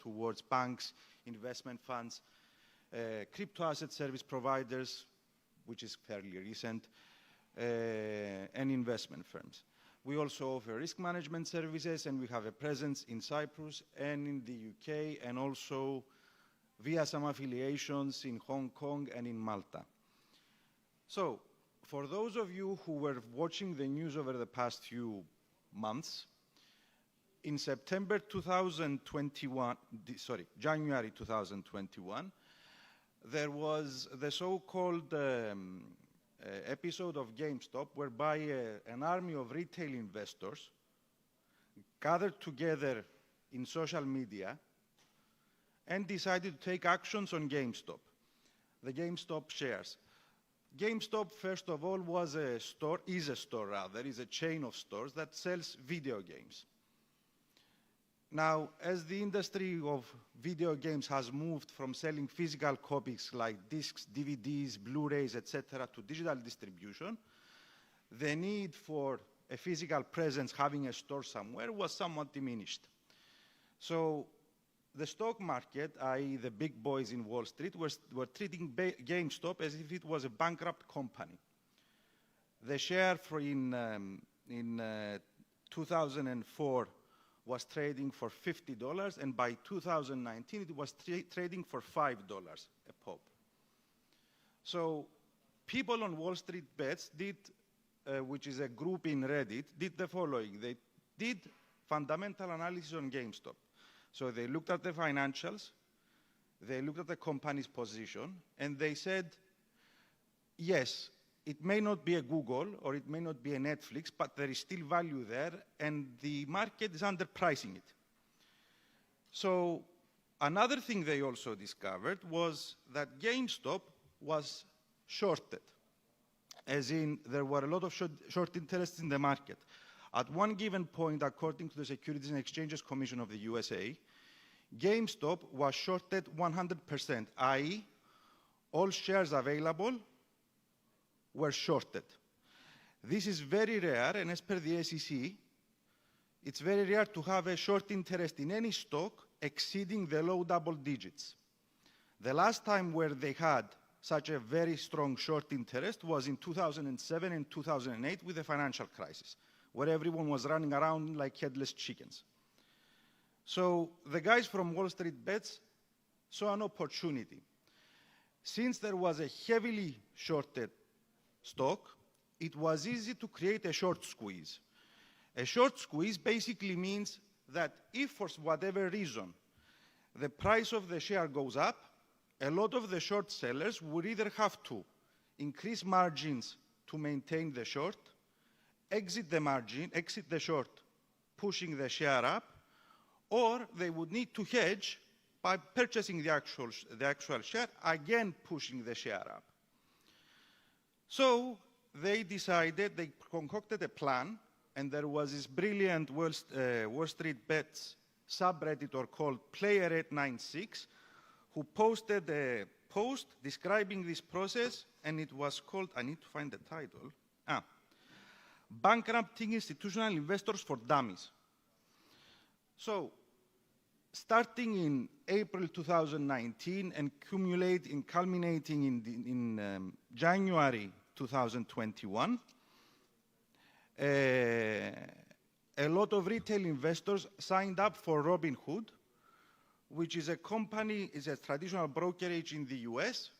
towards banks, investment funds, crypto asset service providers, which is fairly recent, and investment firms. We also offer risk management services, and we have a presence in Cyprus and in the UK, and also via some affiliations in Hong Kong and in Malta. So, for those of you who were watching the news over the past few months, in September 2021, January 2021, there was the so-called episode of GameStop, whereby an army of retail investors gathered together in social media and decided to take actions on GameStop, the GameStop shares. GameStop, first of all, is a chain of stores that sells video games. Now, as the industry of video games has moved from selling physical copies like discs, DVDs, Blu-rays, etc., to digital distribution, the need for a physical presence, having a store somewhere, was somewhat diminished. So the stock market, i.e. the big boys in Wall Street, were treating GameStop as if it was a bankrupt company. The share in 2004 was trading for $50, and by 2019 it was trading for $5 a pop. So people on Wall Street Bets did, which is a group in Reddit, did the following. They did fundamental analysis on GameStop. So they looked at the financials, they looked at the company's position, and they said, yes, it may not be a Google or it may not be a Netflix, but there is still value there, and the market is underpricing it. So another thing they also discovered was that GameStop was shorted, as in there were a lot of short interests in the market. At one given point, according to the Securities and Exchanges Commission of the USA, GameStop was shorted 100%, i.e. all shares available were shorted. This is very rare, and as per the SEC, it's very rare to have a short interest in any stock exceeding the low double digits. The last time where they had such a very strong short interest was in 2007 and 2008 with the financial crisis, where everyone was running around like headless chickens. So the guys from Wall Street Bets saw an opportunity. Since there was a heavily shorted stock, it was easy to create a short squeeze. A short squeeze basically means that if for whatever reason the price of the share goes up, a lot of the short sellers would either have to increase margins to maintain the short, exit the short, pushing the share up, or they would need to hedge by purchasing the actual share, again pushing the share up. So they decided, they concocted a plan, and there was this brilliant Wall Street Bets subredditor called Player896, who posted a post describing this process, and it was called, I need to find the title, Bankrupting Institutional Investors for Dummies. So, starting in April 2019 and culminating in January 2021, a lot of retail investors signed up for Robinhood, which is a company, is a traditional brokerage in the US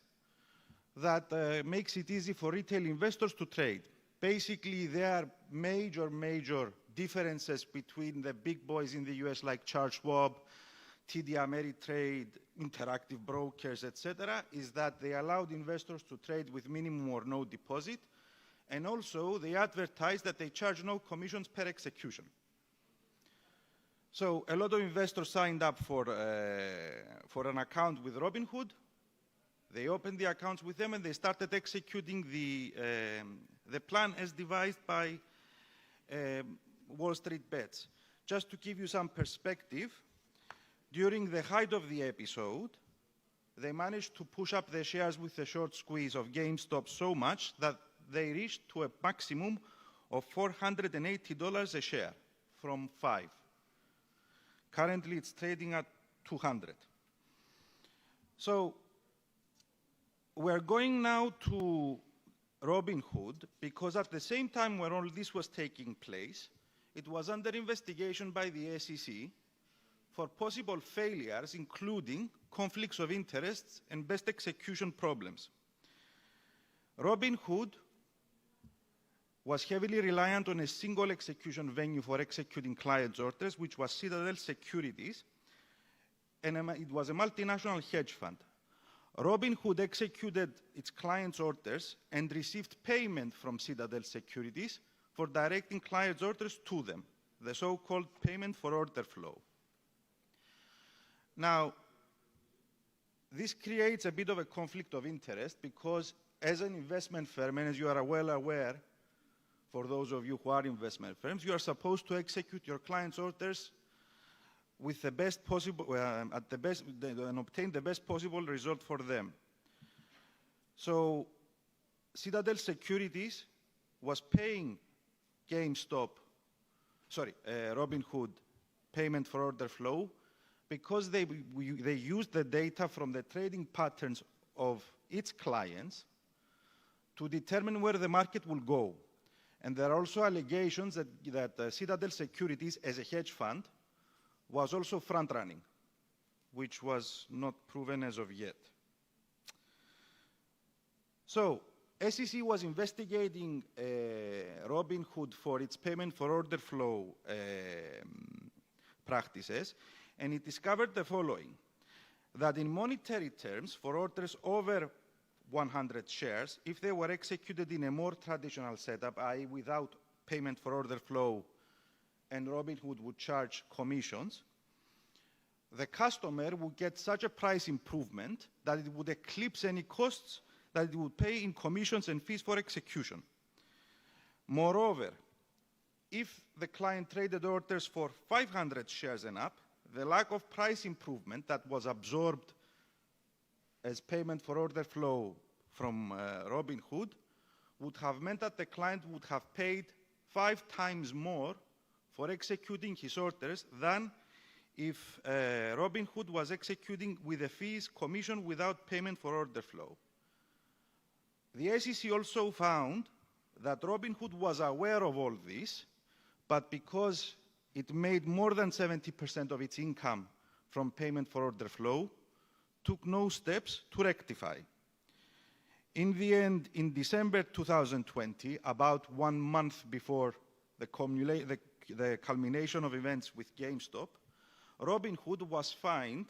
that makes it easy for retail investors to trade. Basically, there are major differences between the big boys in the US like Charles Schwab, TD Ameritrade, Interactive Brokers, etc., is that they allowed investors to trade with minimum or no deposit, and also they advertise that they charge no commissions per execution. So a lot of investors signed up for an account with Robinhood. They opened the accounts with them, and they started executing the plan as devised by Wall Street Bets. Just to give you some perspective, during the height of the episode, they managed to push up the shares with a short squeeze of GameStop so much that they reached to a maximum of $480 a share from $5. Currently, it's trading at 200. So we're going now to Robinhood because at the same time when all this was taking place, it was under investigation by the SEC for possible failures, including conflicts of interests and best execution problems. Robinhood was heavily reliant on a single execution venue for executing clients' orders, which was Citadel Securities, and it was a multinational hedge fund. Robinhood executed its clients' orders and received payment from Citadel Securities for directing clients' orders to them, the so-called payment for order flow. Now, this creates a bit of a conflict of interest because as an investment firm, and as you are well aware, for those of you who are investment firms, you are supposed to execute your clients' orders with the best possible, and obtain the best possible result for them. So Citadel Securities was paying Robinhood payment for order flow because they used the data from the trading patterns of its clients to determine where the market will go. And there are also allegations that Citadel Securities, as a hedge fund, was also front-running, which was not proven as of yet. So, SEC was investigating Robinhood for its payment for order flow practices, and it discovered the following: that in monetary terms, for orders over 100 shares, if they were executed in a more traditional setup, i.e. without payment for order flow, and Robinhood would charge commissions, the customer would get such a price improvement that it would eclipse any costs that it would pay in commissions and fees for execution. Moreover, if the client traded orders for 500 shares and up, the lack of price improvement that was absorbed as payment for order flow from Robinhood would have meant that the client would have paid 5 times more for executing his orders than if Robinhood was executing with the fees commission without payment for order flow. The SEC also found that Robinhood was aware of all this, but because it made more than 70% of its income from payment for order flow, took no steps to rectify. In the end, in December 2020, about 1 month before the culmination of events with GameStop, Robinhood was fined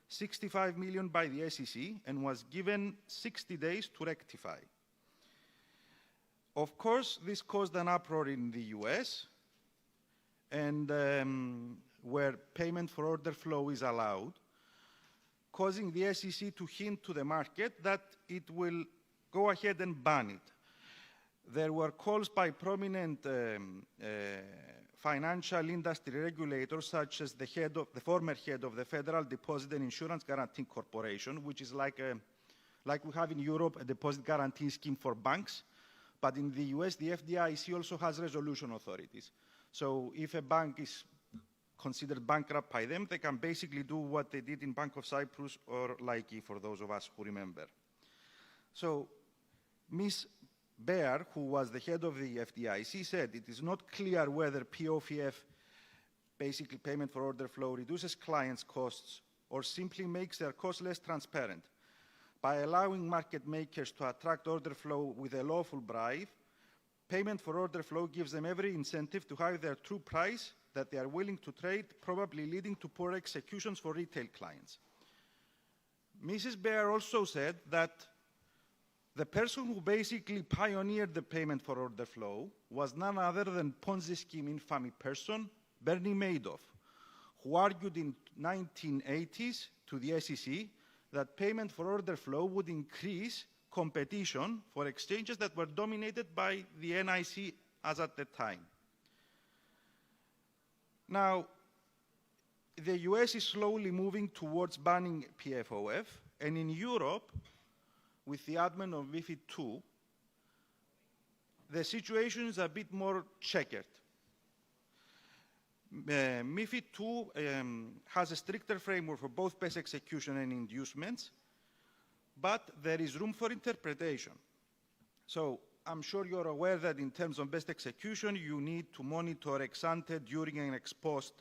$65 million by the SEC and was given 60 days to rectify. Of course, this caused an uproar in the US, and where payment for order flow is allowed, causing the SEC to hint to the market that it will go ahead and ban it. There were calls by prominent financial industry regulators, such as the former head of the Federal Deposit and Insurance Guarantee Corporation, which is like we have in Europe, a deposit guarantee scheme for banks. But in the US, the FDIC also has resolution authorities. So if a bank is considered bankrupt by them, they can basically do what they did in Bank of Cyprus or Laiki, for those of us who remember. So Ms. Baer, who was the head of the FDIC, said it is not clear whether POFF, basically payment for order flow, reduces clients' costs or simply makes their costs less transparent. By allowing market makers to attract order flow with a lawful bribe, payment for order flow gives them every incentive to hide their true price that they are willing to trade, probably leading to poor executions for retail clients. Mrs. Baer also said that the person who basically pioneered the payment for order flow was none other than Ponzi scheme infamy person, Bernie Madoff, who argued in 1980s to the SEC that payment for order flow would increase competition for exchanges that were dominated by the NIC as at the time. Now, the US is slowly moving towards banning PFOF, and in Europe, with the advent of MiFID II, the situation is a bit more checkered. MiFID II has a stricter framework for both best execution and inducements, but there is room for interpretation. So I'm sure you're aware that in terms of best execution, you need to monitor ex ante, during, and ex post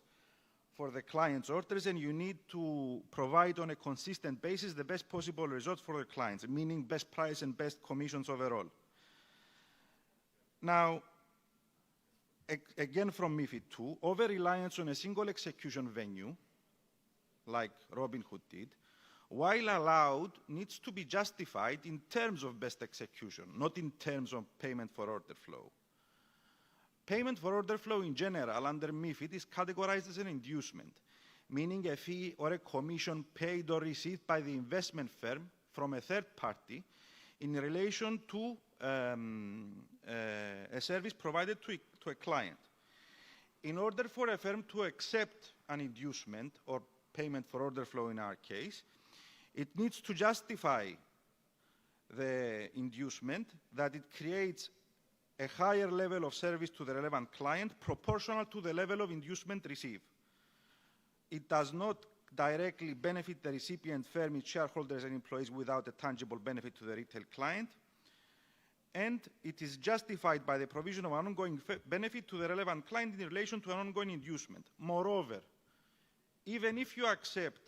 for the client's orders, and you need to provide on a consistent basis the best possible results for the clients, meaning best price and best commissions overall. Now, again from MiFID II, over-reliance on a single execution venue, like Robinhood did, while allowed, needs to be justified in terms of best execution, not in terms of payment for order flow. Payment for order flow in general under MiFID is categorized as an inducement, meaning a fee or a commission paid or received by the investment firm from a third party in relation to a service provided to a client. In order for a firm to accept an inducement or payment for order flow in our case, it needs to justify the inducement that it creates a higher level of service to the relevant client proportional to the level of inducement received. It does not directly benefit the recipient firm, its shareholders and employees without a tangible benefit to the retail client, and it is justified by the provision of an ongoing benefit to the relevant client in relation to an ongoing inducement. Moreover, even if you accept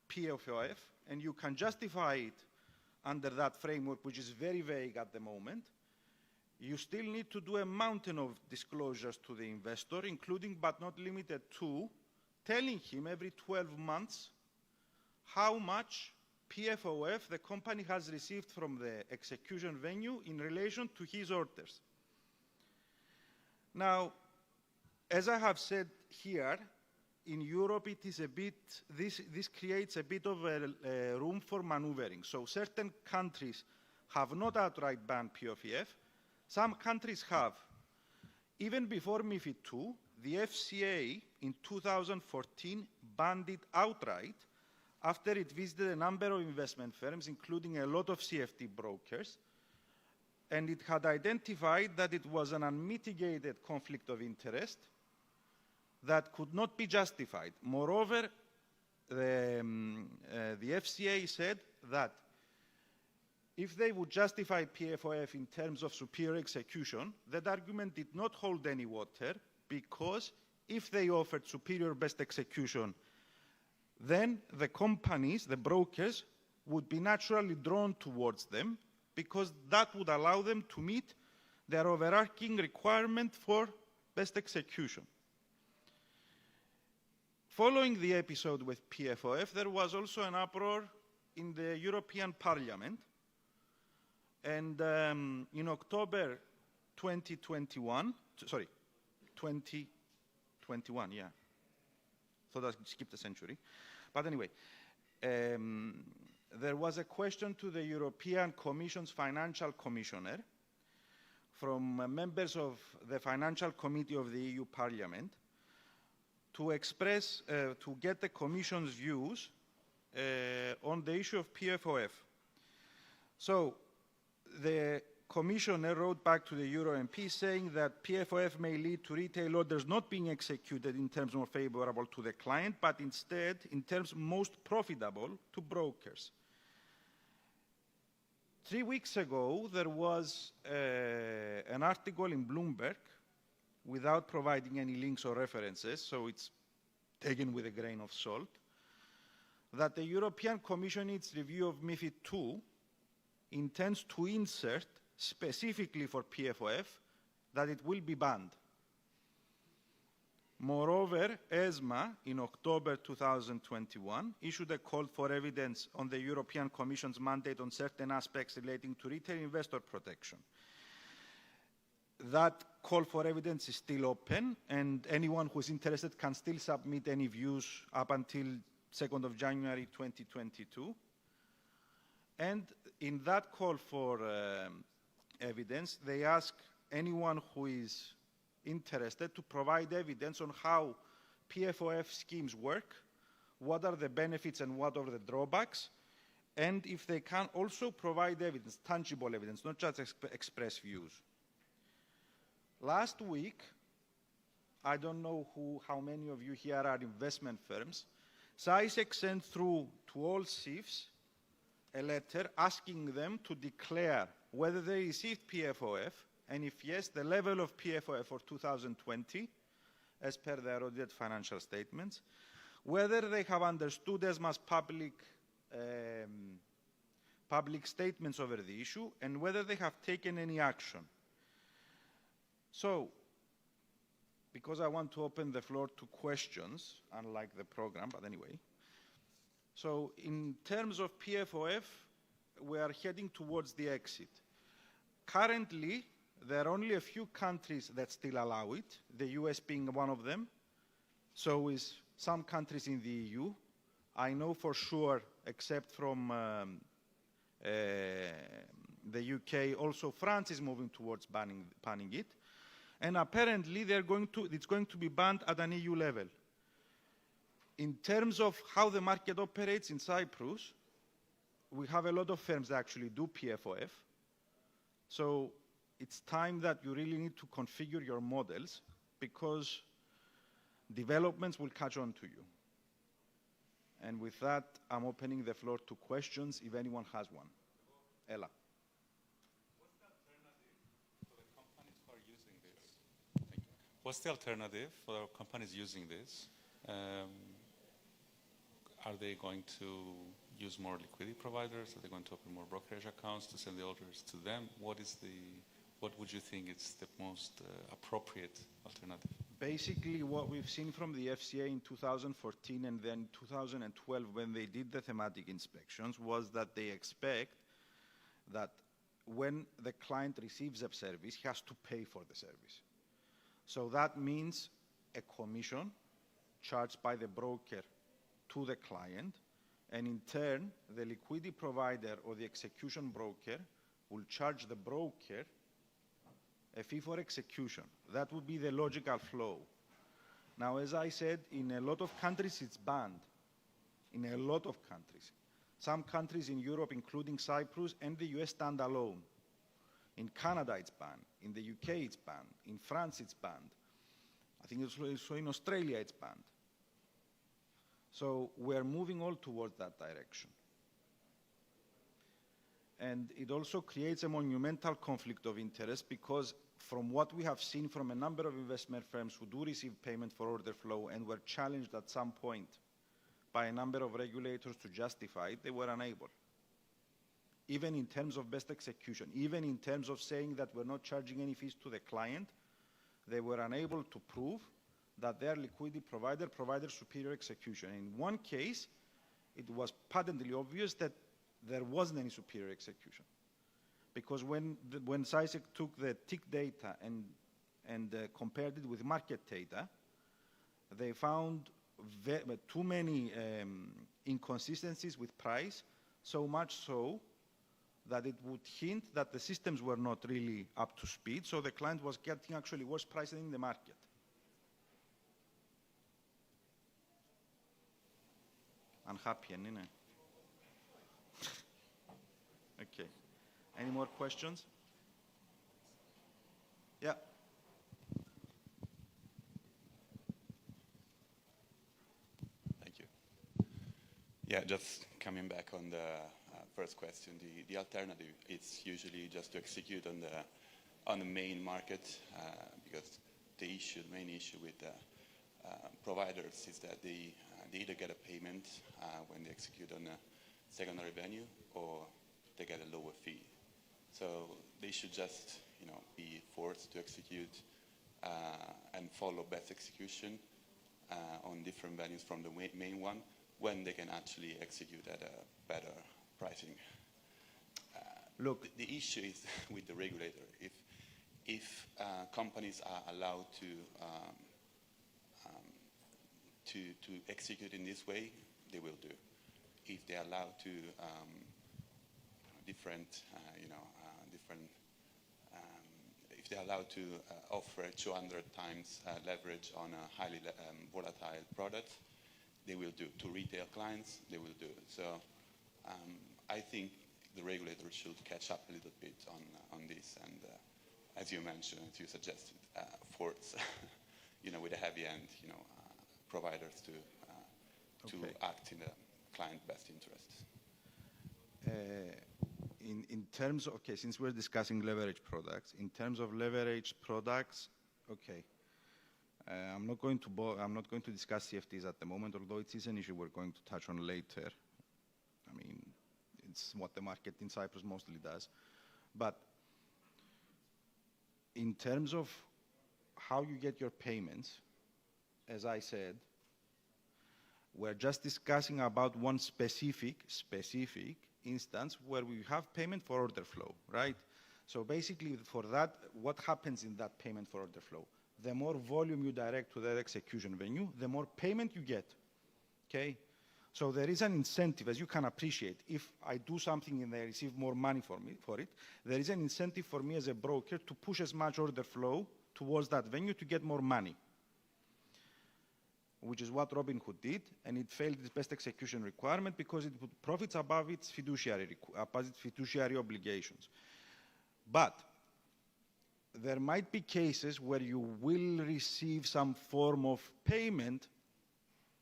PFOF, and you can justify it under that framework, which is very vague at the moment, you still need to do a mountain of disclosures to the investor, including but not limited to telling him every 12 months how much PFOF the company has received from the execution venue in relation to his orders. Now, as I have said here, in Europe, it is a bit, this creates a bit of a room for maneuvering. So certain countries have not outright banned PFOF. Some countries have. Even before MiFID II, the FCA in 2014 banned it outright after it visited a number of investment firms, including a lot of CFD brokers, and it had identified that it was an unmitigated conflict of interest that could not be justified. Moreover, the FCA said that if they would justify PFOF in terms of superior execution, that argument did not hold any water, because if they offered superior best execution, then the companies, the brokers, would be naturally drawn towards them, because that would allow them to meet their overarching requirement for best execution. Following the episode with PFOF, there was also an uproar in the European Parliament. And in October 2021, sorry, 2021, yeah. Thought I skipped a century. But anyway, there was a question to the European Commission's Financial Commissioner from members of the Financial Committee of the EU Parliament to express, to get the Commission's views on the issue of PFOF. So the Commissioner wrote back to the Euro MP saying that PFOF may lead to retail orders not being executed in terms more favorable to the client, but instead in terms most profitable to brokers. 3 weeks ago, there was an article in Bloomberg, without providing any links or references, so it's taken with a grain of salt, that the European Commission, in its review of MiFID II, intends to insert specifically for PFOF that it will be banned. Moreover, ESMA, in October 2021, issued a call for evidence on the European Commission's mandate on certain aspects relating to retail investor protection. That call for evidence is still open, and anyone who is interested can still submit any views up until 2nd of January 2022. And in that call for evidence, they ask anyone who is interested to provide evidence on how PFOF schemes work, what are the benefits and what are the drawbacks, and if they can also provide evidence, tangible evidence, not just express views. Last week, I don't know how many of you here are investment firms. SciSec sent through to all CIFs a letter asking them to declare whether they received PFOF, and if yes, the level of PFOF for 2020, as per their audited financial statements, whether they have understood ESMA's public statements over the issue, and whether they have taken any action. So, because I want to open the floor to questions, unlike the program, but anyway. So in terms of PFOF, we are heading towards the exit. Currently, there are only a few countries that still allow it, the US being one of them. So is some countries in the EU. I know for sure, except from the UK, also France is moving towards banning it. And apparently, it's going to be banned at an EU level. In terms of how the market operates in Cyprus, we have a lot of firms that actually do PFOF. So it's time that you really need to configure your models, because developments will catch on to you. And with that, I'm opening the floor to questions if anyone has one. Ella. What's the alternative for companies using this? Are they going to use more liquidity providers? Are they going to open more brokerage accounts to send the orders to them? What would you think is the most appropriate alternative? Basically, what we've seen from the FCA in 2014 and then 2012, when they did the thematic inspections, was that they expect that when the client receives a service, he has to pay for the service. So that means a commission charged by the broker to the client, and in turn, the liquidity provider or the execution broker will charge the broker a fee for execution. That would be the logical flow. Now, as I said, in a lot of countries, it's banned. In a lot of countries. Some countries in Europe, including Cyprus and the US, stand alone. In Canada, it's banned. In the UK, it's banned. In France, it's banned. I think also in Australia, it's banned. So we're moving all towards that direction. And it also creates a monumental conflict of interest, because from what we have seen from a number of investment firms who do receive payment for order flow and were challenged at some point by a number of regulators to justify it, they were unable. Even in terms of best execution, even in terms of saying that we're not charging any fees to the client, they were unable to prove that their liquidity provider provided superior execution. In one case, it was patently obvious that there wasn't any superior execution. Because when SciSec took the tick data and compared it with market data, they found too many inconsistencies with price, so much so that it would hint that the systems were not really up to speed, so the client was getting actually worse pricing in the market. Unhappy, isn't it? Okay. Any more questions? Yeah. Thank you. Yeah, just coming back on the first question, the alternative is usually just to execute on the main market, because the main issue with providers is that they either get a payment when they execute on a secondary venue, or they get a lower fee. So they should just, be forced to execute and follow best execution on different venues from the main one, when they can actually execute at a better pricing. Look, the issue is with the regulator. If companies are allowed to execute in this way, they will do. If they are allowed to if they're allowed to offer 200 times leverage on a highly volatile product, they will do. To retail clients, they will do. So I think the regulator should catch up a little bit on this, and as you mentioned, as you suggested, force with the heavy-end, providers to Okay. act in the client best interests. In terms of, okay, since we're discussing leverage products, in terms of leverage products, okay, I'm not going to discuss CFDs at the moment, although it is an issue we're going to touch on later. I mean, it's what the market in Cyprus mostly does. But in terms of how you get your payments, as I said, we're just discussing about one specific instance where we have payment for order flow, right? So basically for that, what happens in that payment for order flow? The more volume you direct to that execution venue, the more payment you get, okay? So there is an incentive, as you can appreciate. If I do something and I receive more money for it, there is an incentive for me as a broker to push as much order flow towards that venue to get more money, which is what Robinhood did, and it failed its best execution requirement because it put profits above its fiduciary obligations. But there might be cases where you will receive some form of payment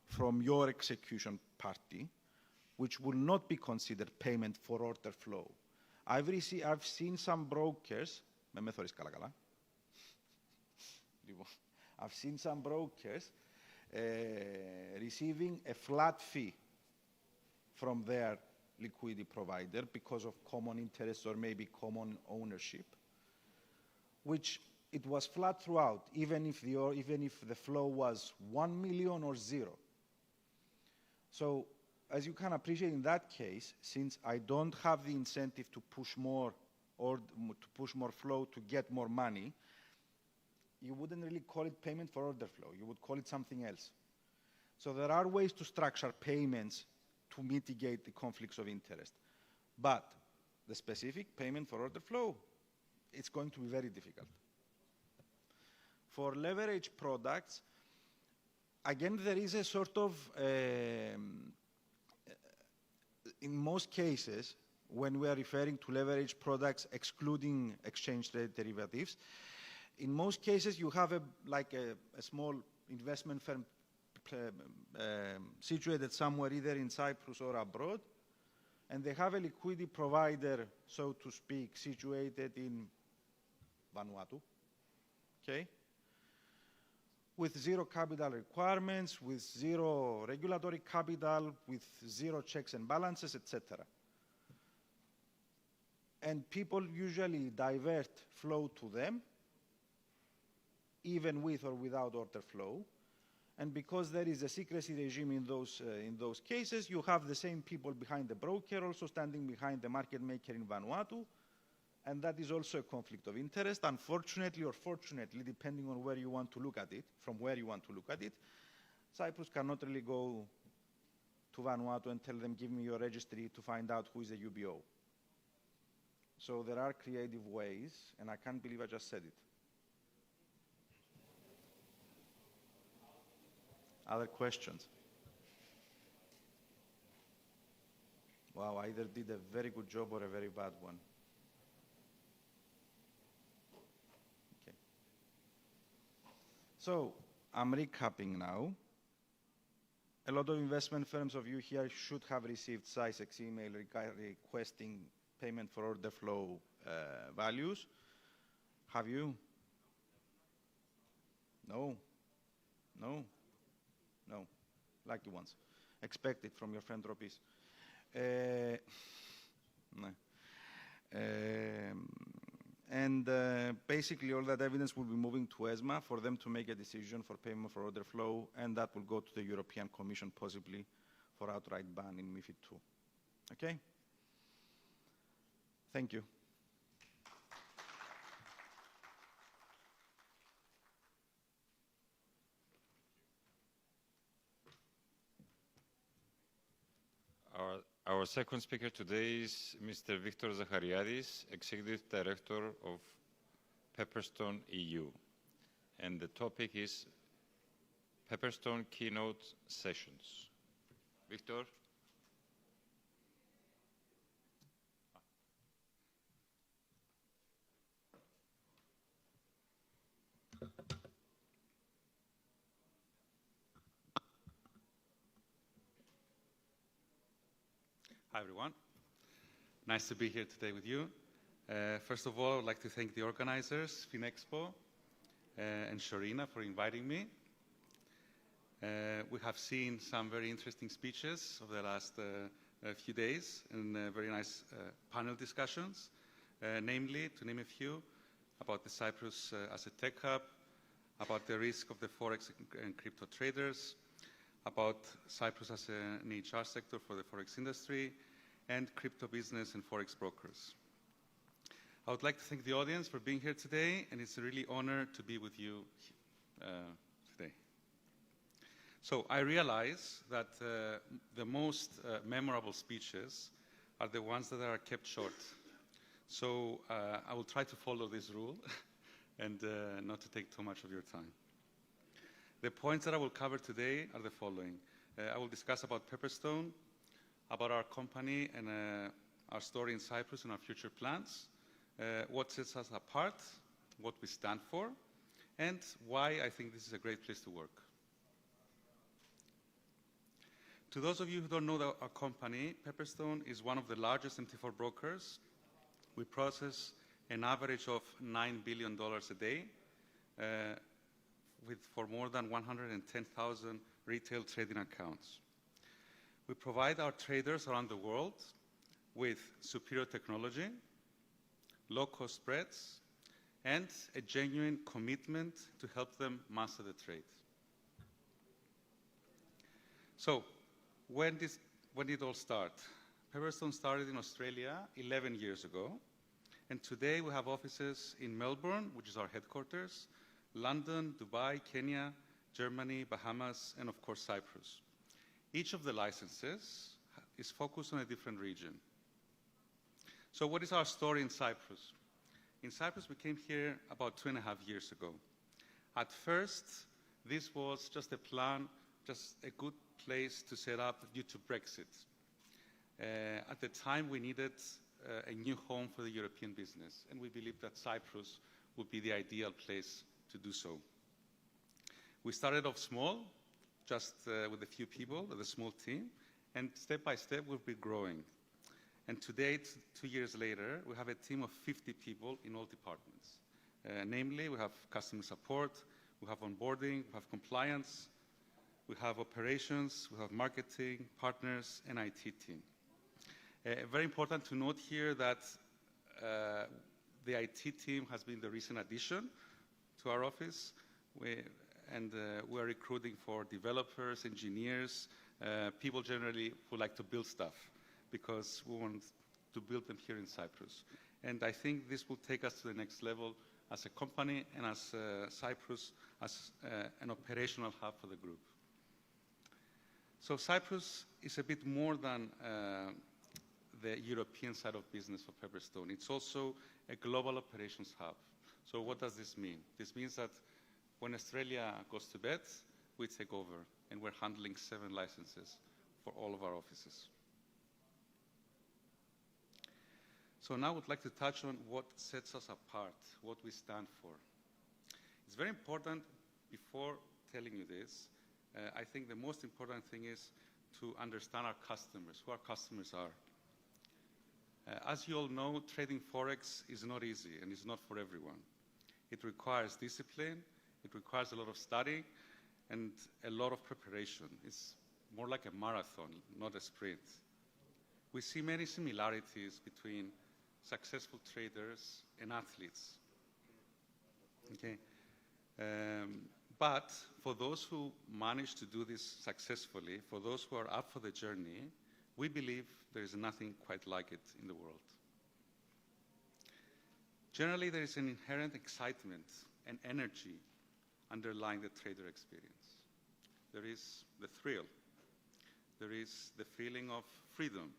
from your execution party, which will not be considered payment for order flow. I've seen some brokers, I've seen some brokers receiving a flat fee from their liquidity provider because of common interests or maybe common ownership, which it was flat throughout, even if the flow was 1 million or 0. So, as you can appreciate in that case, since I don't have the incentive to push more or to push more flow to get more money, you wouldn't really call it payment for order flow. You would call it something else. So there are ways to structure payments to mitigate the conflicts of interest. But the specific payment for order flow, it's going to be very difficult. For leverage products, again, there is a sort of, in most cases, when we are referring to leverage products excluding exchange rate derivatives, in most cases you have a small investment firm situated somewhere either in Cyprus or abroad, and they have a liquidity provider, so to speak, situated in Vanuatu, okay? With 0 capital requirements, with 0 regulatory capital, with 0 checks and balances, etc. And people usually divert flow to them, even with or without order flow. And because there is a secrecy regime in those cases, you have the same people behind the broker also standing behind the market maker in Vanuatu, and that is also a conflict of interest. Unfortunately or fortunately, depending on where you want to look at it, from where you want to look at it, Cyprus cannot really go to Vanuatu and tell them, give me your registry to find out who is a UBO. So there are creative ways, and I can't believe I just said it. Other questions? Wow, I either did a very good job or a very bad one. Okay. So, I'm recapping now. A lot of investment firms of you here should have received CySEX email requesting payment for order flow values. Have you? No? No? No, lucky ones. Expect it from your friend Ropis. Basically all that evidence will be moving to ESMA for them to make a decision for payment for order flow, and that will go to the European Commission possibly for outright ban in MiFID II. Okay? Thank you. Our second speaker today is Mr. Victor Zachariadis, Executive Director of Pepperstone EU. And the topic is Pepperstone Keynote Sessions. Victor? Hi, everyone. Nice to be here today with you. First of all, I'd like to thank the organizers, Expo, and Sharina for inviting me. We have seen some very interesting speeches over the last few days and very nice panel discussions, namely, to name a few, about the Cyprus as a tech hub, about the risk of the Forex and crypto traders, about Cyprus as an HR sector for the Forex industry, and crypto business and Forex brokers. I would like to thank the audience for being here today, and it's a really honor to be with you today. So I realize that the most memorable speeches are the ones that are kept short. So I will try to follow this rule and not to take too much of your time. The points that I will cover today are the following. I will discuss about Pepperstone, about our company and our story in Cyprus and our future plans, what sets us apart, what we stand for, and why I think this is a great place to work. To those of you who don't know our company, Pepperstone is one of the largest MT4 brokers. We process an average of $9 billion a day for more than 110,000 retail trading accounts. We provide our traders around the world with superior technology, low-cost spreads, and a genuine commitment to help them master the trade. So, when did it all start? Pepperstone started in Australia 11 years ago, and today we have offices in Melbourne, which is our headquarters, London, Dubai, Kenya, Germany, Bahamas, and of course Cyprus. Each of the licenses is focused on a different region. So what is our story in Cyprus? In Cyprus, we came here about 2.5 years ago. At first, this was just a plan, just a good place to set up due to Brexit. At the time, we needed a new home for the European business, and we believed that Cyprus would be the ideal place to do so. We started off small, just with a few people, with a small team, and step by step we've been growing. And today, 2 years later, we have a team of 50 people in all departments. Namely, we have customer support, we have onboarding, we have compliance, we have operations, we have marketing, partners, and IT team. Very important to note here that the IT team has been the recent addition to our office, we are recruiting for developers, engineers, people generally who like to build stuff, because we want to build them here in Cyprus. And I think this will take us to the next level as a company and as Cyprus as an operational hub for the group. So Cyprus is a bit more than the European side of business for Pepperstone. It's also a global operations hub. So what does this mean? This means that when Australia goes to bed, we take over, and we're handling 7 licenses for all of our offices. So now I would like to touch on what sets us apart, what we stand for. It's very important, before telling you this, I think the most important thing is to understand our customers, who our customers are. As you all know, trading Forex is not easy, and it's not for everyone. It requires discipline, it requires a lot of study, and a lot of preparation. It's more like a marathon, not a sprint. We see many similarities between successful traders and athletes. Okay? But for those who manage to do this successfully, for those who are up for the journey, we believe there is nothing quite like it in the world. Generally, there is an inherent excitement and energy underlying the trader experience. There is the thrill. There is the feeling of freedom.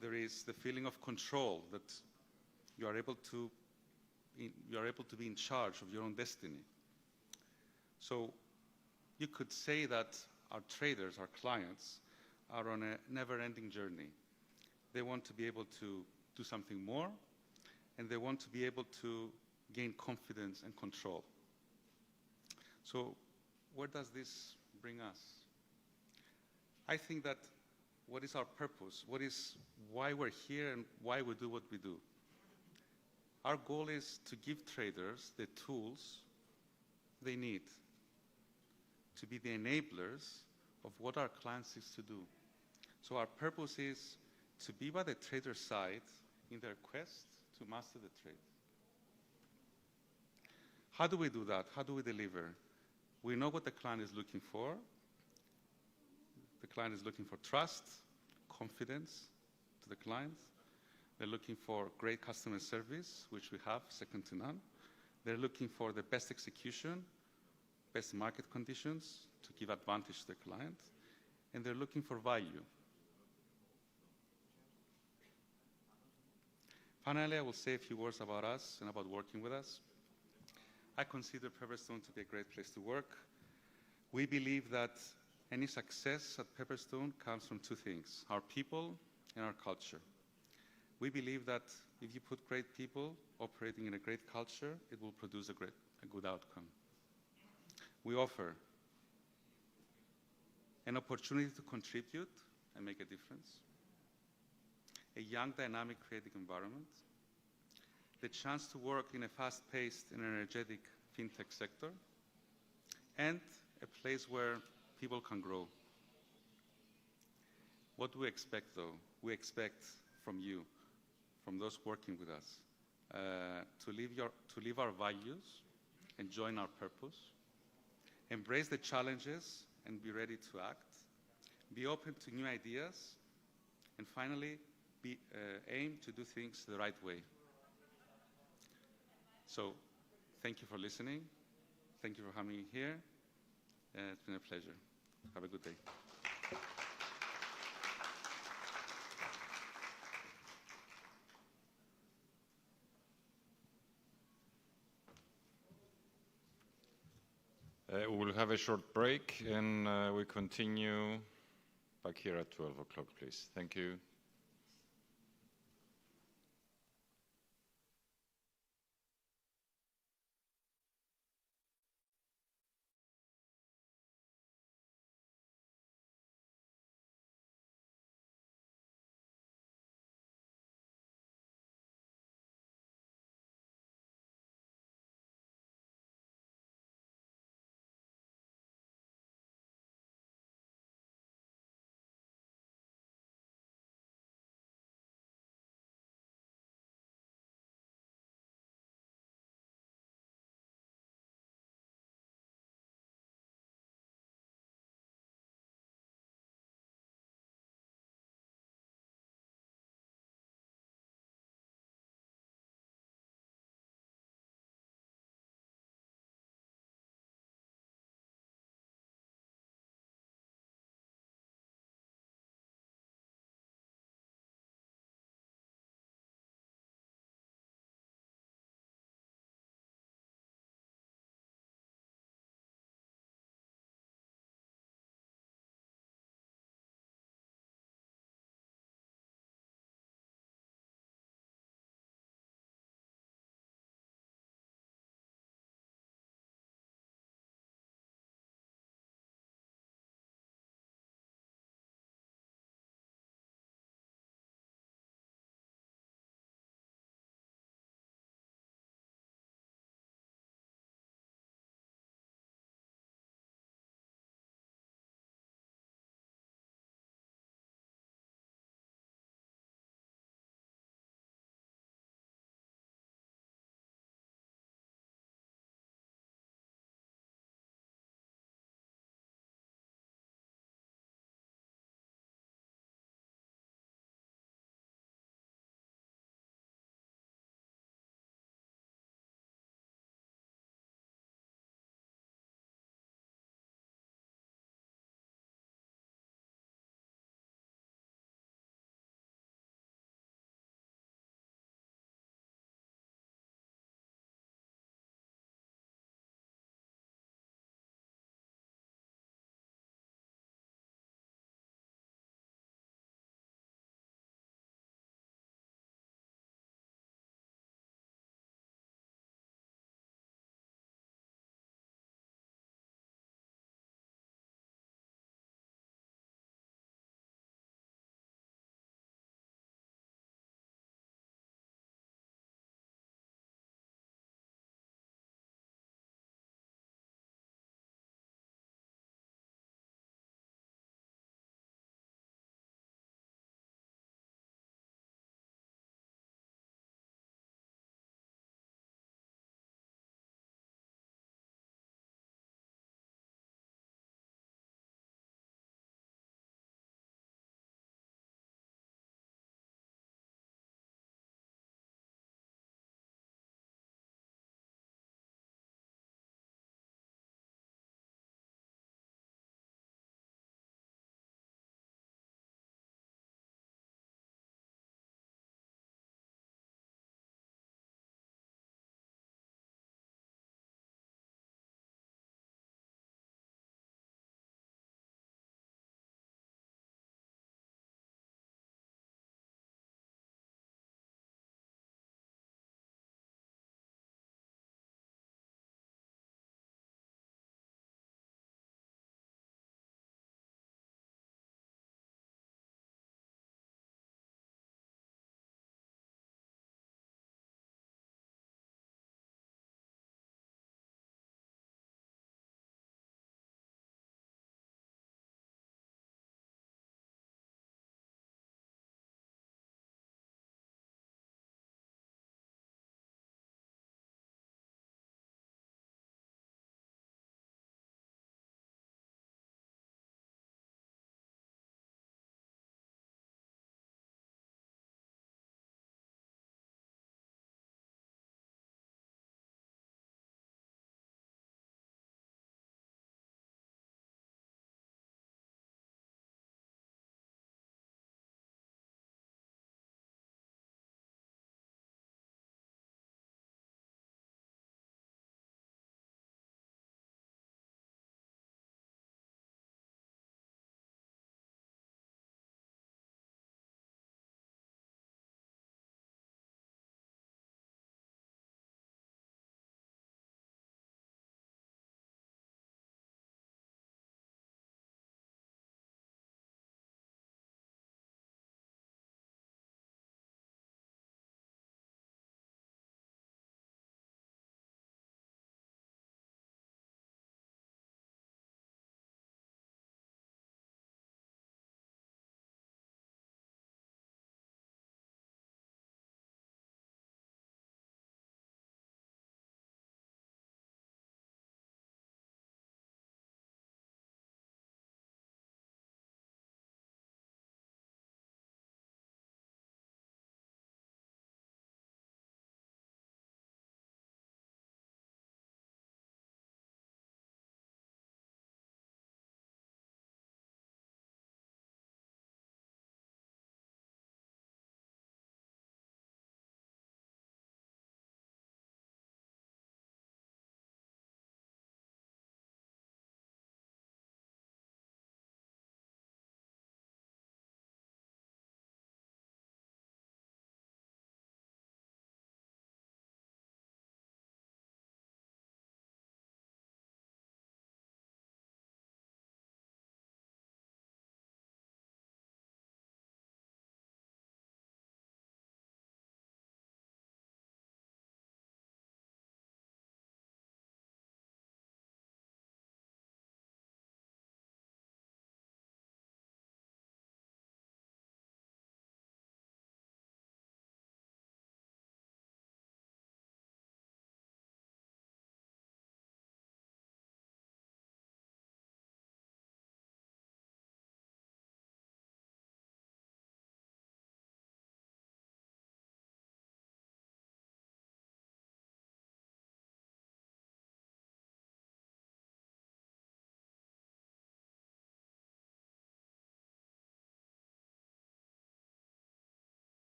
There is the feeling of control, that you are able to be in charge of your own destiny. So you could say that our traders, our clients, are on a never-ending journey. They want to be able to do something more, and they want to be able to gain confidence and control. So where does this bring us? I think that what is our purpose? What is why we're here and why we do what we do. Our goal is to give traders the tools they need to be the enablers of what our clients seek to do. So our purpose is to be by the trader's side in their quest to master the trade. How do we do that? How do we deliver? We know what the client is looking for. The client is looking for trust, confidence to the client. They're looking for great customer service, which we have, second to none. They're looking for the best execution, best market conditions to give advantage to the client. And they're looking for value. Finally, I will say a few words about us and about working with us. I consider Pepperstone to be a great place to work. We believe that any success at Pepperstone comes from two things: our people and our culture. We believe that if you put great people operating in a great culture, it will produce a good outcome. We offer an opportunity to contribute and make a difference, a young, dynamic, creative environment, the chance to work in a fast-paced and energetic fintech sector, and a place where people can grow. What do we expect, though? We expect from you, from those working with us, to live our values and join our purpose, embrace the challenges and be ready to act, be open to new ideas, and finally, aim to do things the right way. So, thank you for listening. Thank you for having me here. It's been a pleasure. Have a good day. We will have a short break, and we continue back here at 12 o'clock, please. Thank you.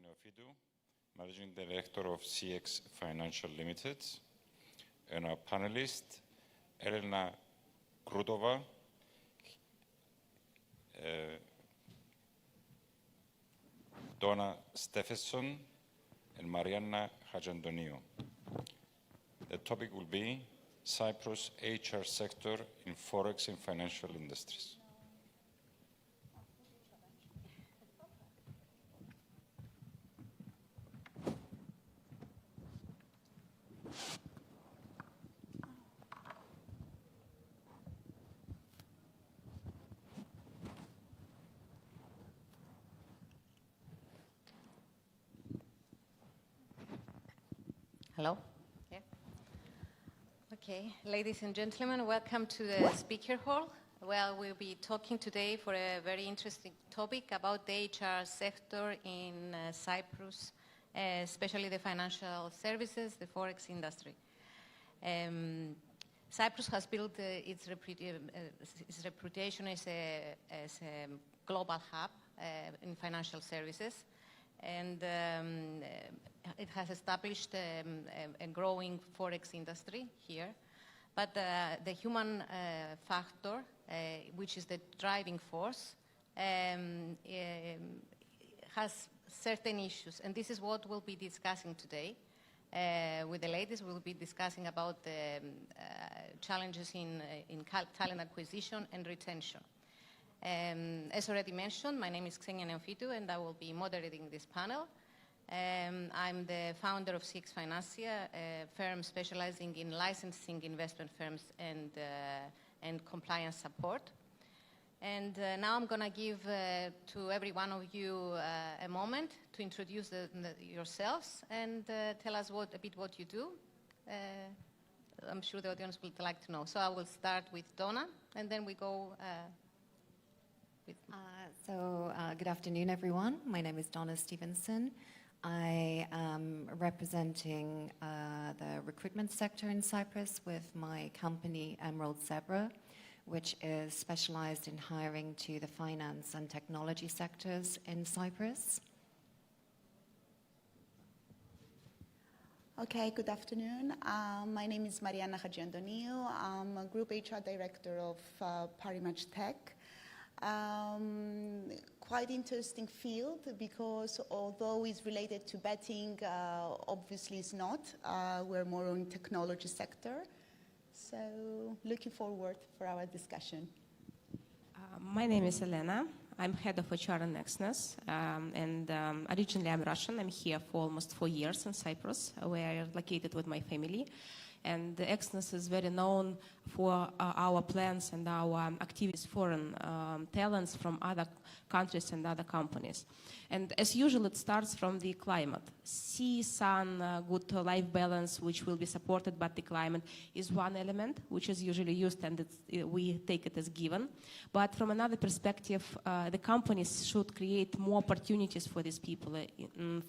Neofidou, Managing Director of CX Financial Limited, and our panelists, Elena Krudova, Donna Stephenson, and Marianna Hajandoniou. The topic will be Cyprus HR sector in Forex and financial industries. Hello? Yeah. Okay, ladies and gentlemen, welcome to the speaker hall. Well, we'll be talking today for a very interesting topic about the HR sector in Cyprus, especially the financial services, the Forex industry. Cyprus has built its reputation as a global hub in financial services, and it has established a growing Forex industry here. But the human factor, which is the driving force, has certain issues, and this is what we'll be discussing today. With the ladies, we'll be discussing about the challenges in talent acquisition and retention. As already mentioned, my name is Xenia Neofidou, and I will be moderating this panel. I'm the founder of CX Financia, a firm specializing in licensing investment firms and compliance support. And now I'm going to give to every one of you a moment to introduce yourselves and tell us a bit what you do. I'm sure the audience would like to know. So I will start with Donna, and then we go with... Good afternoon, everyone. My name is Donna Stevenson. I am representing the recruitment sector in Cyprus with my company Emerald Zebra, which is specialized in hiring to the finance and technology sectors in Cyprus. Okay, good afternoon. My name is Marianna Hajandoniou. I'm a Group HR Director of Parimatch Tech. Quite interesting field because although it's related to betting, obviously it's not. We're more on technology sector. So looking forward for our discussion. My name is Elena. I'm head of HR and Exness, and originally I'm Russian. I'm here for almost 4 years in Cyprus, where I'm located with my family. And the Exness is very known for our plans and our activities, foreign talents from other countries and other companies. And as usual, it starts from the climate. Sea, sun, good life balance, which will be supported by the climate, is one element which is usually used, and we take it as given. But from another perspective, the companies should create more opportunities for these people,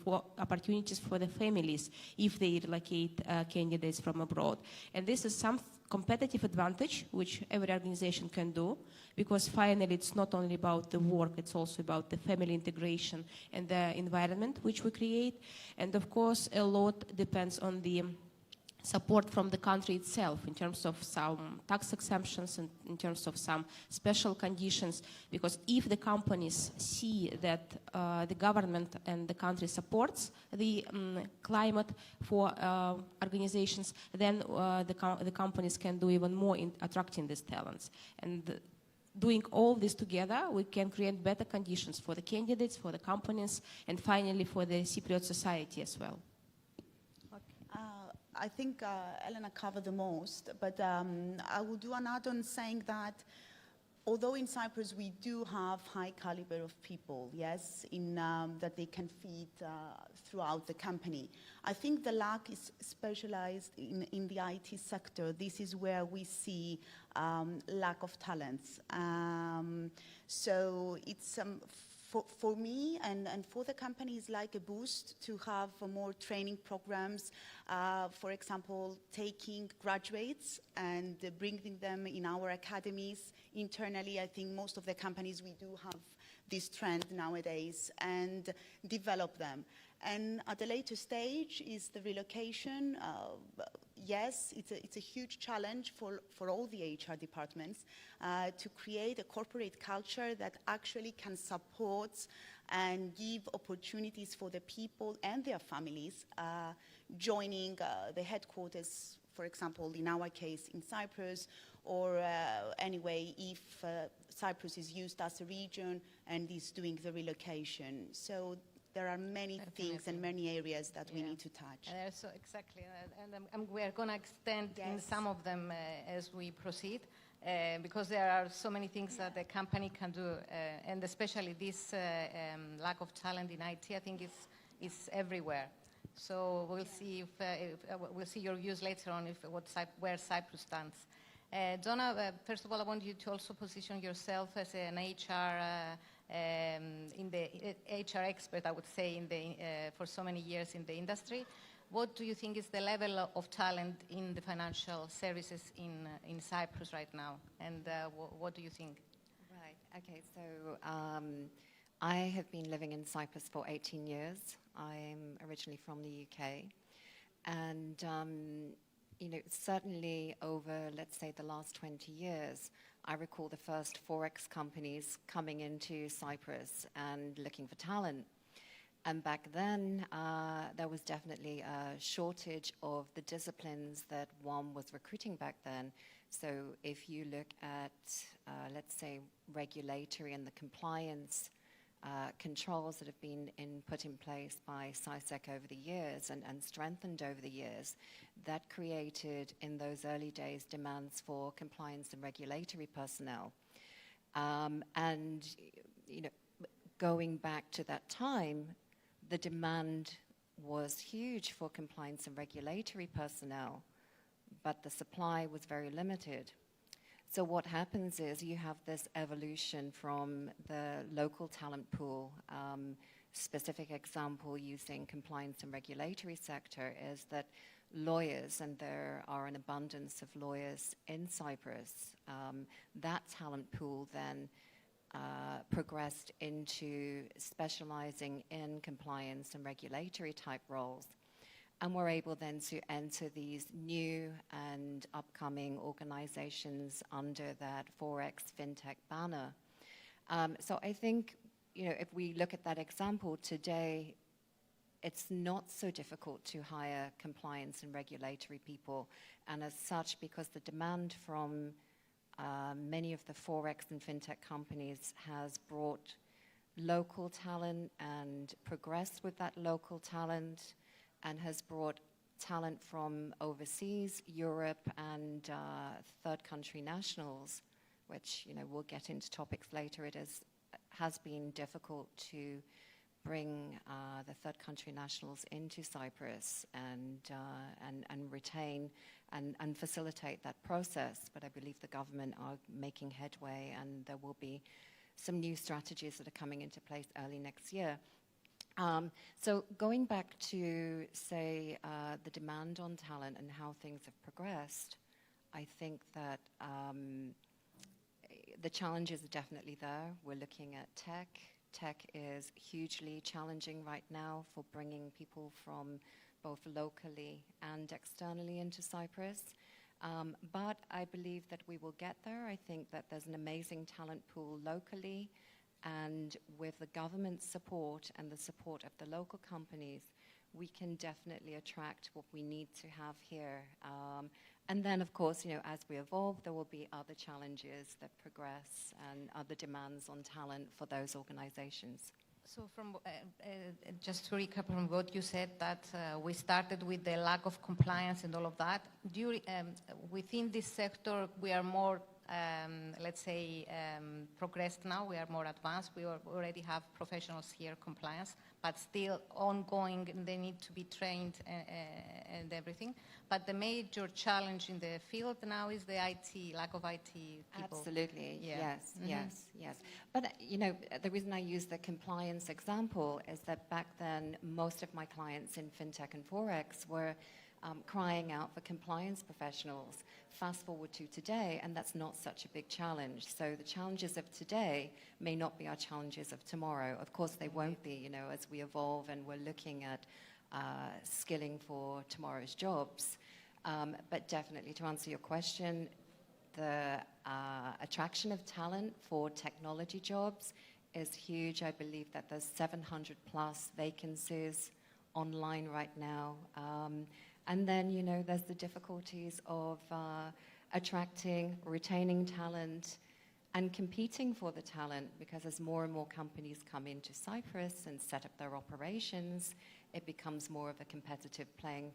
for opportunities for the families if they relocate candidates from abroad. And this is some competitive advantage which every organization can do, because finally it's not only about the work, it's also about the family integration and the environment which we create. And of course a lot depends on the support from the country itself in terms of some tax exemptions and in terms of some special conditions, because if the companies see that the government and the country supports the climate for organizations, then the companies can do even more in attracting these talents. And doing all this together, we can create better conditions for the candidates, for the companies, and finally for the Cypriot society as well. I think Elena covered the most, but I will do an add-on saying that although in Cyprus we do have high caliber of people, yes, that they can feed throughout the company, I think the lack is specialized in the IT sector. This is where we see lack of talents. So it's for me and for the company, it's like a boost to have more training programs. For example, taking graduates and bringing them in our academies internally. I think most of the companies, we do have this trend nowadays, and develop them. And at a later stage is the relocation. Yes, it's a huge challenge for all the HR departments to create a corporate culture that actually can support and give opportunities for the people and their families joining the headquarters, for example, in our case in Cyprus, or anyway, if Cyprus is used as a region and is doing the relocation. So there are many things and many areas that we need to touch. So exactly, and we are going to extend in some of them as we proceed, because there are so many things that the company can do, and especially this lack of talent in IT, I think is everywhere. So we'll see if we'll see your views later on where Cyprus stands. Donna, first of all, I want you to also position yourself as an HR HR expert, I would say, for so many years in the industry. What do you think is the level of talent in the financial services in Cyprus right now? And what do you think? Right. Okay. So I have been living in Cyprus for 18 years. I'm originally from the UK, and certainly over, let's say, the last 20 years, I recall the first Forex companies coming into Cyprus and looking for talent. And back then, there was definitely a shortage of the disciplines that one was recruiting back then. So if you look at, let's say, regulatory and the compliance controls that have been put in place by CISEC over the years and strengthened over the years, that created in those early days demands for compliance and regulatory personnel. And going back to that time, the demand was huge for compliance and regulatory personnel, but the supply was very limited. So what happens is you have this evolution from the local talent pool. Specific example using compliance and regulatory sector is that lawyers, and there are an abundance of lawyers in Cyprus, that talent pool then progressed into specializing in compliance and regulatory type roles. And we're able then to enter these new and upcoming organizations under that Forex FinTech banner. So I think, if we look at that example today, it's not so difficult to hire compliance and regulatory people. And as such, because the demand from many of the Forex and FinTech companies has brought local talent and progressed with that local talent, and has brought talent from overseas, Europe, and third country nationals, which we'll get into topics later. It has been difficult to bring the third country nationals into Cyprus and retain and facilitate that process. But I believe the government are making headway, and there will be some new strategies that are coming into place early next year. So going back to, say, the demand on talent and how things have progressed, I think that the challenges are definitely there. We're looking at tech. Tech is hugely challenging right now for bringing people from both locally and externally into Cyprus. But I believe that we will get there. I think that there's an amazing talent pool locally. And with the government support and the support of the local companies, we can definitely attract what we need to have here. And then, of course, as we evolve, there will be other challenges that progress and other demands on talent for those organizations. So from just to recap on what you said, that we started with the lack of compliance and all of that. Within this sector, we are more let's say, progressed now. We are more advanced. We already have professionals here, compliance, but still ongoing, and they need to be trained and everything. But the major challenge in the field now is the IT, lack of IT people. Absolutely, Yeah. yes, Mhm. yes, yes. But, the reason I use the compliance example is that back then, most of my clients in FinTech and Forex were crying out for compliance professionals. Fast forward to today, and that's not such a big challenge. So the challenges of today may not be our challenges of tomorrow. Of course, they won't be, as we evolve and we're looking at skilling for tomorrow's jobs. But definitely, to answer your question, the attraction of talent for technology jobs is huge. I believe that there's 700 plus vacancies online right now. And then, there's the difficulties of attracting, retaining talent, and competing for the talent, because as more and more companies come into Cyprus and set up their operations, it becomes more of a competitive playing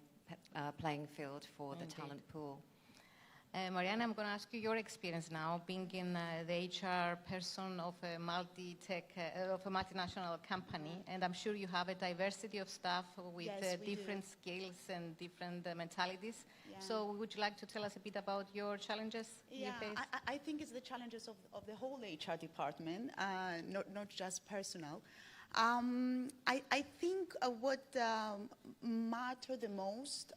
field for the talent pool. Mariana, I'm going to ask you your experience now, being in the HR person of a multinational company, and I'm sure you have a diversity of staff with Yes, we different do. skills and different mentalities. Yeah. So would you like to tell us a bit about your challenges you Yeah, face? I think it's the challenges of the whole HR department, not just personal. I think what mattered the most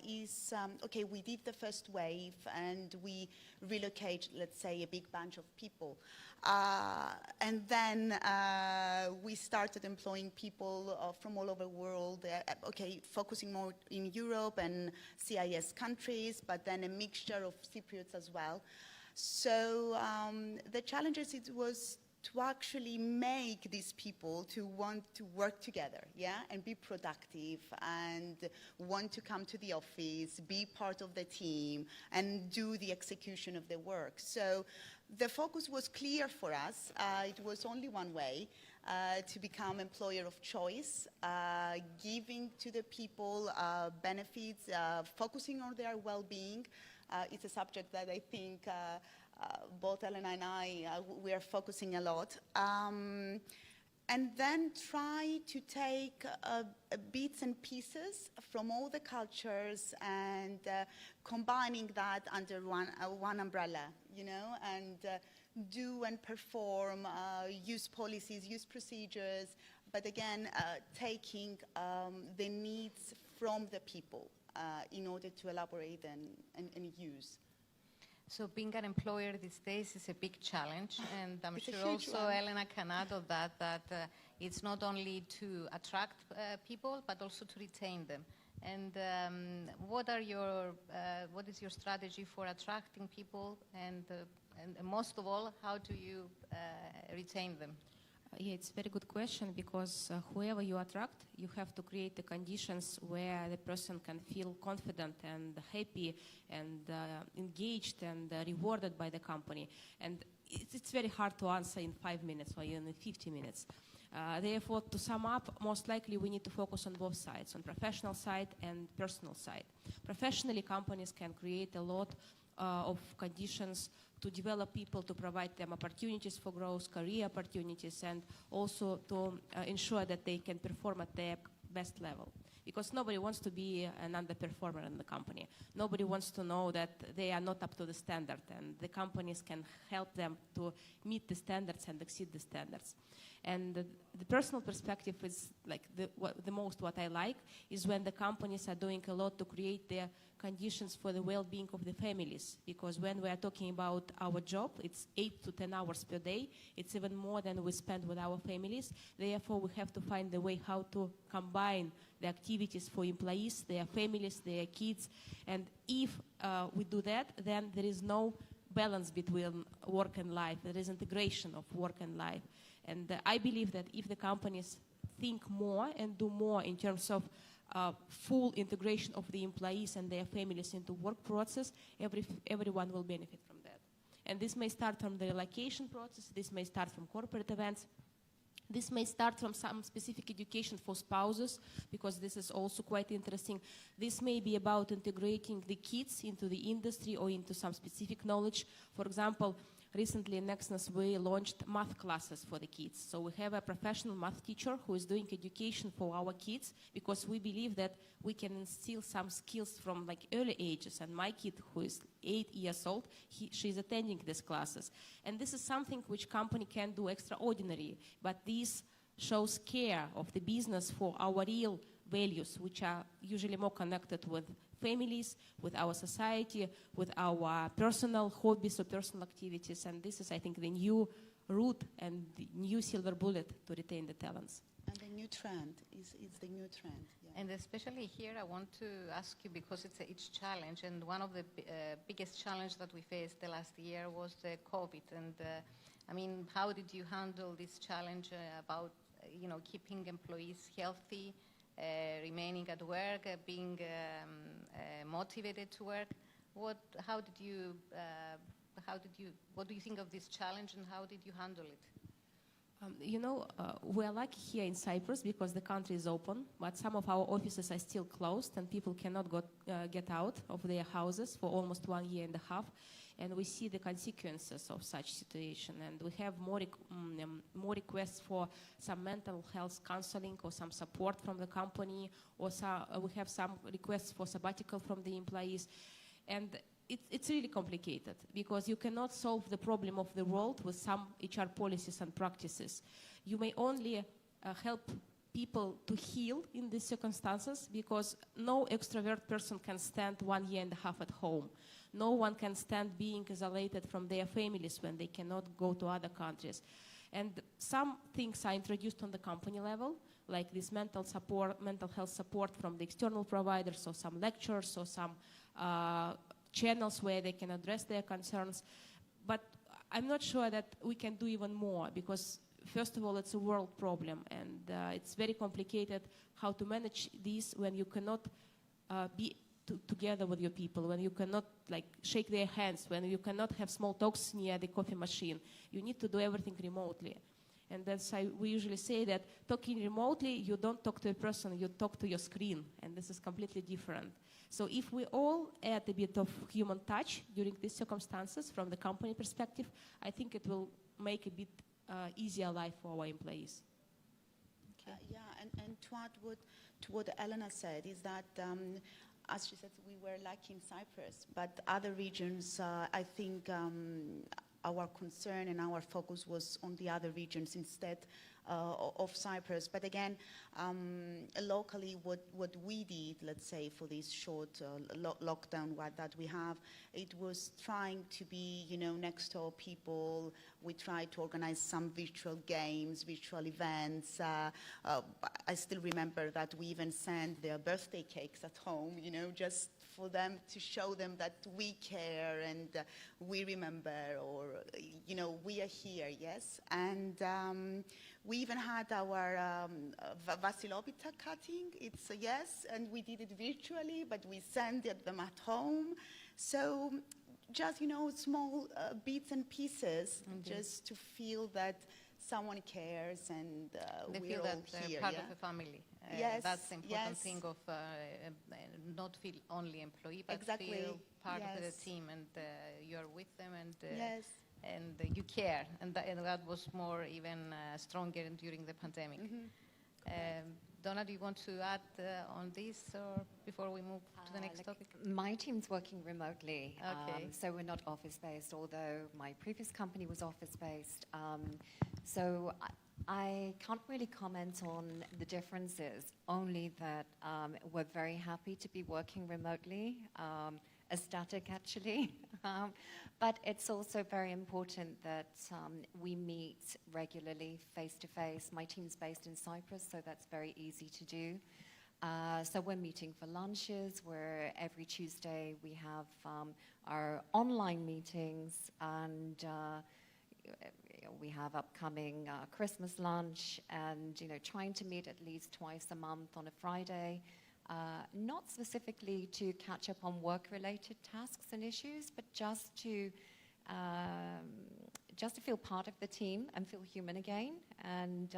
is, okay, we did the first wave and we relocated, let's say, a big bunch of people. And then we started employing people from all over the world, okay, focusing more in Europe and CIS countries, but then a mixture of Cypriots as well. So the challenges, it was to actually make these people to want to work together, yeah, and be productive and want to come to the office, be part of the team, and do the execution of the work. So the focus was clear for us. It was only one way to become employer of choice, giving to the people benefits, focusing on their well-being. It's a subject that I think both Elena and I, we are focusing a lot. And then try to take bits and pieces from all the cultures and combining that under one umbrella, and do and perform, use policies, use procedures, but again, taking the needs from the people in order to elaborate and use. So being an employer these days is a big challenge, and I'm It's a sure huge also one. Elena can add of that it's not only to attract people, but also to retain them. And what is your strategy for attracting people, and most of all, how do you retain them? Yeah, it's a very good question, because whoever you attract, you have to create the conditions where the person can feel confident and happy and engaged and rewarded by the company. And it's very hard to answer in 5 minutes or even in 50 minutes. Therefore, to sum up, most likely we need to focus on both sides, on professional side and personal side. Professionally, companies can create a lot of conditions to develop people, to provide them opportunities for growth, career opportunities, and also to ensure that they can perform at their best level. Because nobody wants to be an underperformer in the company. Nobody wants to know that they are not up to the standard, and the companies can help them to meet the standards and exceed the standards. And the personal perspective is like the most what I like is when the companies are doing a lot to create their conditions for the well-being of the families, because when we are talking about our job, it's 8 to 10 hours per day. It's even more than we spend with our families. Therefore, we have to find a way how to combine the activities for employees, their families, their kids. And if we do that, then there is no balance between work and life. There is integration of work and life. And I believe that if the companies think more and do more in terms of full integration of the employees and their families into work process, everyone will benefit from that. And this may start from the relocation process, this may start from corporate events, This may start from some specific education for spouses, because this is also quite interesting. This may be about integrating the kids into the industry or into some specific knowledge. For example, recently in Nexness we launched math classes for the kids. So we have a professional math teacher who is doing education for our kids, because we believe that we can instill some skills from like early ages. And my kid, who is 8 years old, she's attending these classes. And this is something which company can do extraordinary, but this shows care of the business for our real values, which are usually more connected with families, with our society, with our personal hobbies or personal activities. And this is, I think, the new route and the new silver bullet to retain the talents. And the new trend is the new trend. Yeah. And especially here, I want to ask you, because it's a challenge, and one of the biggest challenges that we faced the last year was the COVID. And I mean, how did you handle this challenge about, keeping employees healthy, remaining at work, being motivated to work? What do you think of this challenge, and how did you handle it? We're lucky here in Cyprus because the country is open, but some of our offices are still closed and people cannot get out of their houses for almost 1.5 years. And we see the consequences of such situation. And we have more requests for some mental health counseling or some support from the company, or we have some requests for sabbatical from the employees. And it's really complicated, because you cannot solve the problem of the world with some HR policies and practices. You may only help people to heal in these circumstances, because no extrovert person can stand 1.5 years at home. No one can stand being isolated from their families when they cannot go to other countries. And some things are introduced on the company level, like this mental health support from the external providers, or some lectures, or some channels where they can address their concerns. But I'm not sure that we can do even more, because first of all, it's a world problem, and it's very complicated how to manage this when you cannot be together with your people, when you cannot shake their hands, when you cannot have small talks near the coffee machine. You need to do everything remotely. And that's why we usually say that talking remotely, you don't talk to a person, you talk to your screen, and this is completely different. So if we all add a bit of human touch during these circumstances from the company perspective, I think it will make a bit easier life for our employees. Okay. And to add to what Elena said, is that, as she said, we were lucky in Cyprus, but other regions, I think our concern and our focus was on the other regions instead of Cyprus. But again, locally, what we did, let's say, for this short lockdown that we have, it was trying to be, next to people. We tried to organize some virtual games, virtual events. I still remember that we even sent their birthday cakes at home, just for them, to show them that we care and we remember, or, we are here, yes. And we even had our Vasilopita cutting. It's a yes, and we did it virtually, but we sent them at home. So just, small bits and pieces, just to feel that someone cares and we're all that here. They're part of a family. Yes, that's the important yes. thing of not feel only employee, but Exactly. feel part of the Yes. team, and you're with them, and Yes. and you care, and that was more even stronger during the pandemic. Donna, do you want to add on this, or before we move to the next topic? My team's working remotely, Okay. so we're not office-based, although my previous company was office-based. So I can't really comment on the differences, only that we're very happy to be working remotely, ecstatic actually. But it's also very important that we meet regularly face-to-face. My team's based in Cyprus, so that's very easy to do. So we're meeting for lunches, where every Tuesday we have our online meetings, and we have upcoming Christmas lunch, and trying to meet at least twice a month on a Friday. Not specifically to catch up on work-related tasks and issues, but just to just to feel part of the team and feel human again. And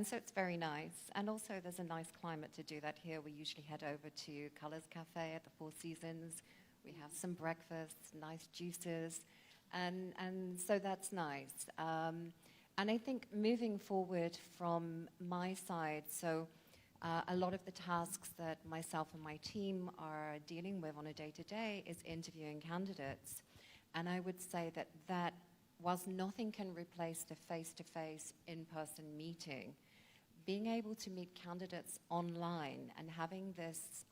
so it's very nice. And also there's a nice climate to do that here. We usually head over to Colours Cafe at the Four Seasons. We have some breakfasts, nice juices. And so that's nice. And I think moving forward from my side, so a lot of the tasks that myself and my team are dealing with on a day-to-day is interviewing candidates. And I would say that whilst nothing can replace the face-to-face, in-person meeting, being able to meet candidates online and having this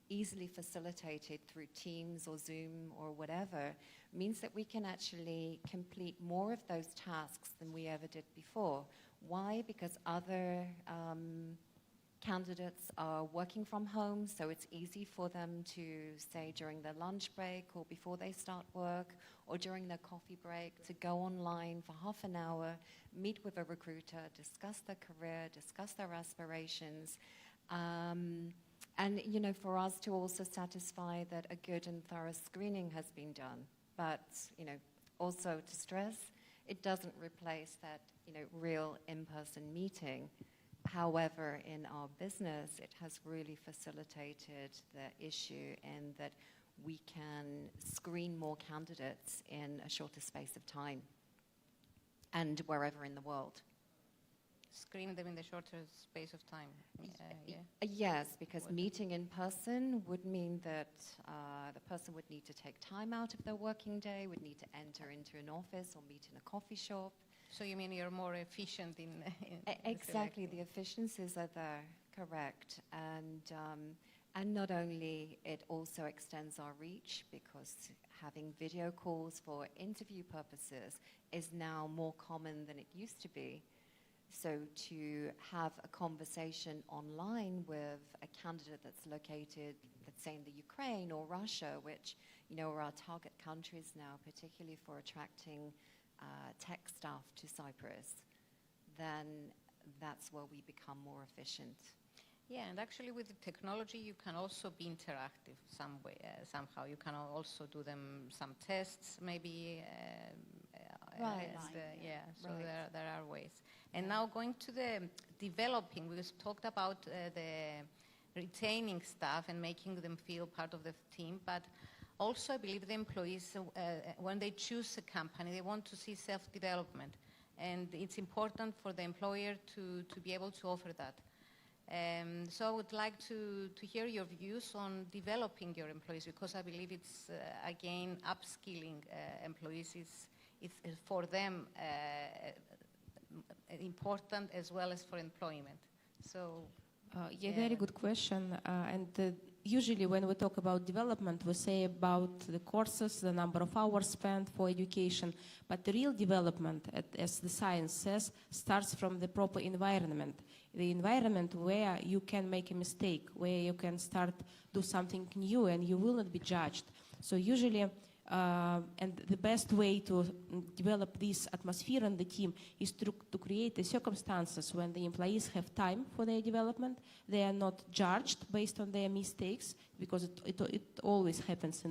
easily facilitated through Teams or Zoom or whatever means that we can actually complete more of those tasks than we ever did before. Why? Because other candidates are working from home, so it's easy for them to, say, during their lunch break or before they start work or during their coffee break, to go online for half an hour, meet with a recruiter, discuss their career, discuss their aspirations, and, you know, for us to also satisfy that a good and thorough screening has been done. But, you know, also to stress, it doesn't replace that, you know, real in-person meeting. However, in our business, it has really facilitated the issue in that we can screen more candidates in a shorter space of time and wherever in the world. Screen them in the shorter space of time. Yes, because meeting in person would mean that the person would need to take time out of their working day, would need to enter into an office or meet in a coffee shop. So you mean you're more efficient in exactly, the efficiencies are there, correct. And not only, it also extends our reach, because having video calls for interview purposes is now more common than it used to be. So to have a conversation online with a candidate that's located, let's say, in the Ukraine or Russia, which, you know, are our target countries now, particularly for attracting tech staff to Cyprus, then that's where we become more efficient. Yeah, and actually with the technology, you can also be interactive some way, somehow. You can also do them some tests, maybe. Right. So there are ways. And now going to the developing, we talked about the retaining staff and making them feel part of the team, but also I believe the employees, when they choose a company, they want to see self-development. And it's important for the employer to be able to offer that. So I would like to hear your views on developing your employees, because I believe it's, again, upskilling employees is for them important as well as for employment. So, very good question. Usually when we talk about development, we say about the courses, the number of hours spent for education, but the real development, as the science says, starts from the proper environment. The environment where you can make a mistake, where you can start do something new and you will not be judged. So usually, and the best way to develop this atmosphere in the team is to create the circumstances when the employees have time for their development. They are not judged based on their mistakes, because it always happens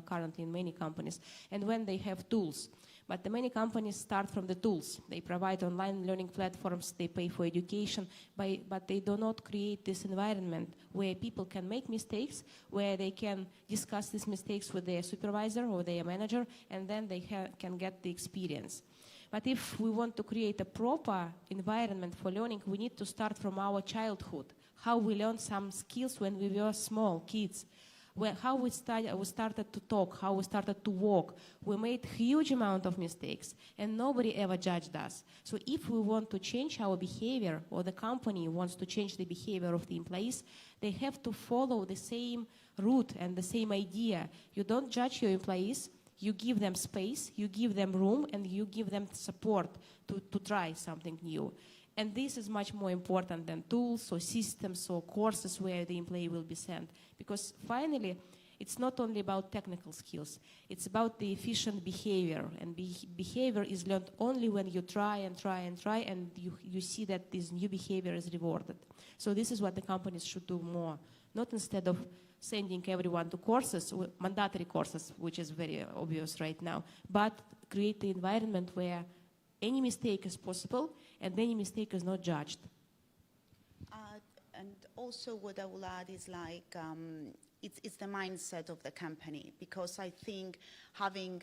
currently in many companies. And when they have tools. But the many companies start from the tools. They provide online learning platforms, they pay for education, but they do not create this environment where people can make mistakes, where they can discuss these mistakes with their supervisor or their manager, and then they can get the experience. But if we want to create a proper environment for learning, we need to start from our childhood, how we learn some skills when we were small kids. How we started to talk, how we started to walk. We made huge amount of mistakes, and nobody ever judged us. So if we want to change our behavior, or the company wants to change the behavior of the employees, they have to follow the same route and the same idea. You don't judge your employees, you give them space, you give them room, and you give them support to try something new. And this is much more important than tools or systems or courses where the employee will be sent. Because finally, it's not only about technical skills, it's about the efficient behavior. And behavior is learned only when you try and try and try, and you see that this new behavior is rewarded. So this is what the companies should do more, not instead of sending everyone to courses, mandatory courses, which is very obvious right now, but create the environment where any mistake is possible and any mistake is not judged. And also what I will add is like, it's the mindset of the company, because I think having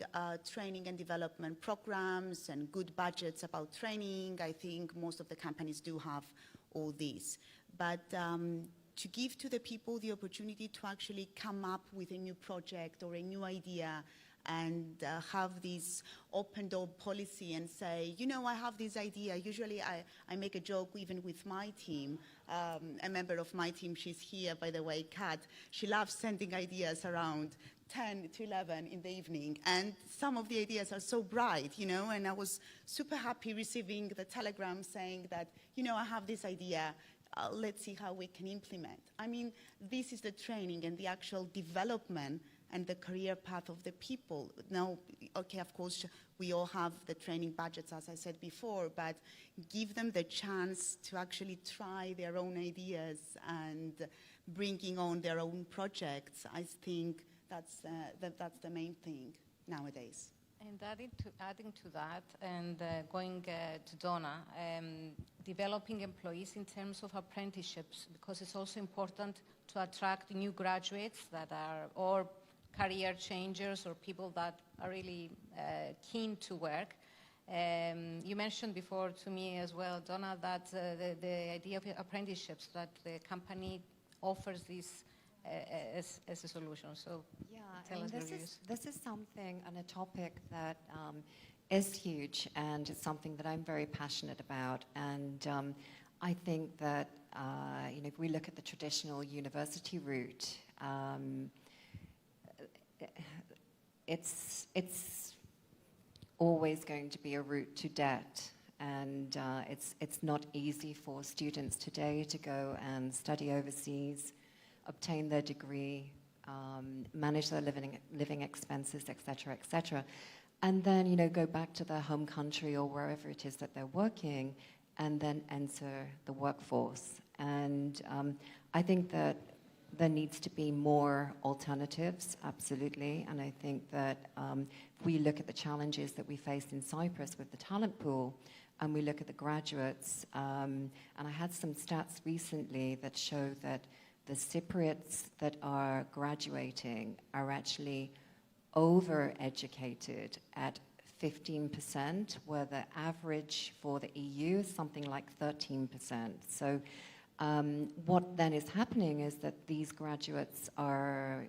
training and development programs and good budgets about training, I think most of the companies do have all these. But to give to the people the opportunity to actually come up with a new project or a new idea and have this open door policy and say, you know, I have this idea. Usually I make a joke even with my team. A member of my team, she's here, by the way, Kat. She loves sending ideas around 10 to 11 in the evening. And some of the ideas are so bright, you know, and I was super happy receiving the telegram saying that, you know, I have this idea. Let's see how we can implement. I mean, this is the training and the actual development and the career path of the people. Now, okay, of course, we all have the training budgets, as I said before, but give them the chance to actually try their own ideas and bringing on their own projects. I think that's the main thing nowadays. And adding to that, and going to Donna, developing employees in terms of apprenticeships, because it's also important to attract new graduates that are, or career changers, or people that are really keen to work. You mentioned before to me as well, Donna, that the idea of apprenticeships, that the company offers this as a solution. So yeah, tell us your this views. this is something and a topic that is huge, and it's something that I'm very passionate about. And I think that you know, if we look at the traditional university route, it's always going to be a route to debt, and it's not easy for students today to go and study overseas, obtain their degree, manage their living expenses, etc., and then, you know, go back to their home country or wherever it is that they're working, and then enter the workforce. And I think that there needs to be more alternatives, absolutely. And I think that if we look at the challenges that we faced in Cyprus with the talent pool, and we look at the graduates, and I had some stats recently that show that the Cypriots that are graduating are actually over-educated at 15%, where the average for the EU is something like 13%. So what then is happening is that these graduates are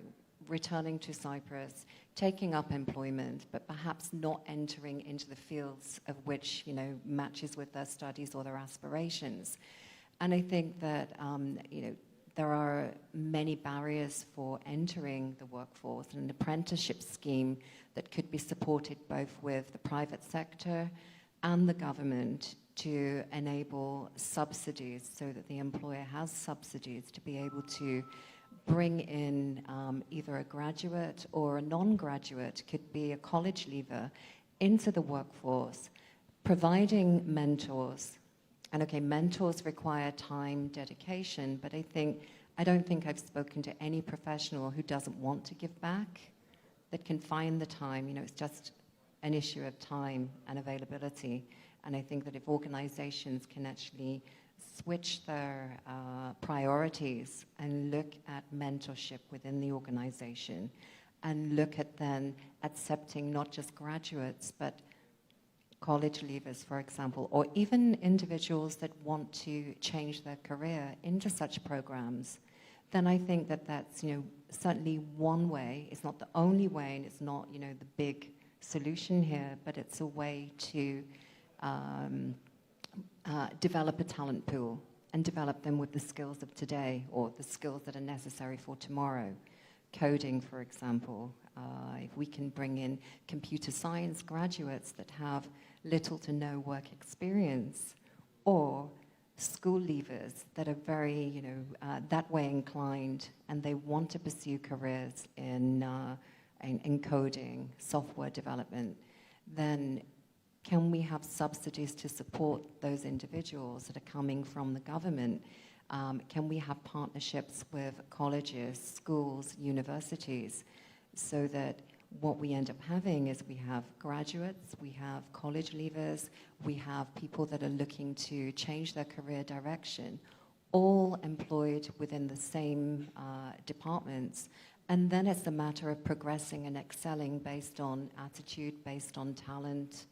returning to Cyprus, taking up employment, but perhaps not entering into the fields of which, you know, matches with their studies or their aspirations. And I think that, you know, there are many barriers for entering the workforce, and an apprenticeship scheme that could be supported both with the private sector and the government to enable subsidies, so that the employer has subsidies to be able to bring in either a graduate or a non-graduate, could be a college leaver, into the workforce, providing mentors. And okay, mentors require time, dedication, but I don't think I've spoken to any professional who doesn't want to give back, that can find the time. You know, it's just an issue of time and availability. And I think that if organizations can actually switch their priorities and look at mentorship within the organization, and look at then accepting not just graduates, but college leavers, for example, or even individuals that want to change their career into such programs, then I think that that's, you know, certainly one way. It's not the only way, and it's not, you know, the big solution here, but it's a way to develop a talent pool and develop them with the skills of today, or the skills that are necessary for tomorrow. Coding, for example. If we can bring in computer science graduates that have little to no work experience, or school leavers that are very, you know, that way inclined, and they want to pursue careers in coding, software development, then can we have subsidies to support those individuals that are coming from the government Can we have partnerships with colleges, schools, universities, so that what we end up having is we have graduates, we have college leavers, we have people that are looking to change their career direction, all employed within the same departments. And then it's a matter of progressing and excelling based on attitude, based on talent,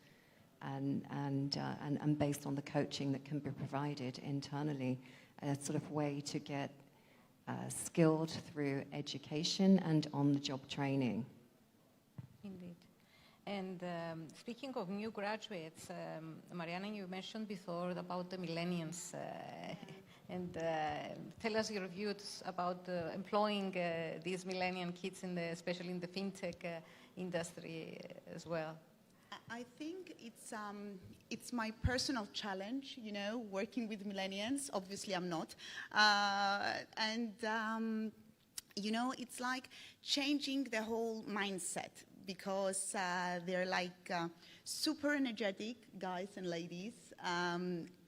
and based on the coaching that can be provided internally, a sort of way to get skilled through education and on-the-job training. Indeed. And speaking of new graduates, Mariana, you mentioned before about the millennials. And tell us your views about employing these millennial kids, especially in the fintech industry as well. I think it's my personal challenge, you know, working with millennials. Obviously, I'm not. You know, it's like changing the whole mindset, because they're like super energetic guys and ladies,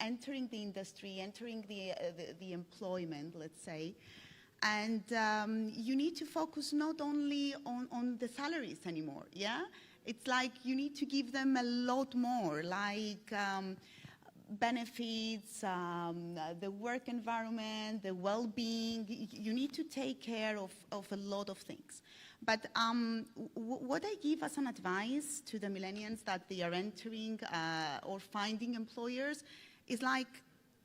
entering the industry, entering the employment, let's say. And you need to focus not only on the salaries anymore, yeah? It's like you need to give them a lot more, like benefits, the work environment, the well-being. You need to take care of a lot of things. But what I give as an advice to the millennials that they are entering or finding employers is like,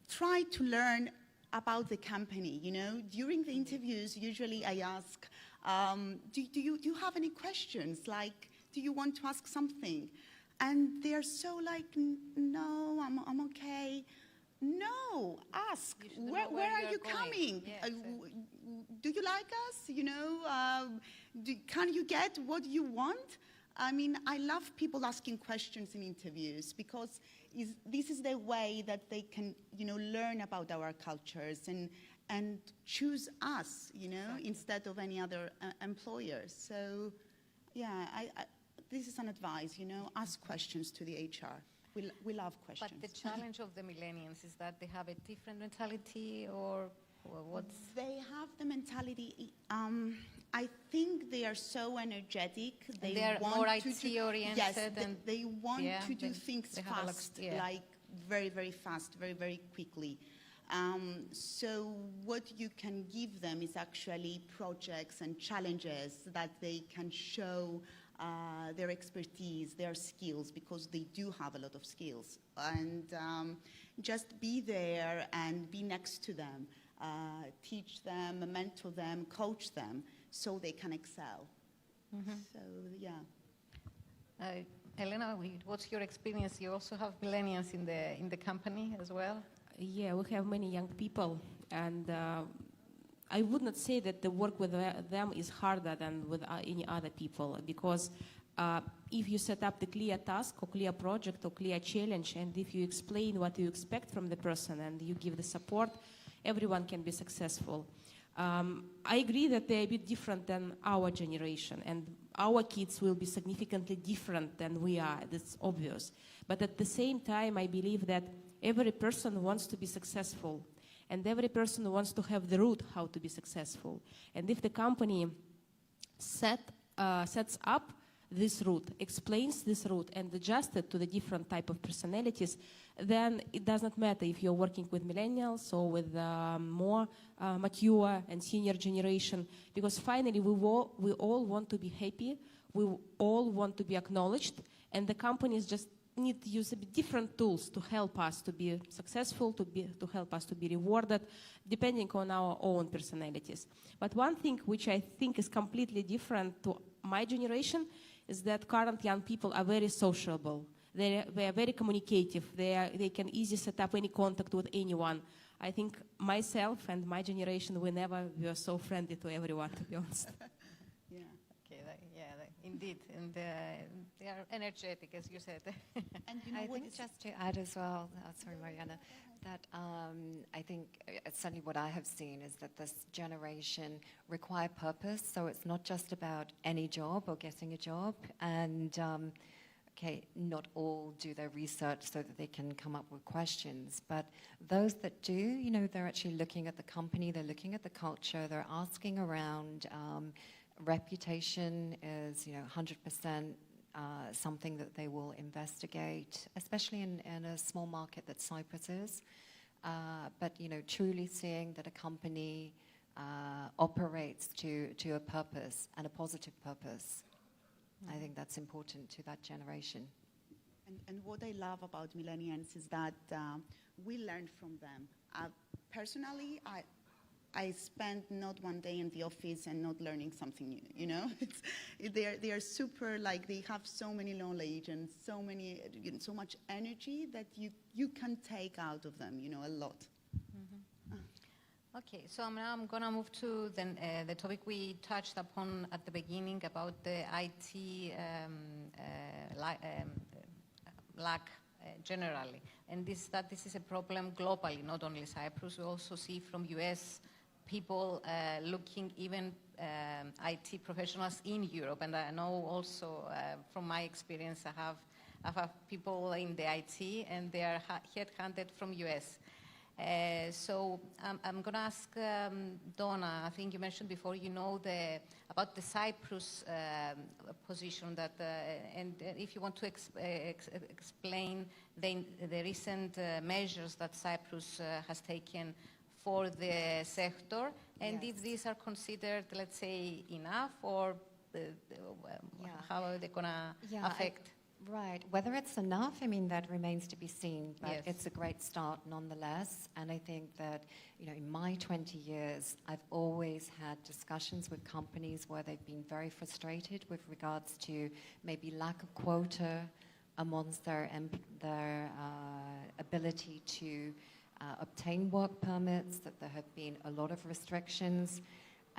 try to learn about the company, you know. During the interviews, usually I ask, do you have any questions? Like, do you want to ask something? And they're so like, no, I'm okay. No, ask. Where are you coming? Yeah, exactly. Do you like us? You know, can you get what you want? I mean, I love people asking questions in interviews, because this is the way that they can, you know, learn about our cultures and choose us, you know, exactly, instead of any other employers. So, yeah, this is an advice, you know, ask questions to the HR. We love questions. But the challenge of the millennials is that they have a different mentality, or what's... They have the mentality, I think they are so energetic. They are want more to IT-oriented. Yes, and they want to do things fast, yeah, like very, very fast, very, very quickly. So what you can give them is actually projects and challenges that they can show their expertise, their skills, because they do have a lot of skills. And just be there and be next to them, teach them, mentor them, coach them, so they can excel. Mm-hmm. So, yeah. Elena, what's your experience? You also have millennials in the company as well? Yeah, we have many young people, and I would not say that the work with them is harder than with any other people, because if you set up the clear task or clear project or clear challenge, and if you explain what you expect from the person and you give the support, everyone can be successful. I agree that they're a bit different than our generation, and our kids will be significantly different than we are, that's obvious. But at the same time, I believe that every person wants to be successful, and every person wants to have the route how to be successful. And if the company sets up this route, explains this route, and adjusts it to the different type of personalities, then it does not matter if you're working with millennials or with more mature and senior generation, because finally we all want to be happy, we all want to be acknowledged, and the companies just need to use a bit different tools to help us to be successful, to help us to be rewarded, depending on our own personalities. But one thing which I think is completely different to my generation is that current young people are very sociable. They are very communicative. They can easily set up any contact with anyone. I think myself and my generation, we never were so friendly to everyone, to be honest. Yeah. Okay, indeed, and they are energetic, as you said. And you know, I think just to add as well, sorry, Mariana, that I think certainly what I have seen is that this generation require purpose, so it's not just about any job or getting a job, and okay, not all do their research so that they can come up with questions, but those that do, you know, they're actually looking at the company, they're looking at the culture, they're asking around. Reputation is, you know, 100% something that they will investigate, especially in a small market that Cyprus is. But, you know, truly seeing that a company operates to a purpose and a positive purpose. I think that's important to that generation. And what I love about millennials is that we learn from them. Personally, I spend not one day in the office and not learning something new, you know? They are super, like, they have so many knowledge and so many, you know, so much energy that you can take out of them, you know, a lot. Okay, so now I'm going to move to the topic we touched upon at the beginning about the IT lack generally. And this is a problem globally, not only Cyprus. We also see from US people looking, even IT professionals in Europe. And I know also from my experience, I have people in the IT and they are headhunted from US. So I'm going to ask Donna, I think you mentioned before, you know, about the Cyprus position that, and if you want to explain the recent measures that Cyprus has taken for the sector, and if these are considered, let's say, enough, or how are they going to affect? Right. Whether it's enough, I mean, that remains to be seen, but Yes. it's a great start nonetheless. And I think that, you know, in my 20 years, I've always had discussions with companies where they've been very frustrated with regards to maybe lack of quota amongst their ability to obtain work permits, that there have been a lot of restrictions.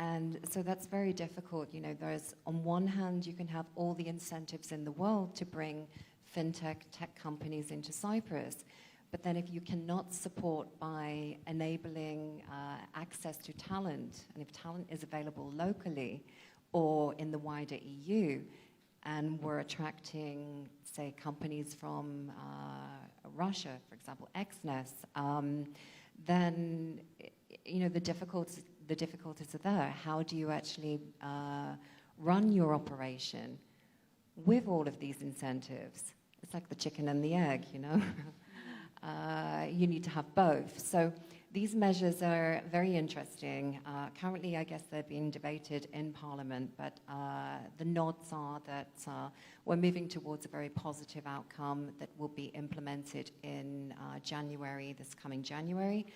And so that's very difficult. You know, there's, on one hand, you can have all the incentives in the world to bring fintech, tech companies into Cyprus. But then if you cannot support by enabling access to talent, and if talent is available locally or in the wider EU, and we're attracting, say, companies from Russia, for example, Exness, then, you know, the difficulties are there. How do you actually run your operation with all of these incentives? It's like the chicken and the egg, you know? You need to have both. So these measures are very interesting. Currently, I guess they're being debated in Parliament, but the nods are that we're moving towards a very positive outcome that will be implemented in January, this coming January.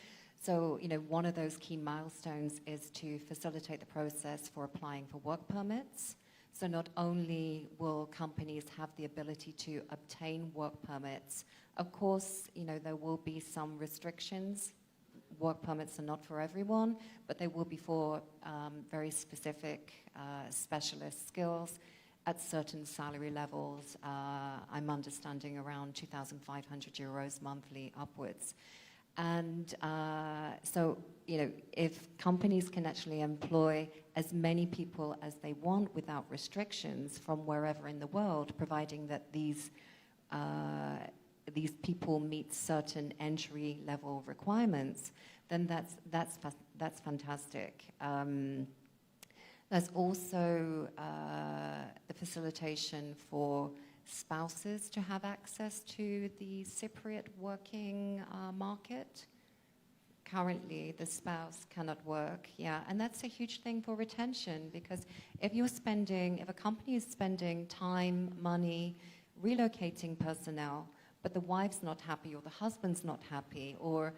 So, you know, one of those key milestones is to facilitate the process for applying for work permits. So not only will companies have the ability to obtain work permits, of course, you know, there will be some restrictions. Work permits are not for everyone, but they will be for very specific specialist skills at certain salary levels. I'm understanding around 2,500 euros monthly upwards. And so, you know, if companies can actually employ as many people as they want without restrictions from wherever in the world, providing that these people meet certain entry-level requirements, then that's fantastic. There's also the facilitation for spouses to have access to the Cypriot working market. Currently, the spouse cannot work, and that's a huge thing for retention, because if a company is spending time, money, relocating personnel, but the wife's not happy, or the husband's not happy, or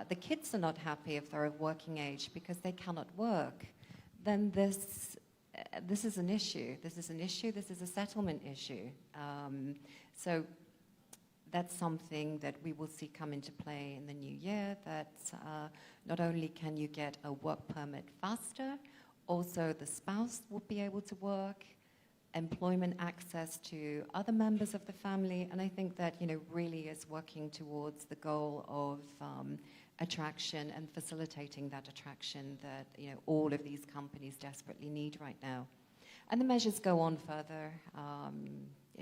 the kids are not happy if they're of working age because they cannot work, then this is an issue. This is a settlement issue. So that's something that we will see come into play in the new year, that not only can you get a work permit faster, also the spouse will be able to work, employment access to other members of the family, and I think that, you know, really is working towards the goal of attraction and facilitating that attraction that, you know, all of these companies desperately need right now. And the measures go on further.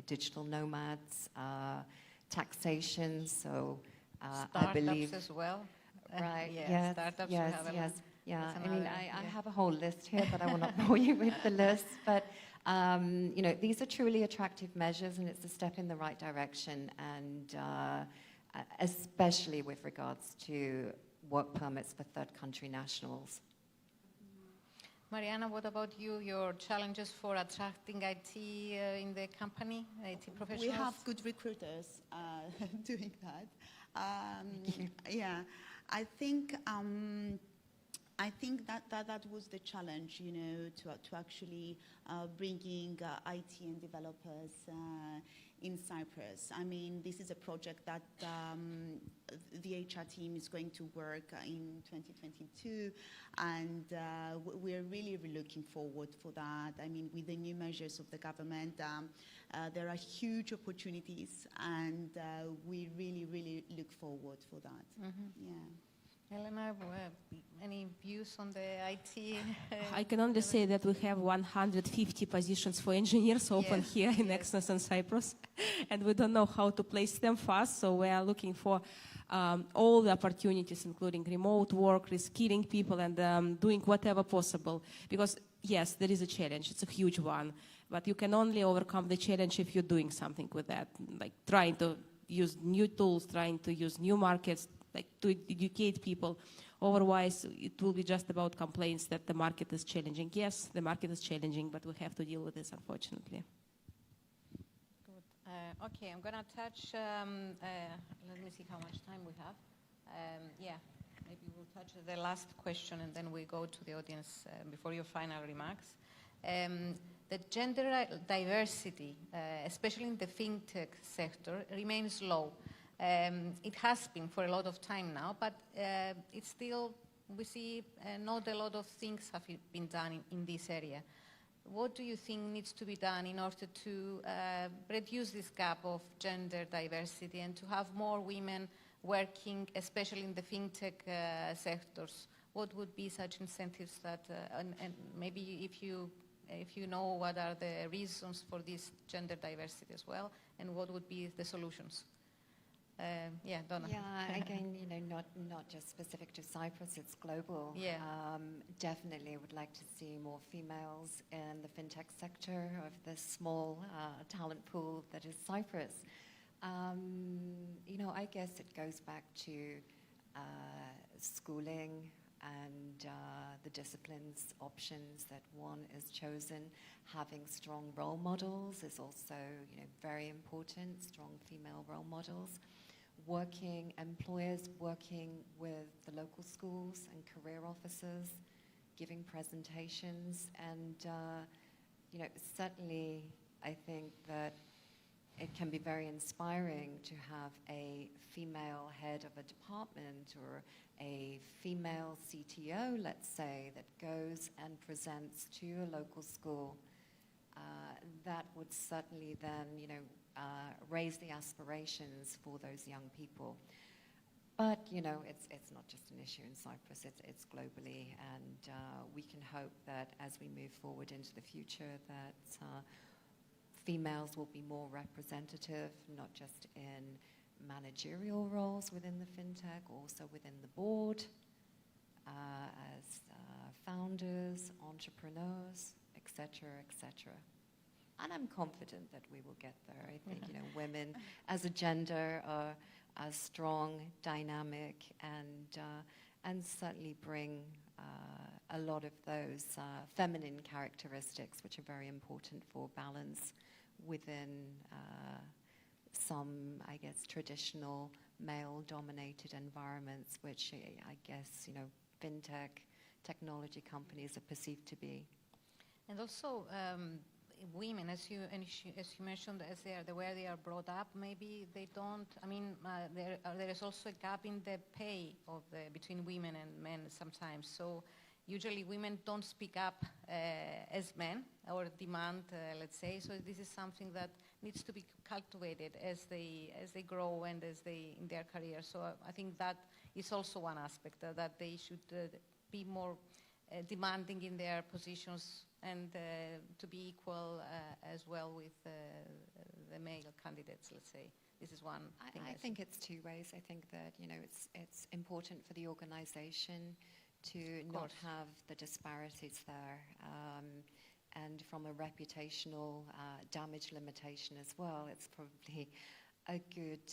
digital nomads, taxation. So Startups I believe as well. Right. Yeah, Yes. startups. Yes. We have Yes. Yeah. that's I mean, another- I have a whole list here, but I will not bore you with the list. But you know, these are truly attractive measures, and it's a step in the right direction. And especially with regards to work permits for third country nationals. Mariana, what about you? Your challenges for attracting IT in the company, IT professionals? We have good recruiters doing that. Yeah, I think that was the challenge, you know, to actually bringing IT and developers in Cyprus. I mean, this is a project that the HR team is going to work in 2022, and we're really looking forward for that. I mean, with the new measures of the government, there are huge opportunities, and we really look forward for that. Mm-hmm. Yeah. Elena, any views on the IT? I can only say that we have 150 positions for engineers open Yes, here in yes. Expo and Cyprus, and we don't know how to place them fast, so we are looking for all the opportunities, including remote work, reskilling people, and doing whatever possible. Because, yes, there is a challenge. It's a huge one. But you can only overcome the challenge if you're doing something with that, like trying to use new tools, trying to use new markets, like to educate people. Otherwise, it will be just about complaints that the market is challenging. Yes, the market is challenging, but we have to deal with this, unfortunately. Good. Okay, I'm going to touch, let me see how much time we have. Yeah, maybe we'll touch the last question and then we go to the audience before your final remarks. The gender diversity, especially in the fintech sector, remains low. It has been for a lot of time now, but it's still, we see not a lot of things have been done in this area. What do you think needs to be done in order to reduce this gap of gender diversity and to have more women working, especially in the fintech sectors? What would be such incentives that, and maybe if you know what are the reasons for this gender diversity as well, and what would be the solutions? Yeah, Donna. Yeah, again, you know, not just specific to Cyprus, it's global. Yeah. Definitely would like to see more females in the fintech sector of this small talent pool that is Cyprus. You know, I guess it goes back to schooling and the disciplines options that one is chosen. Having strong role models is also, you know, very important, strong female role models. Employers working with the local schools and career officers, giving presentations, and you know, certainly I think that it can be very inspiring to have a female head of a department or a female CTO, let's say, that goes and presents to a local school. That would certainly then, you know, raise the aspirations for those young people. But, you know, it's not just an issue in Cyprus, it's globally, and we can hope that as we move forward into the future that females will be more representative, not just in managerial roles within the fintech, also within the board, as founders, entrepreneurs, etc., etc. And I'm confident that we will get there. I think, you know, women as a gender are strong, dynamic, and certainly bring a lot of those feminine characteristics, which are very important for balance within some, I guess, traditional male-dominated environments, which I guess, you know, fintech technology companies are perceived to be. And also, women, as you mentioned, as the way they are brought up, maybe they don't. I mean, there is also a gap in the pay of between women and men sometimes. So usually women don't speak up as men or demand, let's say. So this is something that needs to be cultivated as they grow and as they in their career. So I think that is also one aspect that they should be more demanding in their positions and to be equal as well with the male candidates, let's say. This is one thing. I think it's two ways. I think that, you know, it's important for the organization to not have the disparities there. And from a reputational damage limitation as well, it's probably a good...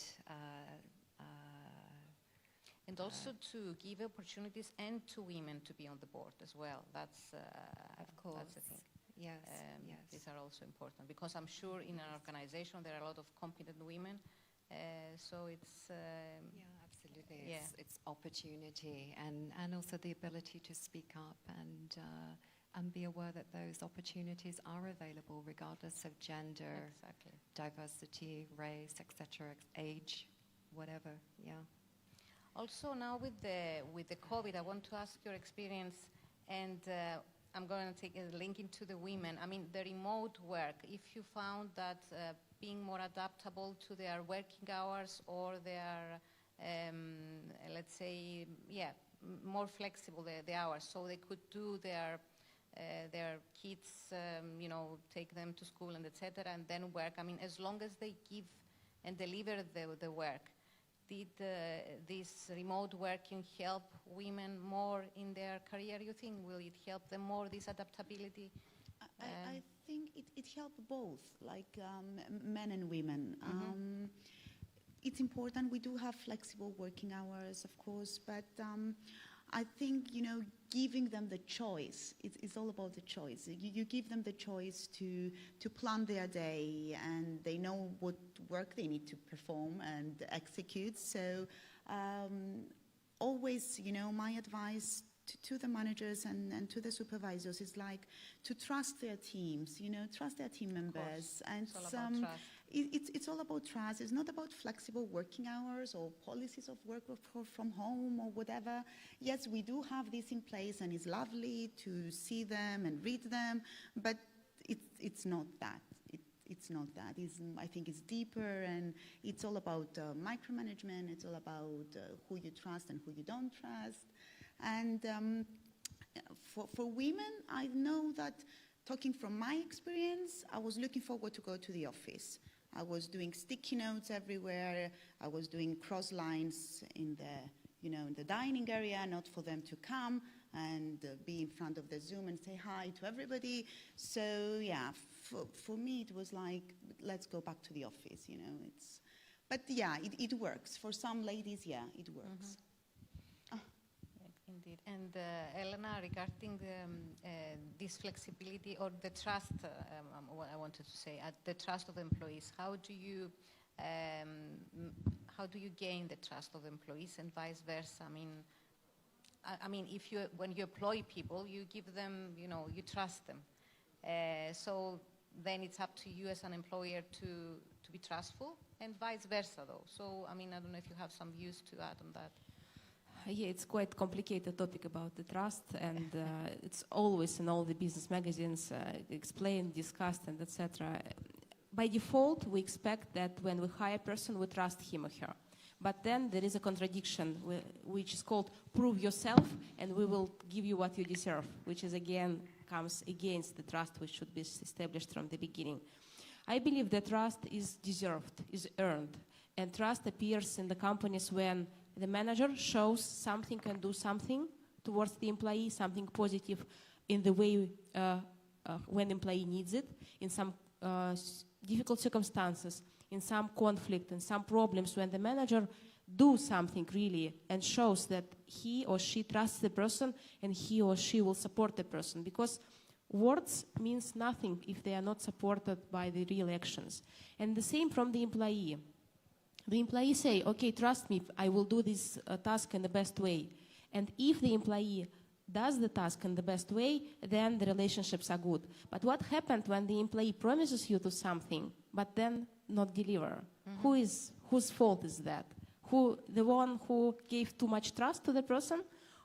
and also to give opportunities and to women to be on the board as well. That's of course. That's the thing. Yes, yes. These are also important because I'm sure in an organization there are a lot of competent women. So it's... yeah, absolutely. It's opportunity and also the ability to speak up and be aware that those opportunities are available regardless of gender, diversity, race, etc., age, whatever, yeah. Also now with the COVID, I want to ask your experience, and I'm going to take a link into the women. I mean, the remote work, if you found that being more adaptable to their working hours or their, let's say, more flexible the hours, so they could do their kids, you know, take them to school and etc., and then work. I mean, as long as they give and deliver the work, did this remote working help women more in their career, you think? Will it help them more, this adaptability? I think it helped both, like men and women. It's important. We do have flexible working hours, of course, but I think, you know, giving them the choice, it's all about the choice. You give them the choice to plan their day, and they know what work they need to perform and execute. So always, you know, my advice to the managers and to the supervisors is like to trust their teams, you know, trust their team members. And it's all about trust. It's all about trust. It's not about flexible working hours or policies of work from home or whatever. Yes, we do have this in place, and it's lovely to see them and read them, but it's not that. It's not that. I think it's deeper, and it's all about micromanagement. It's all about who you trust and who you don't trust. And for women, I know that, talking from my experience, I was looking forward to go to the office. I was doing sticky notes everywhere. I was doing cross lines in the dining area, not for them to come and be in front of the Zoom and say hi to everybody. So yeah, for me it was like, let's go back to the office, you know. But yeah, it works. For some ladies, yeah, it works. Indeed. And Elena, regarding this flexibility or the trust, what I wanted to say, the trust of employees, how do you gain the trust of employees and vice versa? I mean, when you employ people, you give them, you know, you trust them. So then it's up to you as an employer to be trustful, and vice versa, though. So I mean, I don't know if you have some views to add on that. Yeah, it's quite complicated topic about the trust, and it's always in all the business magazines explained, discussed, and etc. By default, we expect that when we hire a person, we trust him or her. But then there is a contradiction, which is called prove yourself, and we will give you what you deserve, which is again comes against the trust which should be established from the beginning. I believe that trust is deserved, is earned, and trust appears in the companies when the manager shows something and do something towards the employee, something positive in the way when the employee needs it, in some difficult circumstances, in some conflict, in some problems, when the manager do something really and shows that he or she trusts the person and he or she will support the person. Because words means nothing if they are not supported by the real actions. And the same from the employee. The employee say, okay, trust me, I will do this task in the best way. And if the employee does the task in the best way, then the relationships are good. But what happened when the employee promises you to something, but then not deliver? Whose fault is that? The one who gave too much trust to the person,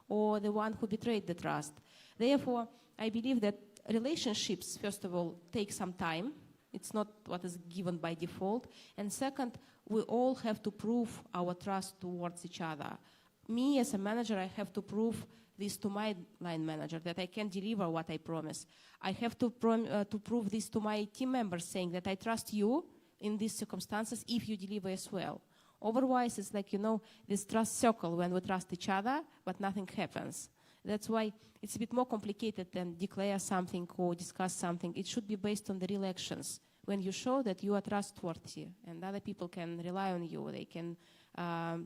or the one who betrayed the trust? Therefore, I believe that relationships, first of all, take some time. It's not what is given by default. And second, we all have to prove our trust towards each other. Me, as a manager, I have to prove this to my line manager, that I can deliver what I promise. I have to prove this to my team members, saying that I trust you in these circumstances if you deliver as well. Otherwise, it's like, this trust circle when we trust each other, but nothing happens. That's why it's a bit more complicated than declare something or discuss something. It should be based on the real actions. When you show that you are trustworthy and other people can rely on you, they can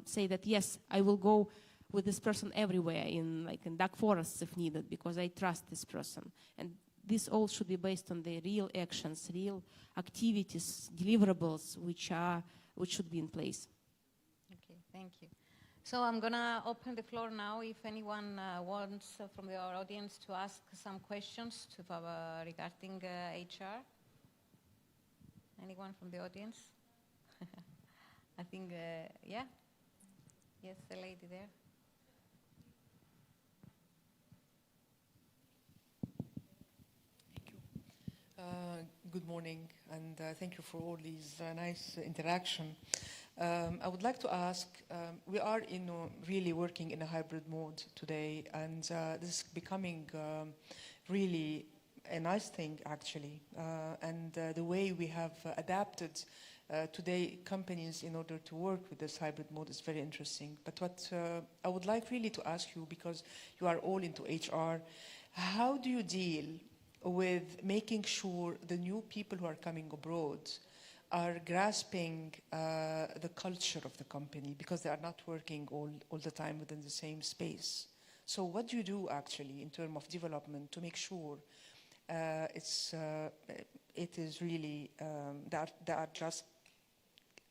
say that, yes, I will go with this person everywhere, in dark forests if needed, because I trust this person. And this all should be based on the real actions, real activities, deliverables, which should be in place. Okay, thank you. So I'm going to open the floor now if anyone wants from our audience to ask some questions regarding HR. Anyone from the audience? I think, yeah? Yes, the lady there. Good morning, and thank you for all these nice interaction. I would like to ask, we are really working in a hybrid mode today, and this is becoming really a nice thing, actually. And the way we have adapted today companies in order to work with this hybrid mode is very interesting. But what I would like really to ask you, because you are all into HR, how do you deal with making sure the new people who are coming abroad are grasping the culture of the company, because they are not working all the time within the same space? So what do you do actually in terms of development to make sure it is really that they are just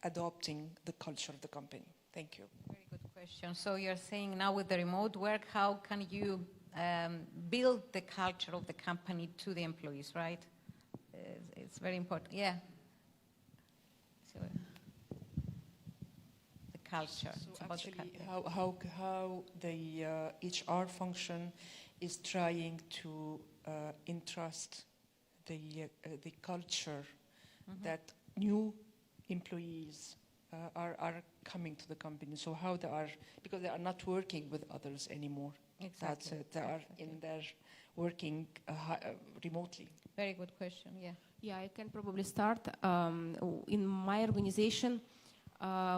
adopting the culture of the company? Thank you. Very good question. So you're saying now with the remote work, how can you build the culture of the company to the employees, right? It's very important. Yeah. So, the culture. So it's about actually, the how the HR function is trying to entrust the culture that new employees are coming to the company. So how they are, because they are not working with others anymore. Exactly. That's it. They are in there working remotely. Very good question, yeah. Yeah, I can probably start. In my organization,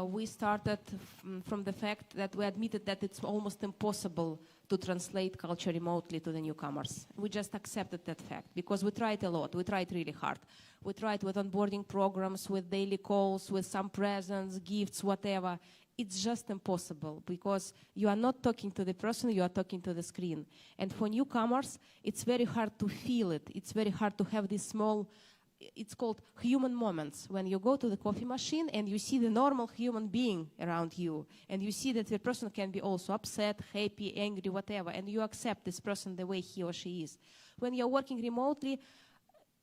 we started from the fact that we admitted that it's almost impossible to translate culture remotely to the newcomers. We just accepted that fact because we tried a lot. We tried really hard. We tried with onboarding programs, with daily calls, with some presents, gifts, whatever. It's just impossible because you are not talking to the person, you are talking to the screen. And for newcomers, it's very hard to feel it. It's very hard to have these small, it's called human moments. When you go to the coffee machine and you see the normal human being around you, and you see that the person can be also upset, happy, angry, whatever, and you accept this person the way he or she is. When you're working remotely,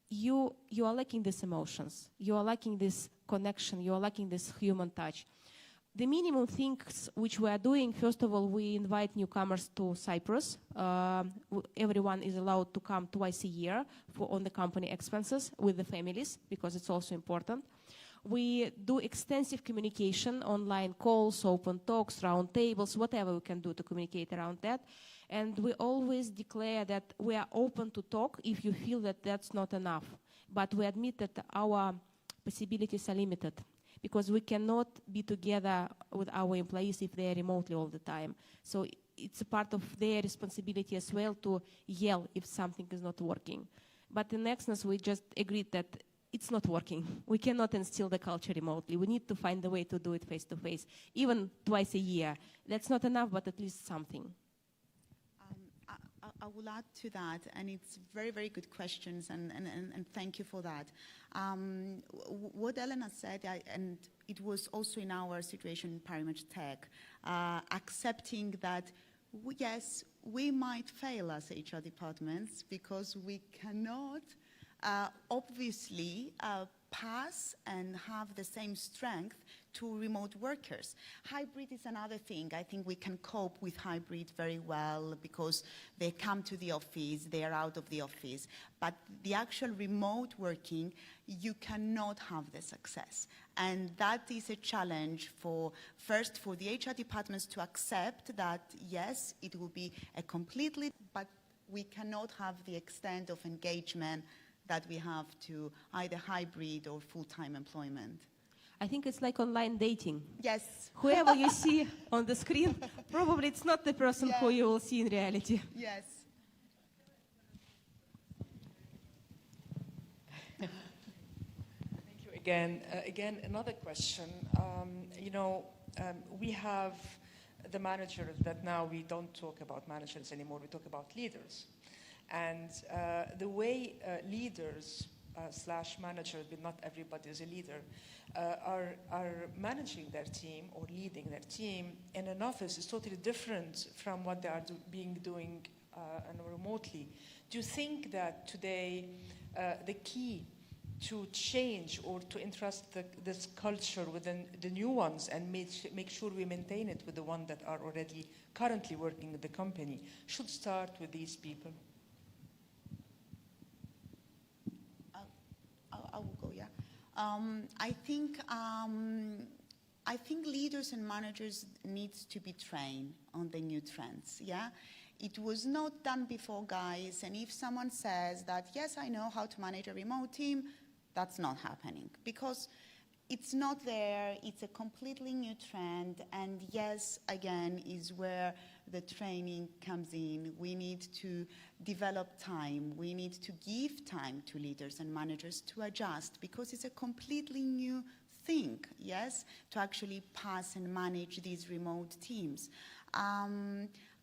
you are lacking these emotions. You are lacking this connection. You are lacking this human touch. The minimum things which we are doing, first of all, we invite newcomers to Cyprus. Everyone is allowed to come twice a year on the company expenses with the families, because it's also important. We do extensive communication, online calls, open talks, round tables, whatever we can do to communicate around that. And we always declare that we are open to talk if you feel that that's not enough. But we admit that our possibilities are limited, because we cannot be together with our employees if they are remotely all the time. So it's a part of their responsibility as well to yell if something is not working. But in Exness, we just agreed that it's not working. We cannot instill the culture remotely. We need to find a way to do it face-to-face, even twice a year. That's not enough, but at least something. I will add to that, and it's very, very good questions, and thank you for that. What Elena said, and it was also in our situation in Paramount Tech, accepting that, yes, we might fail as HR departments because we cannot obviously pass and have the same strength to remote workers. Hybrid is another thing. I think we can cope with hybrid very well because they come to the office, they are out of the office. But the actual remote working, you cannot have the success. And that is a challenge first for the HR departments to accept that, yes, it will be a completely, but we cannot have the extent of engagement that we have to either hybrid or full-time employment. I think it's like online dating. Yes. Whoever you see on the screen, probably it's not the person who you will see in reality. Yes. Thank you again. Again, another question. We have the managers that now we don't talk about managers anymore, we talk about leaders. And the way leaders slash managers, but not everybody is a leader, are managing their team or leading their team in an office is totally different from what they are doing remotely. Do you think that today the key to change or to entrust this culture within the new ones and make sure we maintain it with the ones that are already currently working in the company should start with these people? I will go, yeah. I think leaders and managers need to be trained on the new trends, yeah? It was not done before, guys, and if someone says that, yes, I know how to manage a remote team, that's not happening because it's not there, it's a completely new trend, and yes, again, is where the training comes in. We need to develop time. We need to give time to leaders and managers to adjust because it's a completely new thing, yes, to actually pass and manage these remote teams.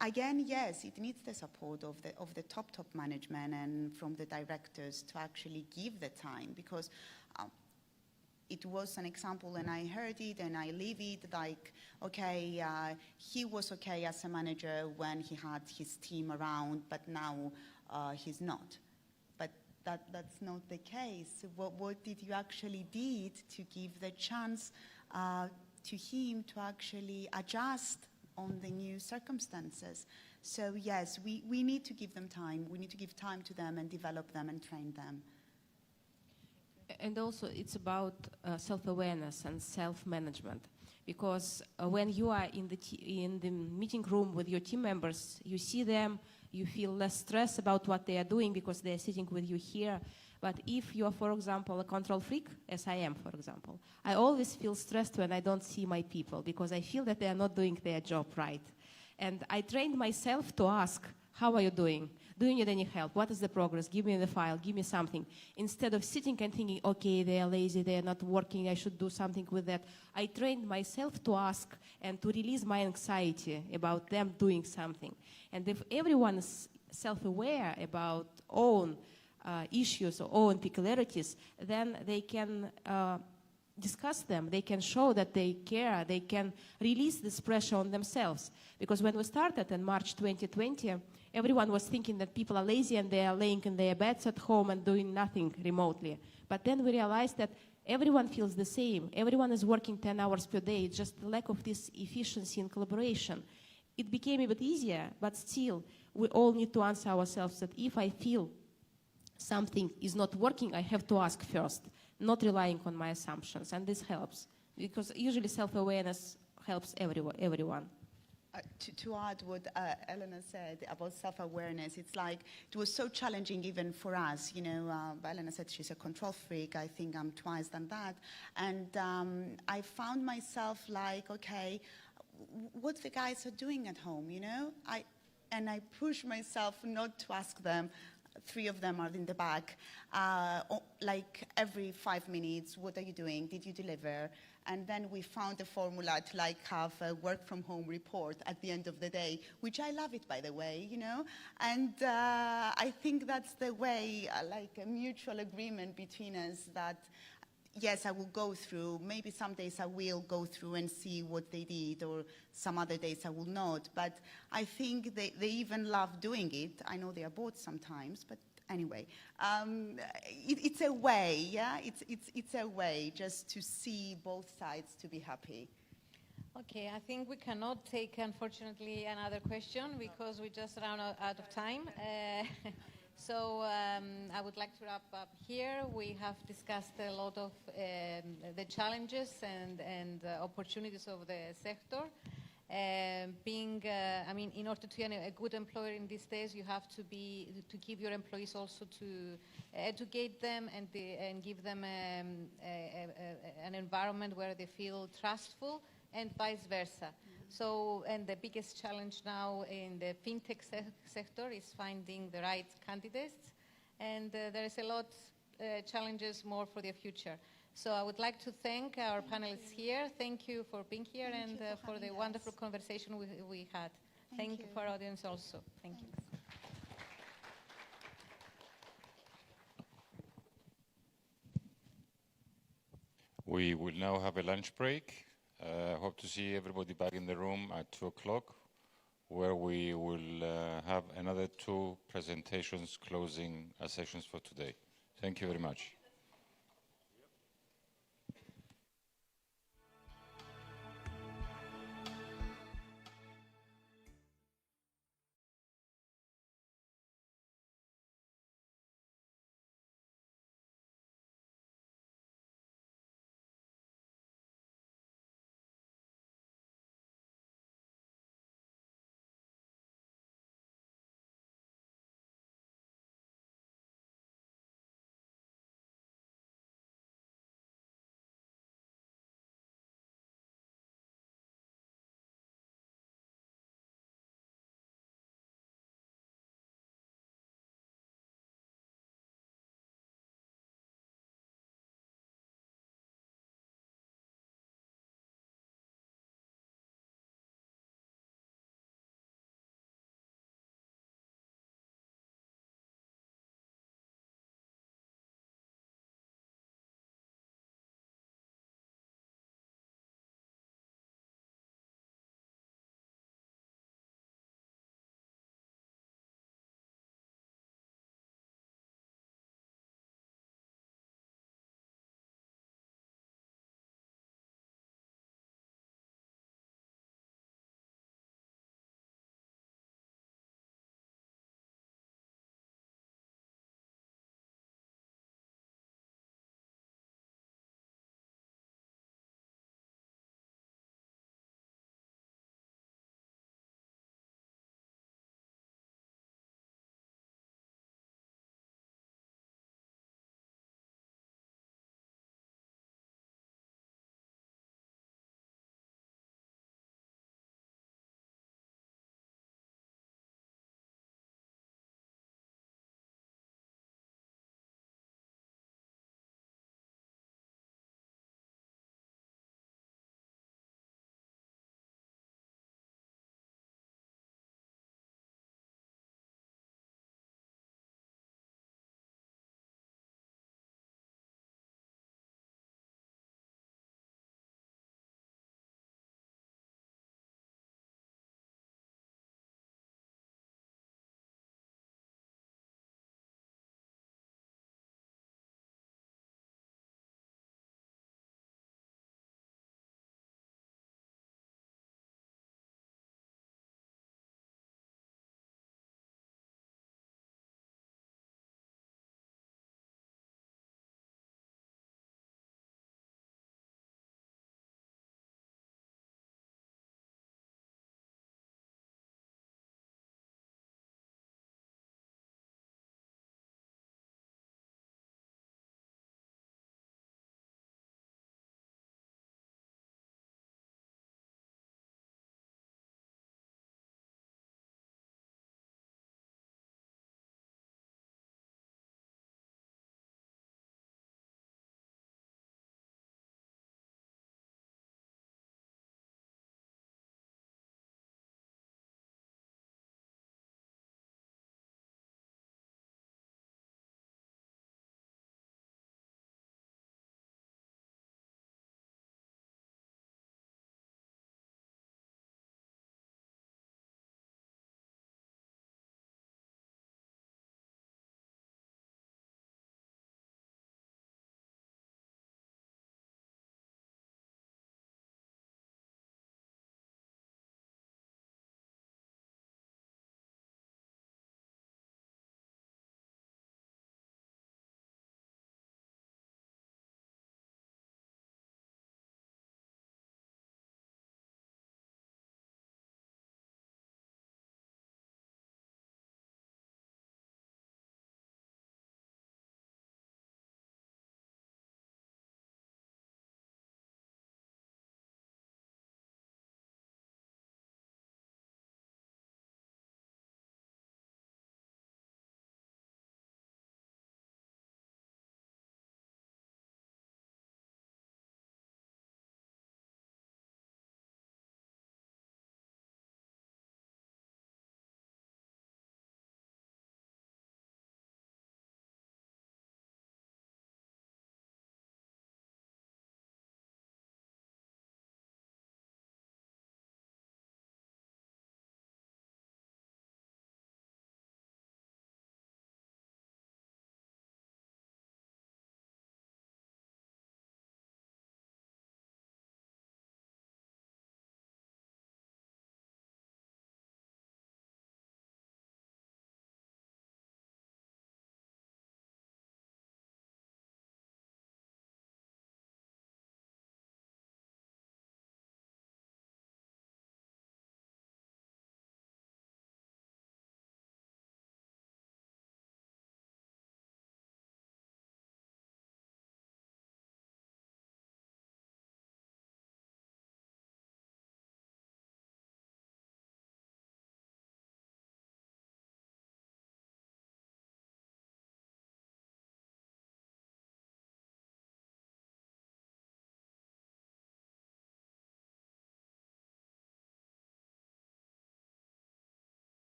Again, yes, it needs the support of the top management and from the directors to actually give the time because it was an example and I heard it and I live it like, okay, he was okay as a manager when he had his team around, but now he's not. But that's not the case. What did you actually did to give the chance to him to actually adjust on the new circumstances? So yes, we need to give them time. We need to give time to them and develop them and train them. And also it's about self-awareness and self-management because when you are in the meeting room with your team members, you see them, you feel less stress about what they are doing because they are sitting with you here. But if you are, for example, a control freak, as I am, for example, I always feel stressed when I don't see my people because I feel that they are not doing their job right. And I trained myself to ask, how are you doing? Do you need any help? What is the progress? Give me the file, give me something. Instead of sitting and thinking, okay, they are lazy, they are not working, I should do something with that. I trained myself to ask and to release my anxiety about them doing something. And if everyone is self-aware about own issues or own peculiarities, then they can discuss them, they can show that they care, they can release this pressure on themselves. Because when we started in March 2020, everyone was thinking that people are lazy and they are laying in their beds at home and doing nothing remotely. But then we realized that everyone feels the same. Everyone is working 10 hours per day. It's just the lack of this efficiency and collaboration. It became a bit easier, but still, we all need to answer ourselves that if I feel something is not working, I have to ask first, not relying on my assumptions. And this helps, because usually self-awareness helps everyone. To add what Elena said about self-awareness, it's like it was so challenging even for us. You know, Elena said she's a control freak. I think I'm twice than that. And I found myself like, okay, what the guys are doing at home, you know? And I push myself not to ask them. 3 of them are in the back, like every 5 minutes, what are you doing? Did you deliver? And then we found a formula to like have a work from home report at the end of the day, which I love it, by the way, you know? And I think that's the way, like a mutual agreement between us that, yes, I will go through, maybe some days I will go through and see what they did, or some other days I will not. But I think they even love doing it. I know they are bored sometimes, but anyway, it's a way, yeah? It's a way just to see both sides to be happy. Okay, I think we cannot take, unfortunately, another question because we just ran out of time. So I would like to wrap up here. We have discussed a lot of the challenges and opportunities of the sector. I mean, in order to be a good employer in these days, you have to give your employees also to educate them and give them an environment where they feel trustful, and vice versa. So, and the biggest challenge now in the fintech sector is finding the right candidates, and there is a lot challenges more for the future. So I would like to thank our panelists here. Thank you for being here and for the wonderful conversation we had. Thank you for our audience also. Thank you. We will now have a lunch break. Hope to see everybody back in the room at 2 o'clock, where we will have another 2 presentations closing our sessions for today. Thank you very much.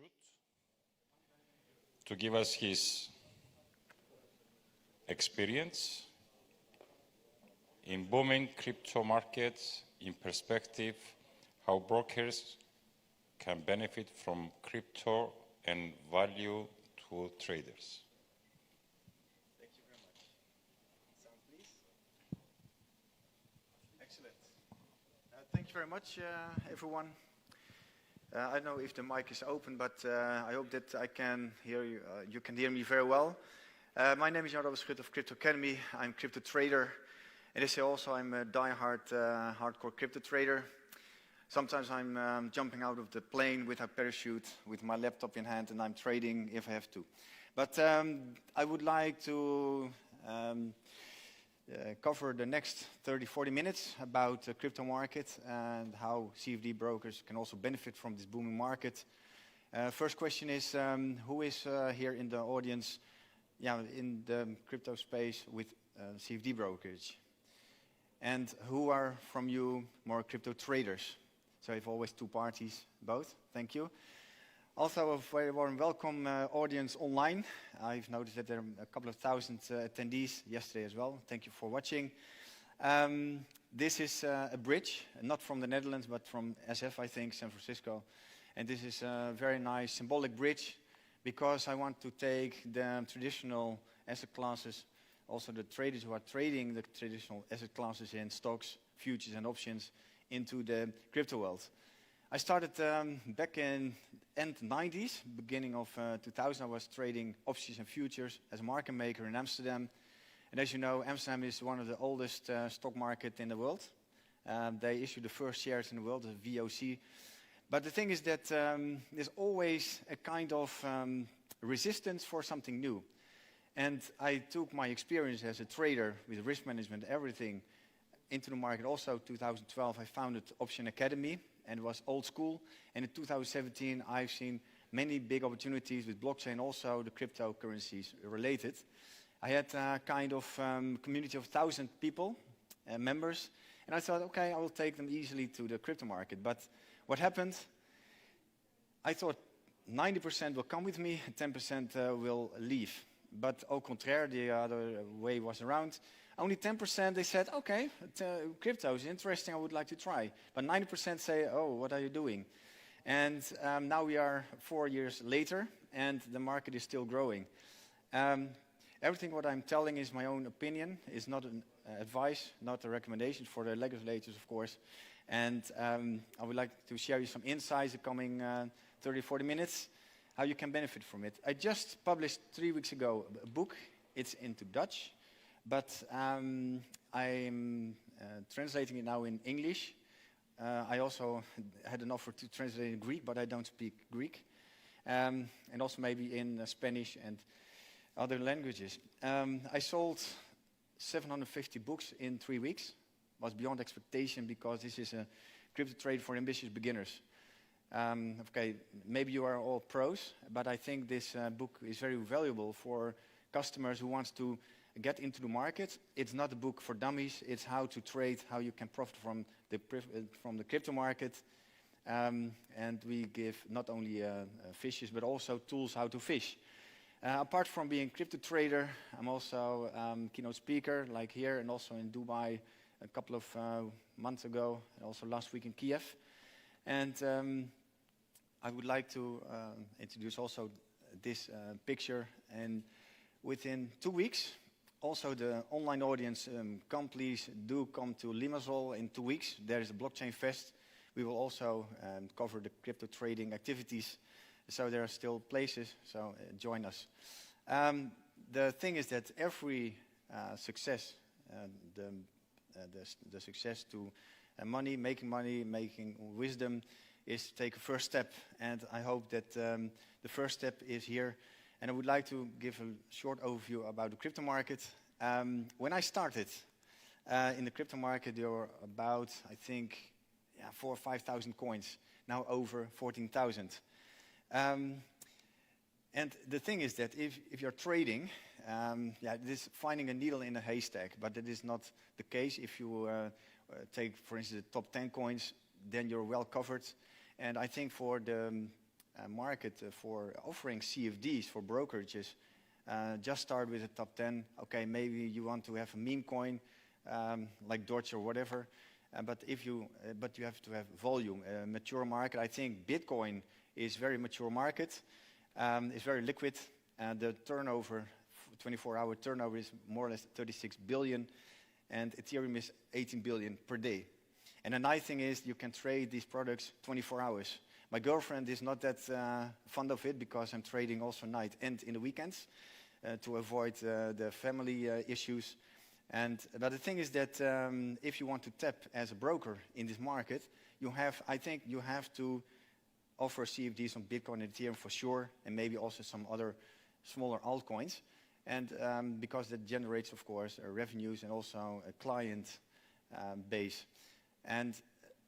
shoot to give us his experience in booming crypto markets, in perspective, how brokers can benefit from crypto and value to traders. Thank you very much. Sound, please. Excellent. Thank you very much, everyone. I don't know if the mic is open, but I hope that I can hear you. You can hear me very well. My name is Jan Robert of Crypto Academy. I'm a crypto trader. And they say also I'm a die-hard, hardcore crypto trader. Sometimes I'm jumping out of the plane with a parachute, with my laptop in hand, and I'm trading if I have to. But I would like to cover the next 30, 40 minutes about the crypto market and how CFD brokers can also benefit from this booming market. First question is, who is here in the audience in the crypto space with CFD brokerage? And who are from you more crypto traders? So I have always two parties, both. Thank you. Also, a very warm welcome audience online. I've noticed that there are a couple of thousand attendees yesterday as well. Thank you for watching. This is a bridge, not from the Netherlands, but from SF, I think, San Francisco. And this is a very nice symbolic bridge because I want to take the traditional asset classes, also the traders who are trading the traditional asset classes in stocks, futures, and options into the crypto world. I started back in end 90s, beginning of 2000. I was trading options and futures as a market maker in Amsterdam. And as you know, Amsterdam is one of the oldest stock market in the world. They issued the first shares in the world, the VOC. But the thing is that there's always a kind of resistance for something new. And I took my experience as a trader with risk management, everything, into the market. Also, 2012, I founded Option Academy, and it was old school. And in 2017, I've seen many big opportunities with blockchain, also the cryptocurrencies related. I had a kind of community of 1,000 people, members, and I thought, okay, I will take them easily to the crypto market. But what happened? I thought 90% will come with me, 10% will leave. But au contraire, the other way was around. Only 10% they said, okay, crypto is interesting, I would like to try. But 90% say, oh, what are you doing? And now we are 4 years later, and the market is still growing. Everything what I'm telling is my own opinion, is not an advice, not a recommendation for the legislators, of course. And I would like to share you some insights the coming 30, 40 minutes, how you can benefit from it. I just published 3 weeks ago a book. It's into Dutch, but I'm translating it now in English. I also had an offer to translate in Greek, but I don't speak Greek. And also maybe in Spanish and other languages. I sold 750 books in 3 weeks. Was beyond expectation because this is a crypto trade for ambitious beginners. Okay, maybe you are all pros, but I think this book is very valuable for customers who want to get into the market. It's not a book for dummies. It's how to trade, how you can profit from the crypto market. And we give not only fishes, but also tools how to fish. Apart from being a crypto trader, I'm also keynote speaker, like here, and also in Dubai a couple of months ago, and also last week in Kiev. And I would like to introduce also this picture. And within 2 weeks, also the online audience, please do come to Limassol in 2 weeks. There is a blockchain fest. We will also cover the crypto trading activities. So there are still places, so join us. The thing is that every success, the success to money, making wisdom, is to take a first step. And I hope that the first step is here. And I would like to give a short overview about the crypto market. When I started in the crypto market, there were about, I think, 4,000 or 5,000 coins. Now over 14,000. And the thing is that if you're trading, it is finding a needle in a haystack, but that is not the case. If you take, for instance, the top 10 coins, then you're well covered. And I think for the market for offering CFDs for brokerages. Just start with the top 10. Okay, maybe you want to have a meme coin like Dodge or whatever, but you have to have volume. A mature market, I think Bitcoin is very mature market. It's very liquid. The turnover, 24-hour turnover, is more or less 36 billion, and Ethereum is 18 billion per day. And the nice thing is you can trade these products 24 hours. My girlfriend is not that fond of it because I'm trading also night and in the weekends to avoid the family issues. But the thing is that if you want to tap as a broker in this market, I think you have to offer CFDs on Bitcoin and Ethereum for sure, and maybe also some other smaller altcoins. And because that generates, of course, revenues and also a client base. And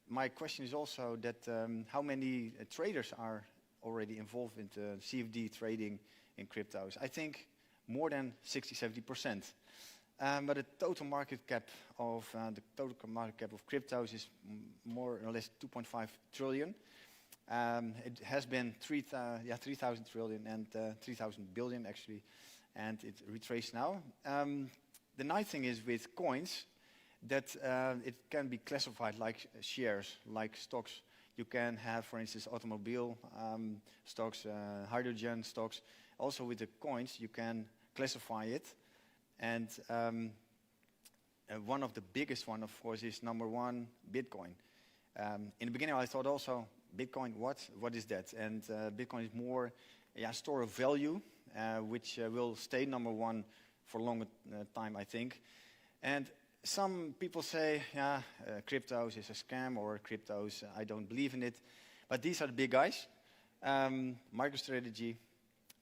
my question is also that how many traders are already involved in the CFD trading in cryptos? I think more than 60-70%. But the total market cap of cryptos is more or less 2.5 trillion. It has been 3,000 trillion and 3,000 billion actually, and it retraced now. The nice thing is with coins that it can be classified like shares, like stocks. You can have, for instance, automobile stocks, hydrogen stocks. Also with the coins, you can classify it. And one of the biggest one, of course, is number one, Bitcoin. In the beginning, I thought also, Bitcoin, what is that? And Bitcoin is more store of value, which will stay number one for a longer time, I think. And some people say, cryptos is a scam, or cryptos, I don't believe in it. But these are the big guys. MicroStrategy,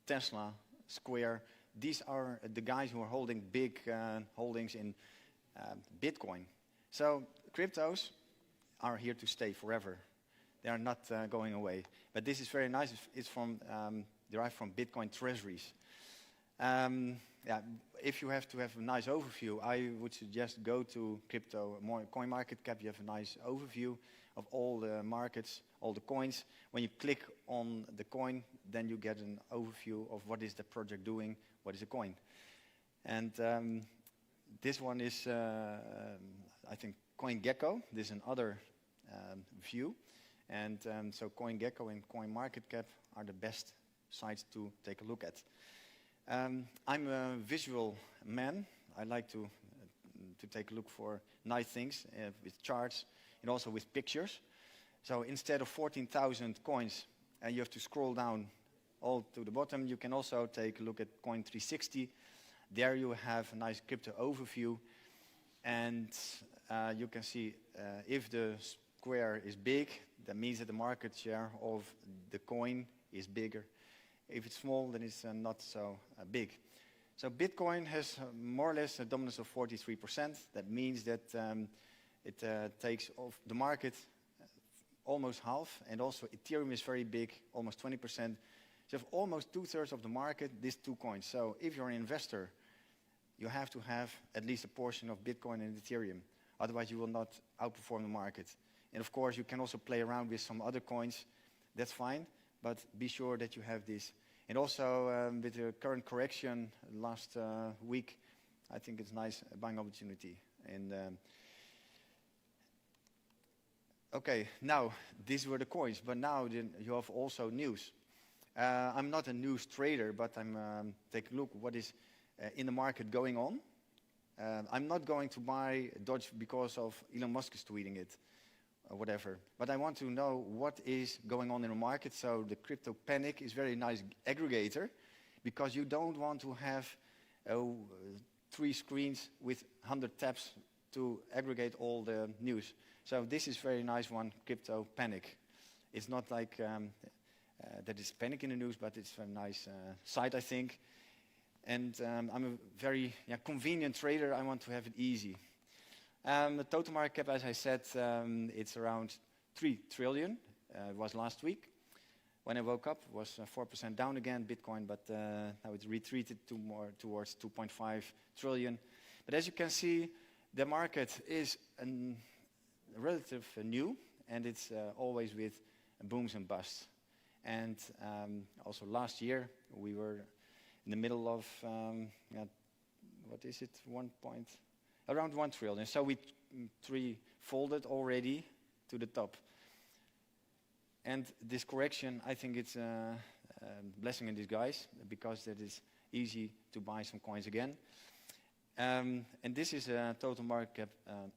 Tesla, Square. These are the guys who are holding big holdings in Bitcoin. So cryptos are here to stay forever. They are not going away. But this is very nice. It's derived from Bitcoin treasuries. If you have to have a nice overview, I would suggest go to CoinMarketCap. You have a nice overview of all the markets, all the coins. When you click on the coin, then you get an overview of what is the project doing, what is a coin. And this one is, I think, CoinGecko. This is another view. And so CoinGecko and CoinMarketCap are the best sites to take a look at. I'm a visual man. I like to take a look for nice things with charts and also with pictures. So instead of 14,000 coins, you have to scroll down all to the bottom. You can also take a look at Coin360. There you have a nice crypto overview, and you can see if the square is big, that means that the market share of the coin is bigger. If it's small, then it's not so big. So Bitcoin has more or less a dominance of 43%. That means that it takes off the market almost half, and also Ethereum is very big, almost 20%. So almost 2/3 of the market, these two coins. So if you're an investor, you have to have at least a portion of Bitcoin and Ethereum. Otherwise, you will not outperform the market. And of course, you can also play around with some other coins. That's fine, but be sure that you have this. And also, with the current correction last week, I think it's a nice buying opportunity. And okay, now, these were the coins, but now you have also news. I'm not a news trader, but I'm taking a look what is in the market going on. I'm not going to buy Dodge because of Elon Musk is tweeting it, or whatever. But I want to know what is going on in the market. So the crypto panic is very nice aggregator, because you don't want to have 3 screens with 100 tabs to aggregate all the news. So this is very nice one, crypto panic. It's not like that is panic in the news, but it's a nice site, I think. And I'm a very convenient trader. I want to have it easy. The total market cap, as I said, it's around 3 trillion. It was last week. When I woke up, it was 4% down again, Bitcoin, but now it retreated towards 2.5 trillion. But as you can see, the market is relatively new, and it's always with booms and busts. And also last year, we were in the middle of, what is it, around 1 trillion. So we three-folded already to the top. And this correction, I think it's a blessing in disguise, because that is easy to buy some coins again. And this is a total market cap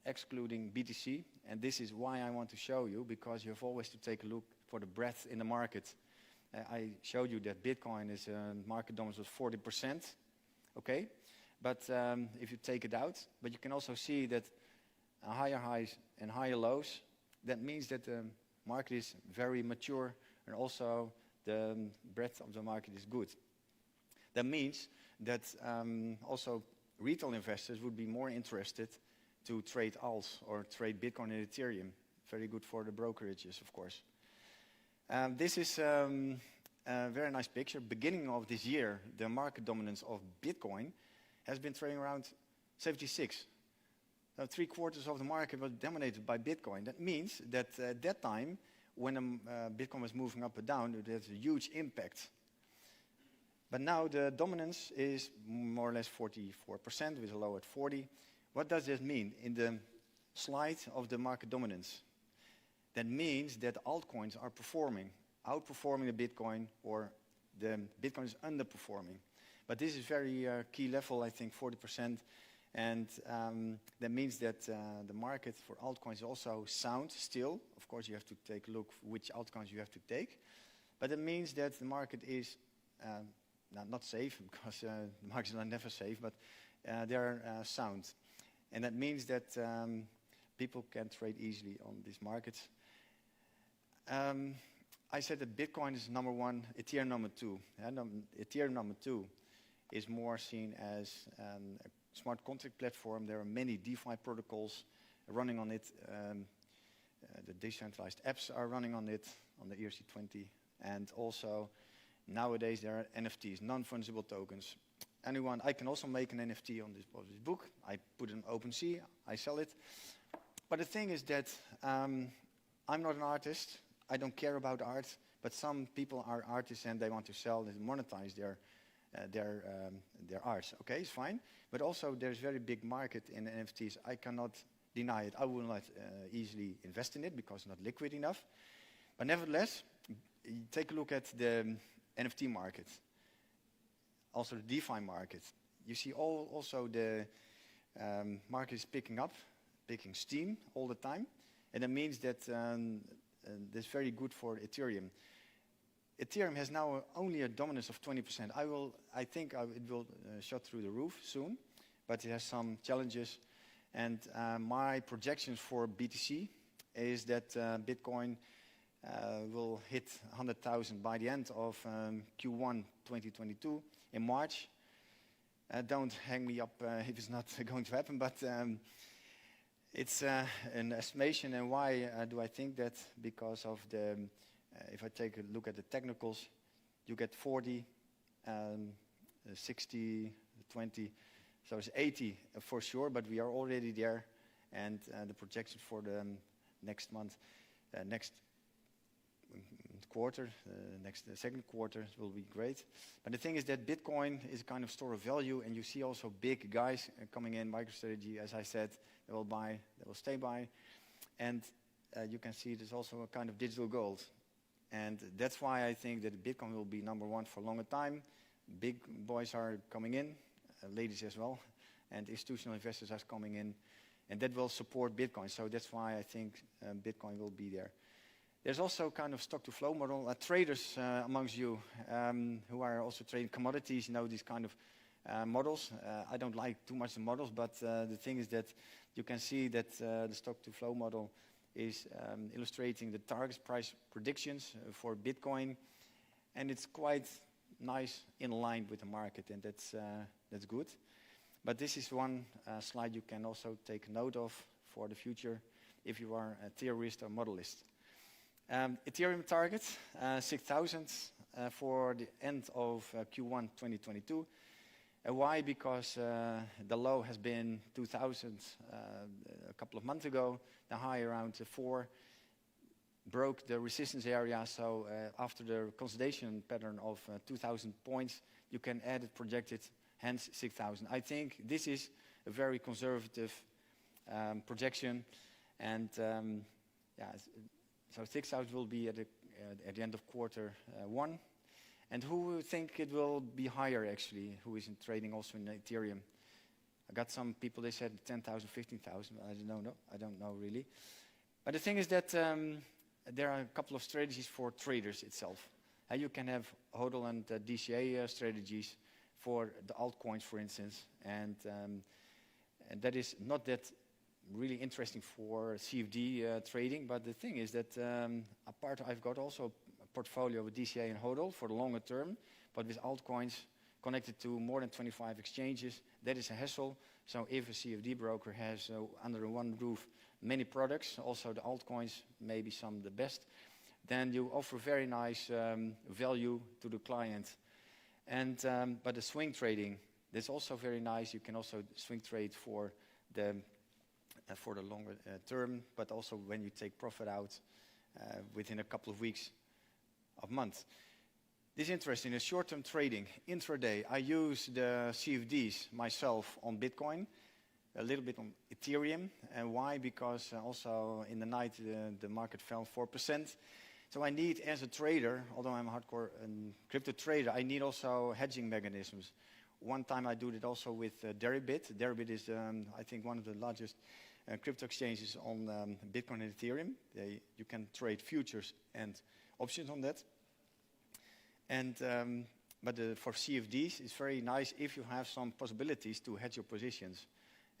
excluding BTC. And this is why I want to show you, because you have always to take a look for the breadth in the market. I showed you that Bitcoin is a market dominance of 40%. Okay? But if you take it out, but you can also see that higher highs and higher lows, that means that the market is very mature, and also the breadth of the market is good. That means that also retail investors would be more interested to trade alts or trade Bitcoin and Ethereum. Very good for the brokerages, of course. This is a very nice picture. Beginning of this year, the market dominance of Bitcoin has been trading around 76. So 3/4 of the market was dominated by Bitcoin. That means that at that time, when Bitcoin was moving up and down, it has a huge impact. But now the dominance is more or less 44%, with a low at 40. What does this mean in the slide of the market dominance? That means that altcoins are outperforming the Bitcoin, or the Bitcoin is underperforming. But this is very key level, I think, 40%. And that means that the market for altcoins is also sound still. Of course, you have to take a look which altcoins you have to take. But it means that the market is not safe, because the markets are never safe, but they're sound. And that means that people can trade easily on these markets. I said that Bitcoin is number one, Ethereum number two. Ethereum number two is more seen as a smart contract platform. There are many DeFi protocols running on it. The decentralized apps are running on it, on the ERC20. And also, nowadays, there are NFTs, non-fungible tokens. I can also make an NFT on this book. I put it on OpenSea, I sell it. But the thing is that I'm not an artist. I don't care about art. But some people are artists, and they want to sell and monetize their art. Okay, it's fine. But also, there's very big market in NFTs. I cannot deny it. I will not easily invest in it, because it's not liquid enough. But nevertheless, take a look at the NFT market, also the DeFi market. You see also the market is picking steam all the time. And that means that that's very good for Ethereum. Ethereum has now only a dominance of 20%. I think it will shot through the roof soon, but it has some challenges. And my projections for BTC is that Bitcoin will hit 100,000 by the end of Q1 2022 in March. Don't hang me up if it's not going to happen, but it's an estimation. And why do I think that? Because of the, if I take a look at the technicals, you get 40, 60, 20, so it's 80 for sure, but we are already there. And the projection for the next month, next quarter, the second quarter will be great. But the thing is that Bitcoin is a kind of store of value, and you see also big guys coming in, MicroStrategy, as I said, they will buy, they will stay by. And you can see there's also a kind of digital gold. And that's why I think that Bitcoin will be number one for a longer time. Big boys are coming in, ladies as well, and institutional investors are coming in, and that will support Bitcoin. So that's why I think Bitcoin will be there. There's also kind of stock-to-flow model. Traders amongst you who are also trading commodities, you know these kind of models. I don't like too much the models, but the thing is that you can see that the stock-to-flow model is illustrating the target price predictions for Bitcoin, and it's quite nice in line with the market, and that's good. But this is one slide you can also take note of for the future if you are a theorist or modelist. Ethereum target, 6,000 for the end of Q1 2022. Why? Because the low has been 2,000 a couple of months ago, the high around 4. broke the resistance area. So after the consolidation pattern of 2,000 points, you can add it, project it, hence 6,000. I think this is a very conservative projection, and so 6,000 will be at the end of quarter one. And who would think it will be higher actually, who is in trading also in Ethereum? I got some people, they said 10,000, 15,000. I don't know really. But the thing is that there are a couple of strategies for traders itself. You can have HODL and DCA strategies for the altcoins, for instance, and that is not that really interesting for CFD trading. But the thing is that apart, I've got also a portfolio with DCA and HODL for the longer term, but with altcoins connected to more than 25 exchanges, that is a hassle. So if a CFD broker has under one roof many products, also the altcoins, maybe some of the best, then you offer very nice value to the client. And but the swing trading, that's also very nice. You can also swing trade for the longer term, but also when you take profit out within a couple of weeks of months. This is interesting, the short-term trading, intraday. I use the CFDs myself on Bitcoin, a little bit on Ethereum. And why? Because also in the night the market fell 4%. So I need, as a trader, although I'm a hardcore crypto trader, I need also hedging mechanisms. One time I do it also with Deribit. Deribit is, I think, one of the largest crypto exchanges on Bitcoin and Ethereum. You can trade futures and options on that. And but for CFDs, it's very nice if you have some possibilities to hedge your positions.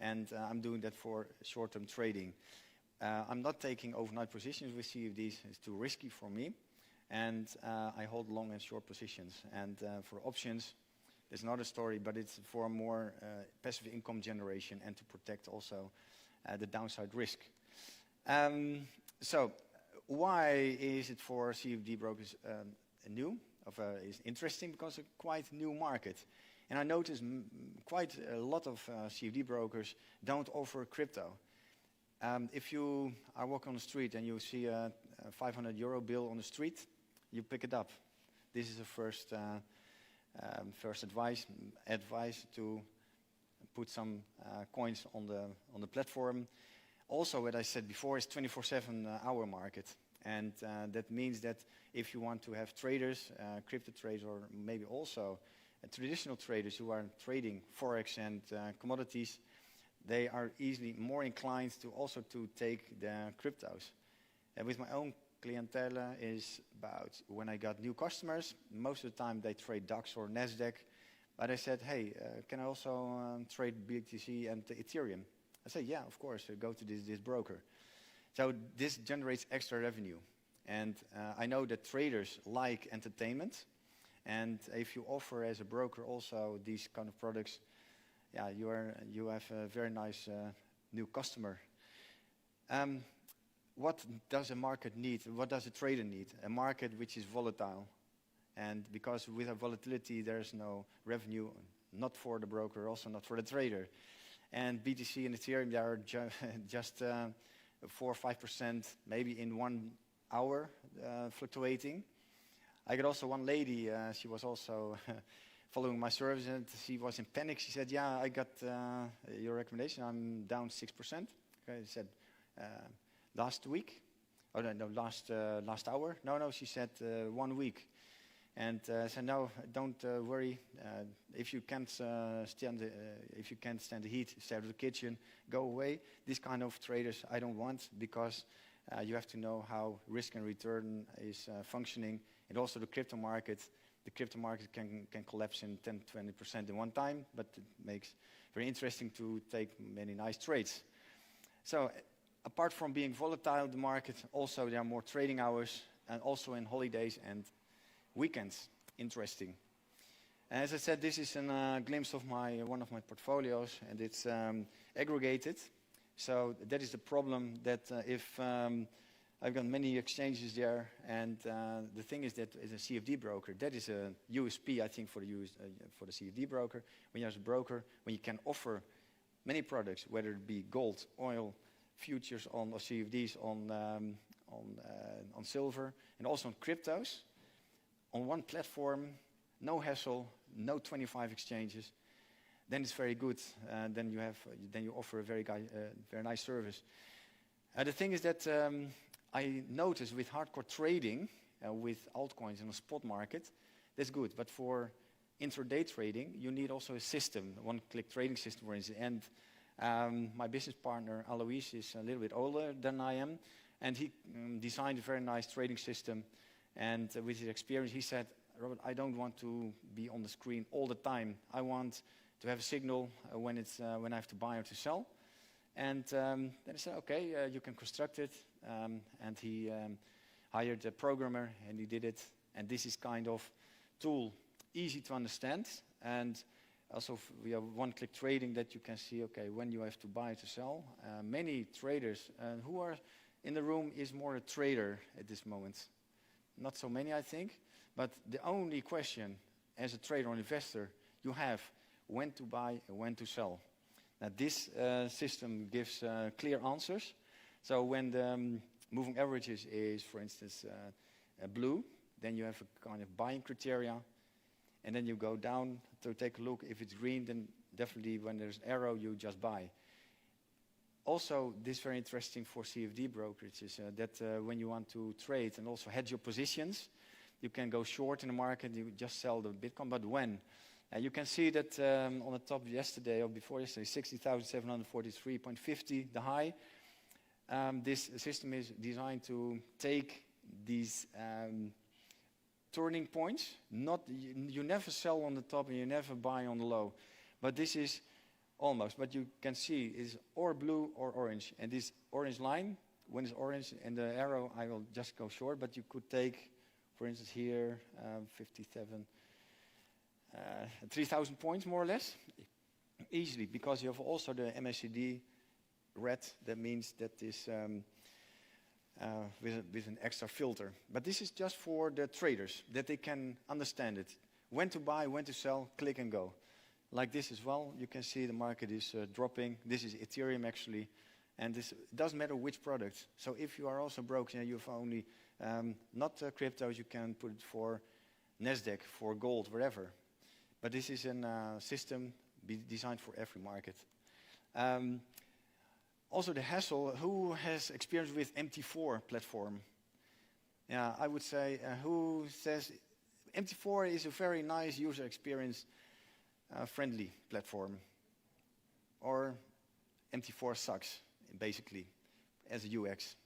And I'm doing that for short-term trading. I'm not taking overnight positions with CFDs. It's too risky for me. And I hold long and short positions. And for options, there's another story, but it's for more passive income generation and to protect also the downside risk. So why is it for CFD brokers new? Is interesting because it's a quite new market. And I notice quite a lot of CFD brokers don't offer crypto. If you are walking on the street and you see a 500 euro bill on the street, you pick it up. This is the first advice to put some coins on the platform. Also, what I said before is 24/7 hour market. And that means that if you want to have traders, crypto traders, or maybe also traditional traders who are trading Forex and commodities, they are easily more inclined to also to take the cryptos. And with my own clientele is about when I got new customers, most of the time they trade DAX or NASDAQ. But I said, hey, can I also trade BTC and Ethereum? I said, yeah, of course, go to this broker. So this generates extra revenue. And I know that traders like entertainment. And if you offer as a broker also these kind of products, yeah, you have a very nice new customer. What does a market need? What does a trader need? A market which is volatile. And because with a volatility, there's no revenue, not for the broker, also not for the trader. And BTC and Ethereum, they are just 4 or 5%, maybe in 1 hour fluctuating. I got also one lady, she was also following my service, and she was in panic. She said, yeah, I got your recommendation, I'm down 6%. Okay, I said, last week? Oh, no, last hour? No, she said 1 week. And I said, no, don't worry. If you can't stand the heat, stay out of the kitchen, go away. This kind of traders I don't want, because you have to know how risk and return is functioning. And also the crypto market can collapse in 10-20% in one time, but it makes very interesting to take many nice trades. So apart from being volatile, the market, also there are more trading hours, and also in holidays and weekends. Interesting. And as I said, this is a glimpse of one of my portfolios, and it's aggregated. So that is the problem, that if I've got many exchanges there, and the thing is that as a CFD broker, that is a USP, I think, for the CFD broker. When you as a broker, when you can offer many products, whether it be gold, oil, futures on or CFDs on on silver, and also on cryptos, on one platform, no hassle, no 25 exchanges, then it's very good. Then you offer a very nice service. The thing is that I noticed with hardcore trading, with altcoins in the spot market, that's good. But for intraday trading, you need also a system, one-click trading system, for instance. And my business partner, Alois, is a little bit older than I am, and he designed a very nice trading system. And with his experience, he said, Robert, I don't want to be on the screen all the time. I want to have a signal when I have to buy or to sell. And then I said, okay, you can construct it. And he hired a programmer, and he did it. And this is kind of tool, easy to understand. And also we have one-click trading that you can see, okay, when you have to buy to sell. Many traders who are in the room is more a trader at this moment. Not so many, I think. But the only question as a trader or investor you have, when to buy and when to sell. Now this system gives clear answers. So when the moving averages is, for instance, blue, then you have a kind of buying criteria. And then you go down to take a look. If it's green, then definitely when there's an arrow, you just buy. Also, this is very interesting for CFD brokerages, that when you want to trade and also hedge your positions, you can go short in the market, you just sell the Bitcoin, but when? You can see that on the top yesterday or before yesterday, 60,743.50, the high. This system is designed to take these turning points. You never sell on the top and you never buy on the low. But this is almost, but you can see is or blue or orange. And this orange line, when it's orange and the arrow, I will just go short, but you could take, for instance, here, 3,000 points more or less, easily, because you have also the MACD red. That means that is with an extra filter. But this is just for the traders, that they can understand it. When to buy, when to sell, click and go. Like this as well, you can see the market is dropping. This is Ethereum actually, and this doesn't matter which product. So if you are also broken and you have only not cryptos, you can put it for Nasdaq, for gold, wherever. But this is a system designed for every market. Also the hassle, who has experience with MT4 platform? Yeah, I would say, who says MT4 is a very nice user experience friendly platform, or MT4 sucks, basically, as a UX.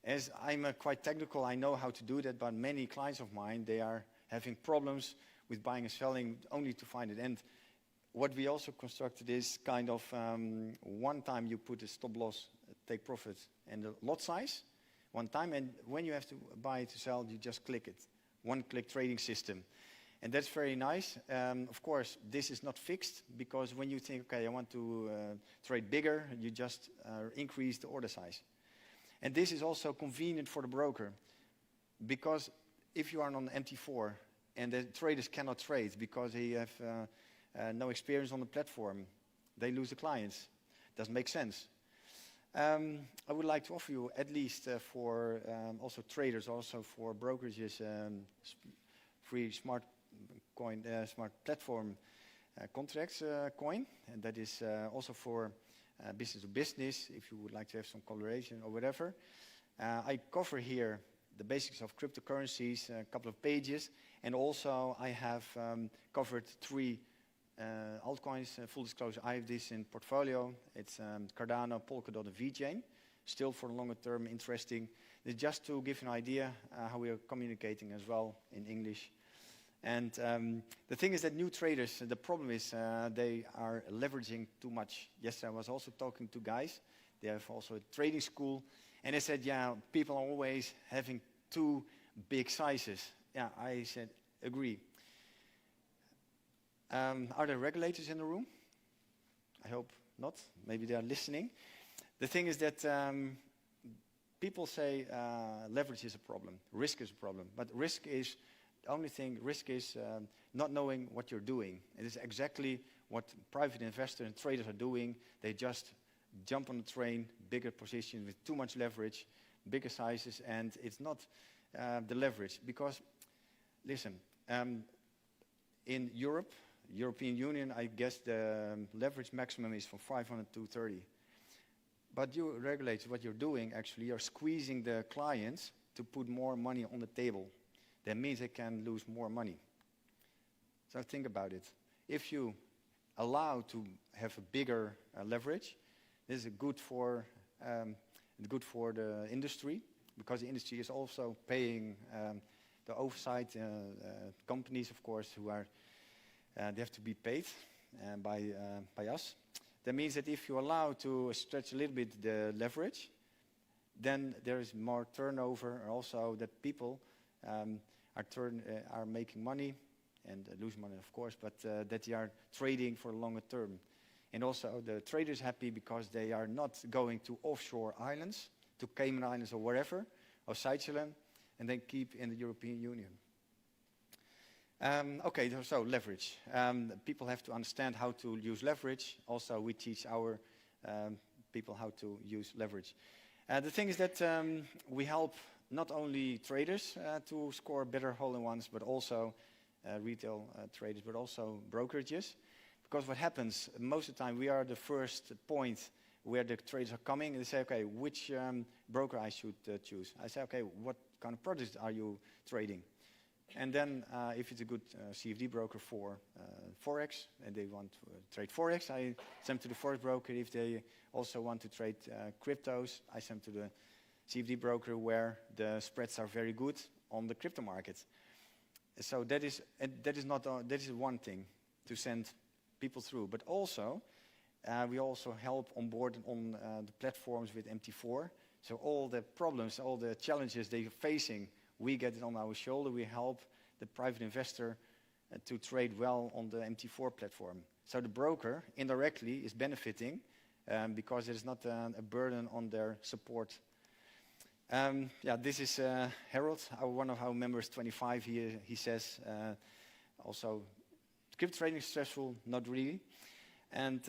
As I'm quite technical, I know how to do that, but many clients of mine, they are having problems with buying and selling only to find it. And what we also constructed is kind of one time you put a stop loss, take profit, and the lot size, one time, and when you have to buy to sell, you just click it. One-click trading system. And that's very nice. Of course, this is not fixed, because when you think, okay, I want to trade bigger, you just increase the order size. And this is also convenient for the broker, because if you are on MT4 and the traders cannot trade because they have no experience on the platform, they lose the clients. Doesn't make sense. I would like to offer you, at least for also traders, also for brokerages, free smart coin, smart platform contracts coin, and that is also for business to business, if you would like to have some coloration or whatever. I cover here the basics of cryptocurrencies, a couple of pages, and also I have covered 3 altcoins, full disclosure. I have this in portfolio. It's Cardano, Polkadot, and VeChain. Still for the longer term, interesting. It's just to give you an idea how we are communicating as well in English. And the thing is that new traders, the problem is they are leveraging too much. Yesterday I was also talking to guys. They have also a trading school. And they said, yeah, people are always having too big sizes. Yeah, I said, agree. Are there regulators in the room? I hope not. Maybe they are listening. The thing is that people say leverage is a problem, risk is a problem. But risk is, the only thing, risk is not knowing what you're doing. It is exactly what private investors and traders are doing. They just jump on the train, bigger position with too much leverage. bigger sizes, and it's not the leverage. Because, listen, in Europe, European Union, I guess the leverage maximum is from 500 to 30. But you regulate what you're doing, actually, you're squeezing the clients to put more money on the table. That means they can lose more money. So think about it. If you allow to have a bigger leverage, this is good for the industry, because the industry is also paying the oversight companies, of course, who are they have to be paid by us. That means that if you allow to stretch a little bit the leverage, then there is more turnover, and also that people are making money and lose money, of course, but that they are trading for a longer term. And also the trader is happy because they are not going to offshore islands, to Cayman Islands or wherever, or Seychelles, and then keep in the European Union. Okay, so leverage. People have to understand how to use leverage. Also, we teach our people how to use leverage. The thing is that we help not only traders to score better hole-in-ones, but also retail traders, but also brokerages. Because what happens, most of the time, we are the first point where the traders are coming, and they say, okay, which broker I should choose. I say, okay, what kind of products are you trading? And then if it's a good CFD broker for Forex, and they want to trade Forex, I send them to the Forex broker. If they also want to trade cryptos, I send them to the CFD broker where the spreads are very good on the crypto market. So that is one thing to send people through. But also, we also help on board on the platforms with MT4. So all the problems, all the challenges they're facing, we get it on our shoulder. We help the private investor to trade well on the MT4 platform. So the broker indirectly is benefiting because it is not a burden on their support. Yeah, this is Harold, one of our members, 25. He says also, crypto trading is stressful, not really. And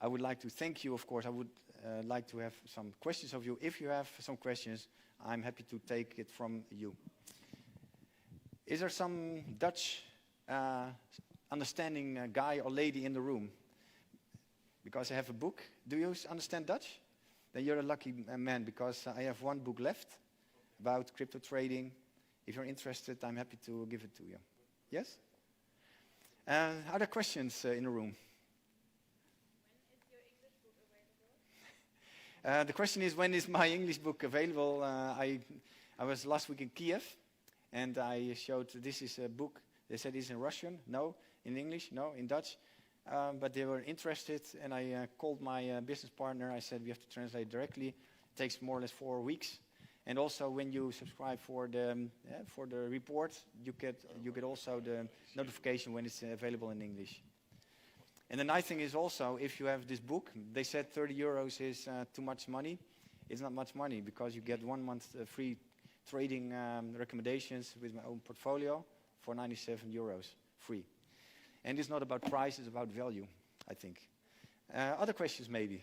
I would like to thank you, of course. I would like to have some questions of you. If you have some questions, I'm happy to take it from you. Is there some Dutch understanding guy or lady in the room? Because I have a book. Do you understand Dutch? Then you're a lucky man, because I have one book left about crypto trading. If you're interested, I'm happy to give it to you. Yes? Are there questions in the room? The question is, when is my English book available? I was last week in Kiev, and I showed this is a book. They said it's in Russian. No. In English? No. In Dutch? But they were interested, and I called my business partner. I said we have to translate directly. It takes more or less 4 weeks. And also, when you subscribe for the report, you get also the notification when it's available in English. And the nice thing is also, if you have this book, they said 30 euros is too much money. It's not much money, because you get 1 month free trading recommendations with my own portfolio for 97 euros free. And it's not about price, it's about value, I think. Other questions maybe?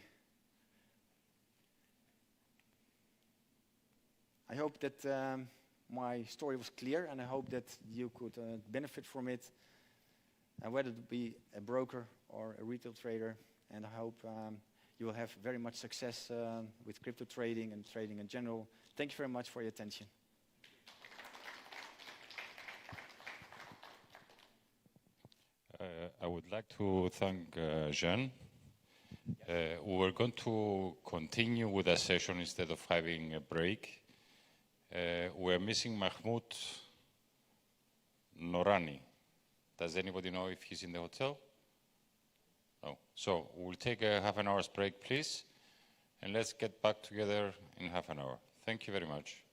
I hope that my story was clear, and I hope that you could benefit from it, whether it be a broker or a retail trader. And I hope you will have very much success with crypto trading and trading in general. Thank you very much for your attention. I would like to thank Jean. We were going to continue with a session instead of having a break. We're missing Mahmoud Norani. Does anybody know if he's in the hotel? No. So we'll take a half an hour's break, please, and let's get back together in half an hour. Thank you very much.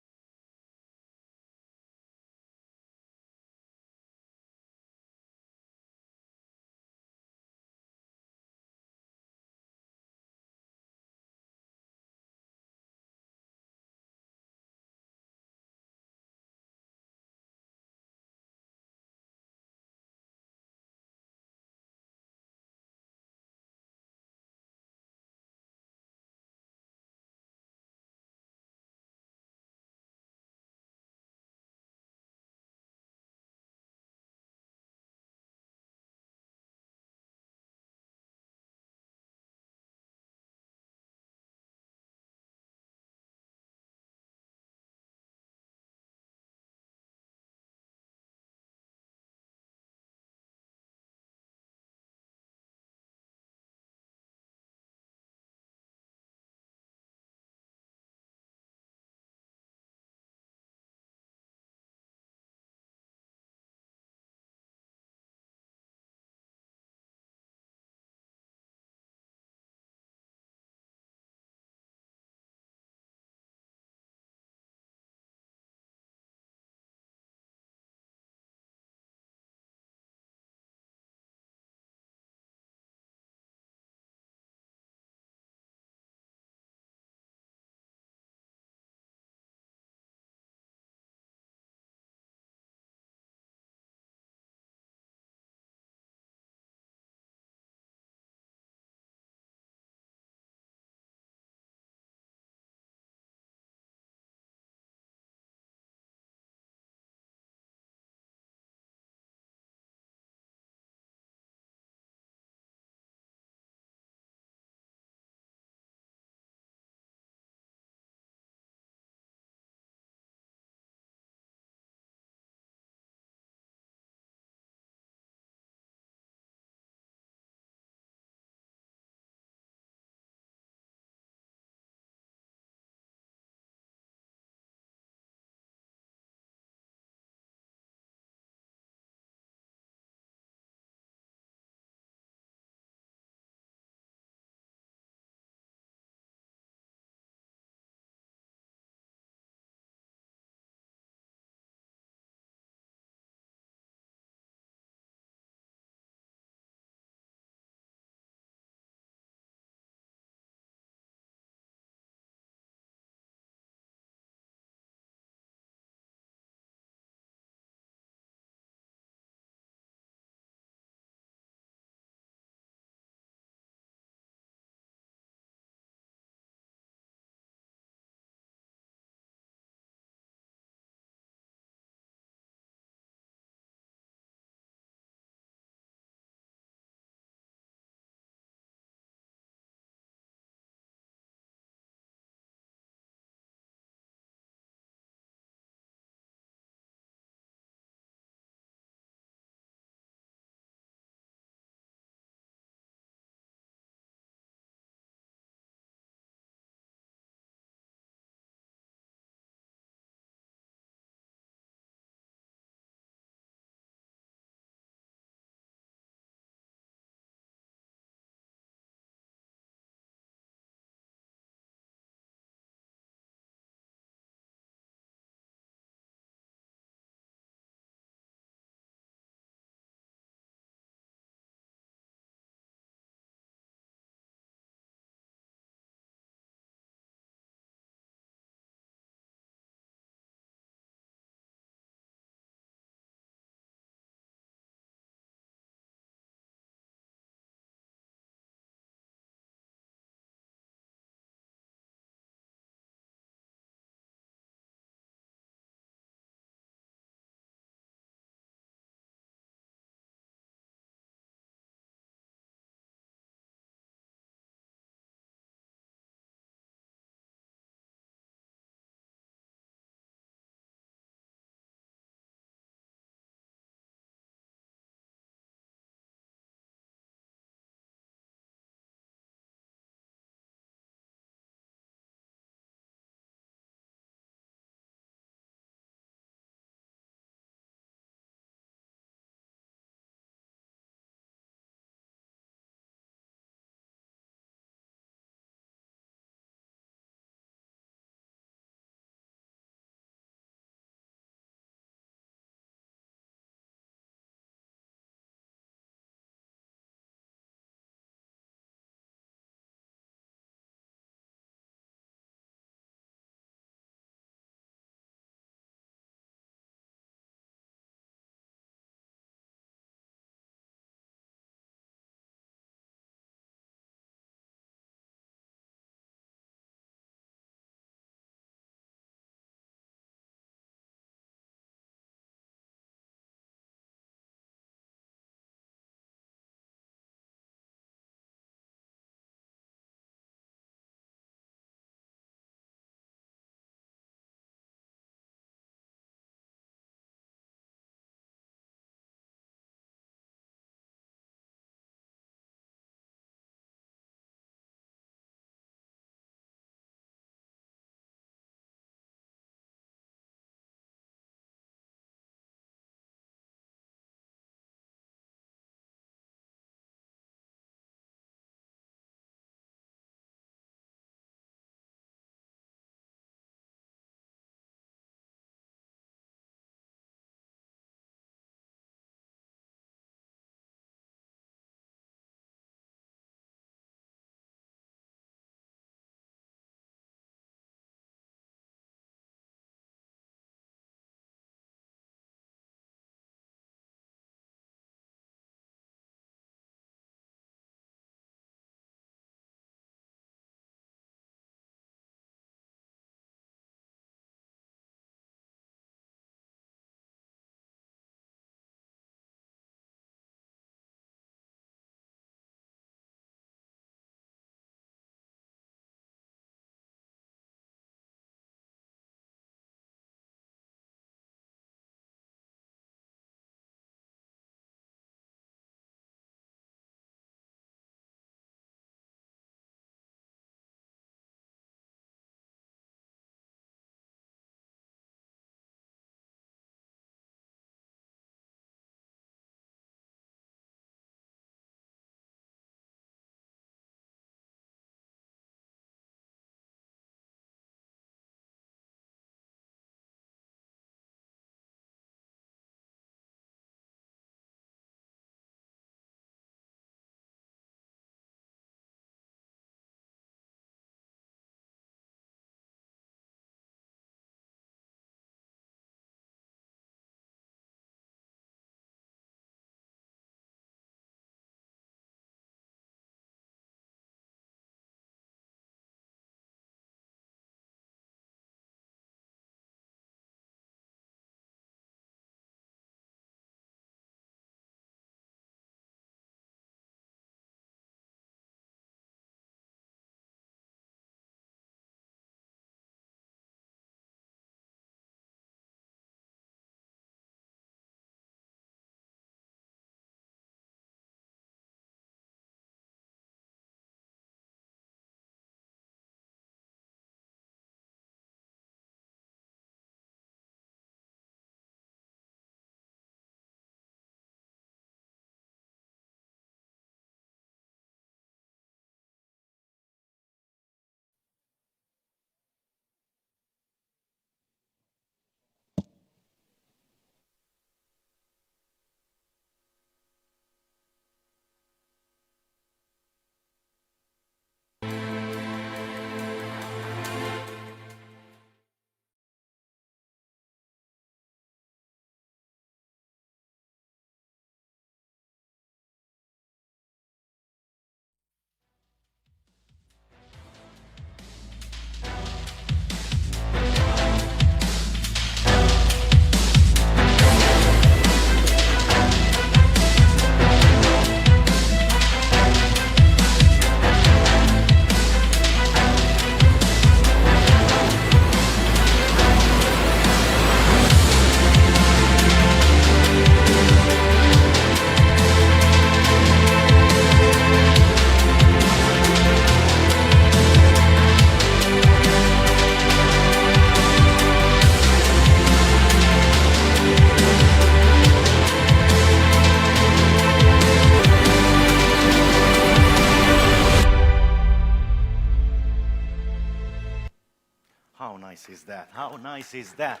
nice is that? How nice is that?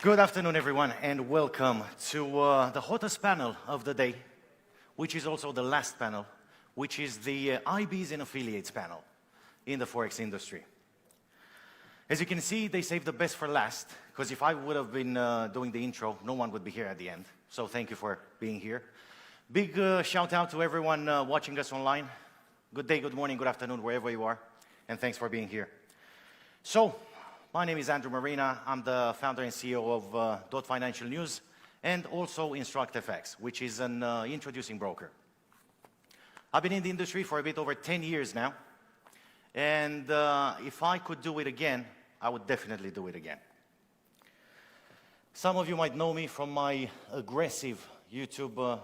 Good afternoon, everyone, and welcome to the hottest panel of the day, which is also the last panel, which is the IBs and affiliates panel in the Forex industry. As you can see, they saved the best for last, because if I would have been doing the intro, no one would be here at the end. So thank you for being here. Big shout out to everyone watching us online. Good day, good morning, good afternoon, wherever you are, and thanks for being here. So, my name is Andrew Marina. I'm the founder and CEO of Dot Financial News and also InstructFX, which is an introducing broker. I've been in the industry for a bit over 10 years now, and if I could do it again, I would definitely do it again. Some of you might know me from my aggressive YouTube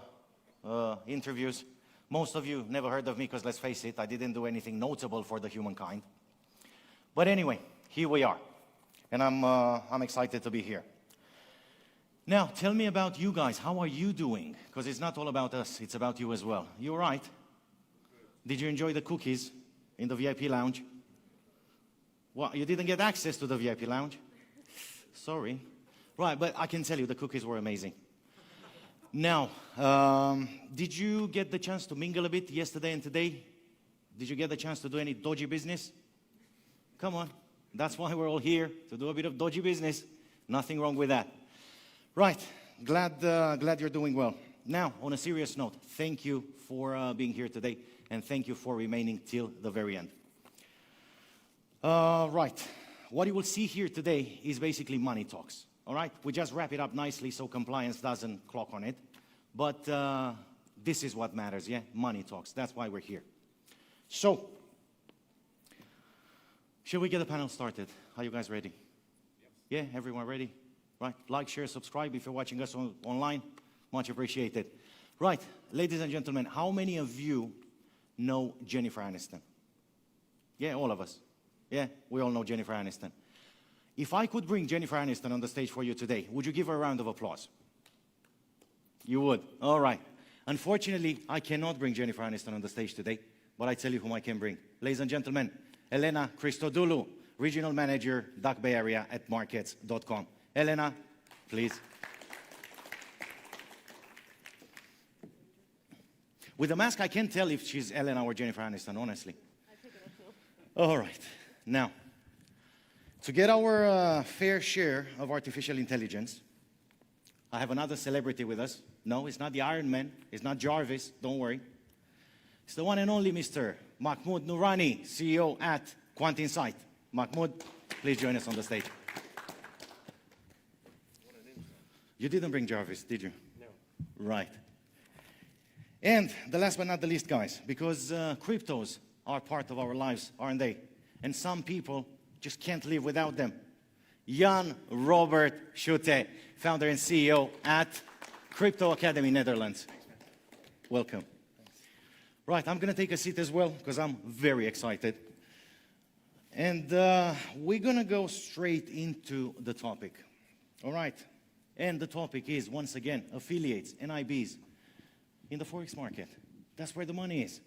interviews. Most of you never heard of me because, let's face it, I didn't do anything notable for the humankind. But anyway, here we are, and I'm excited to be here. Now, tell me about you guys. How are you doing? Because it's not all about us, it's about you as well. You all right? Did you enjoy the cookies in the VIP lounge? Well, you didn't get access to the VIP lounge? Sorry. Right, but I can tell you the cookies were amazing. Now, did you get the chance to mingle a bit yesterday and today? Did you get the chance to do any dodgy business? Come on, that's why we're all here, to do a bit of dodgy business. Nothing wrong with that. Right, glad you're doing well. Now, on a serious note, thank you for being here today, and thank you for remaining till the very end. Right, what you will see here today is basically money talks. All right, we just wrap it up nicely so compliance doesn't clock on it. But this is what matters, yeah? Money talks. That's why we're here. So, shall we get the panel started? Are you guys ready? Yep. Yeah, everyone ready? Right, like, share, subscribe if you're watching us online. Much appreciated. Right, ladies and gentlemen, how many of you know Jennifer Aniston? Yeah, all of us. Yeah, we all know Jennifer Aniston. If I could bring Jennifer Aniston on the stage for you today, would you give her a round of applause? You would? All right. Unfortunately, I cannot bring Jennifer Aniston on the stage today, but I tell you whom I can bring. Ladies and gentlemen, Elena Christodoulou, Regional Manager, DACH Bay Area at Markets.com. Elena, please. With the mask, I can't tell if she's Elena or Jennifer Aniston, honestly. I take it off now. All right. Now, to get our fair share of artificial intelligence, I have another celebrity with us. No, it's not the Iron Man. It's not Jarvis. Don't worry. It's the one and only Mr. Mahmoud Noorani, CEO at Quant Insight. Mahmoud, please join us on the stage. You didn't bring Jarvis, did you? No. Right. And the last but not the least, guys, because cryptos are part of our lives, aren't they? And some people just can't live without them. Jan Robert Schutte, founder and CEO at Crypto Academy Netherlands. Welcome. Right, I'm going to take a seat as well because I'm very excited. And we're going to go straight into the topic. All right. And the topic is, once again, affiliates and IBs in the Forex market. That's where the money is.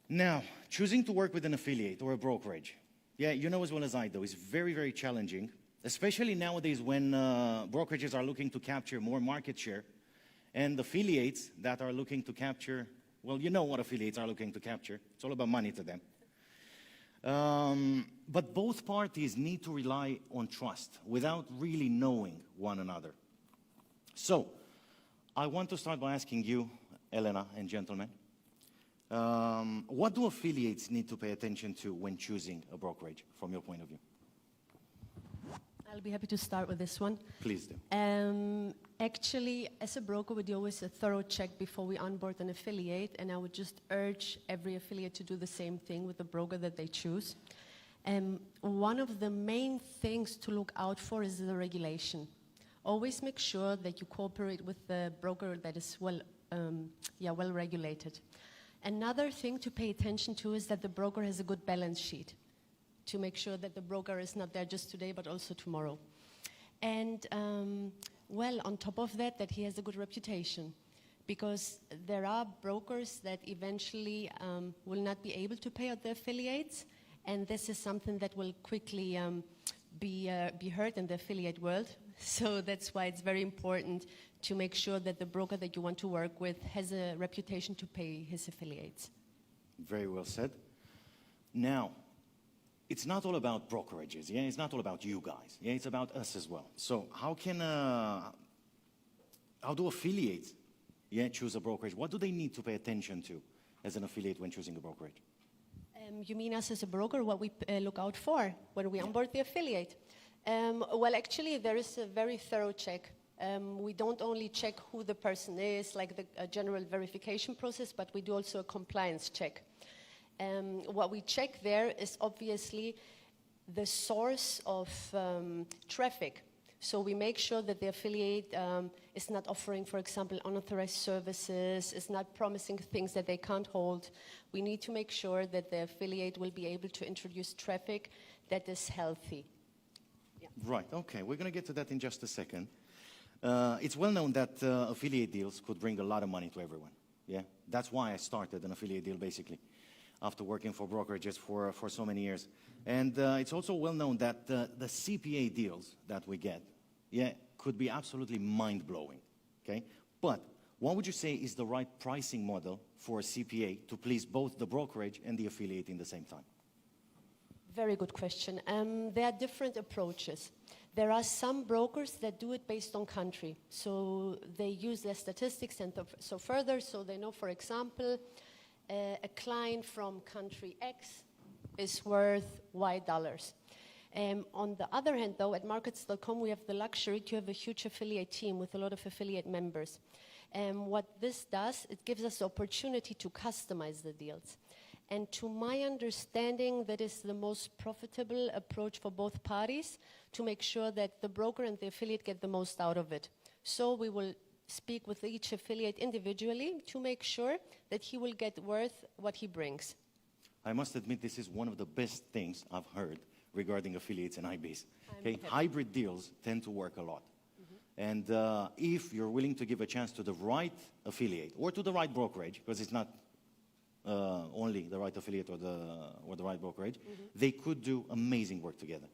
Now, choosing to work with an affiliate or a brokerage, yeah, you know as well as I do, is very, very challenging, especially nowadays when brokerages are looking to capture more market share and affiliates that are looking to capture, well, you know what affiliates are looking to capture. It's all about money to them. But both parties need to rely on trust without really knowing one another. So, I want to start by asking you, Elena and gentlemen, what do affiliates need to pay attention to when choosing a brokerage, from your point of view? I'll be happy to start with this one. Please do. Actually, as a broker, we do always a thorough check before we onboard an affiliate, and I would just urge every affiliate to do the same thing with the broker that they choose. One of the main things to look out for is the regulation. Always make sure that you cooperate with the broker that is well regulated. Another thing to pay attention to is that the broker has a good balance sheet, to make sure that the broker is not there just today but also tomorrow. And well, on top of that, that he has a good reputation, because there are brokers that eventually will not be able to pay out their affiliates, And this is something that will quickly be heard in the affiliate world. So that's why it's very important to make sure that the broker that you want to work with has a reputation to pay his affiliates. Very well said. Now, it's not all about brokerages, yeah? It's not all about you guys, yeah? It's about us as well. So how do affiliates, yeah, choose a brokerage? What do they need to pay attention to as an affiliate when choosing a brokerage? You mean us as a broker, what we look out for when we onboard the affiliate? Well, actually, there is a very thorough check. We don't only check who the person is, like the general verification process, but we do also a compliance check. What we check there is obviously the source of traffic. So we make sure that the affiliate is not offering, for example, unauthorized services, is not promising things that they can't hold. We need to make sure that the affiliate will be able to introduce traffic that is healthy. Yeah. Right, okay, we're going to get to that in just a second. It's well known that affiliate deals could bring a lot of money to everyone. Yeah, that's why I started an affiliate deal, basically, after working for brokerages for so many years. And it's also well known that the CPA deals that we get, yeah, could be absolutely mind-blowing, okay? But what would you say is the right pricing model for a CPA to please both the brokerage and the affiliate in the same time? Very good question. There are different approaches. There are some brokers that do it based on country. So they use their statistics and so further. So they know, for example, a client from country X is worth Y dollars. On the other hand, though, at markets.com, we have the luxury to have a huge affiliate team with a lot of affiliate members. What this does, it gives us the opportunity to customize the deals. And to my understanding, that is the most profitable approach for both parties to make sure that the broker and the affiliate get the most out of it. So we will speak with each affiliate individually to make sure that he will get worth what he brings. I must admit, this is one of the best things I've heard regarding affiliates and IBs. Okay? Hybrid deals tend to work a lot. And if you're willing to give a chance to the right affiliate or to the right brokerage, because it's not only the right affiliate or the right brokerage, they could do amazing work together.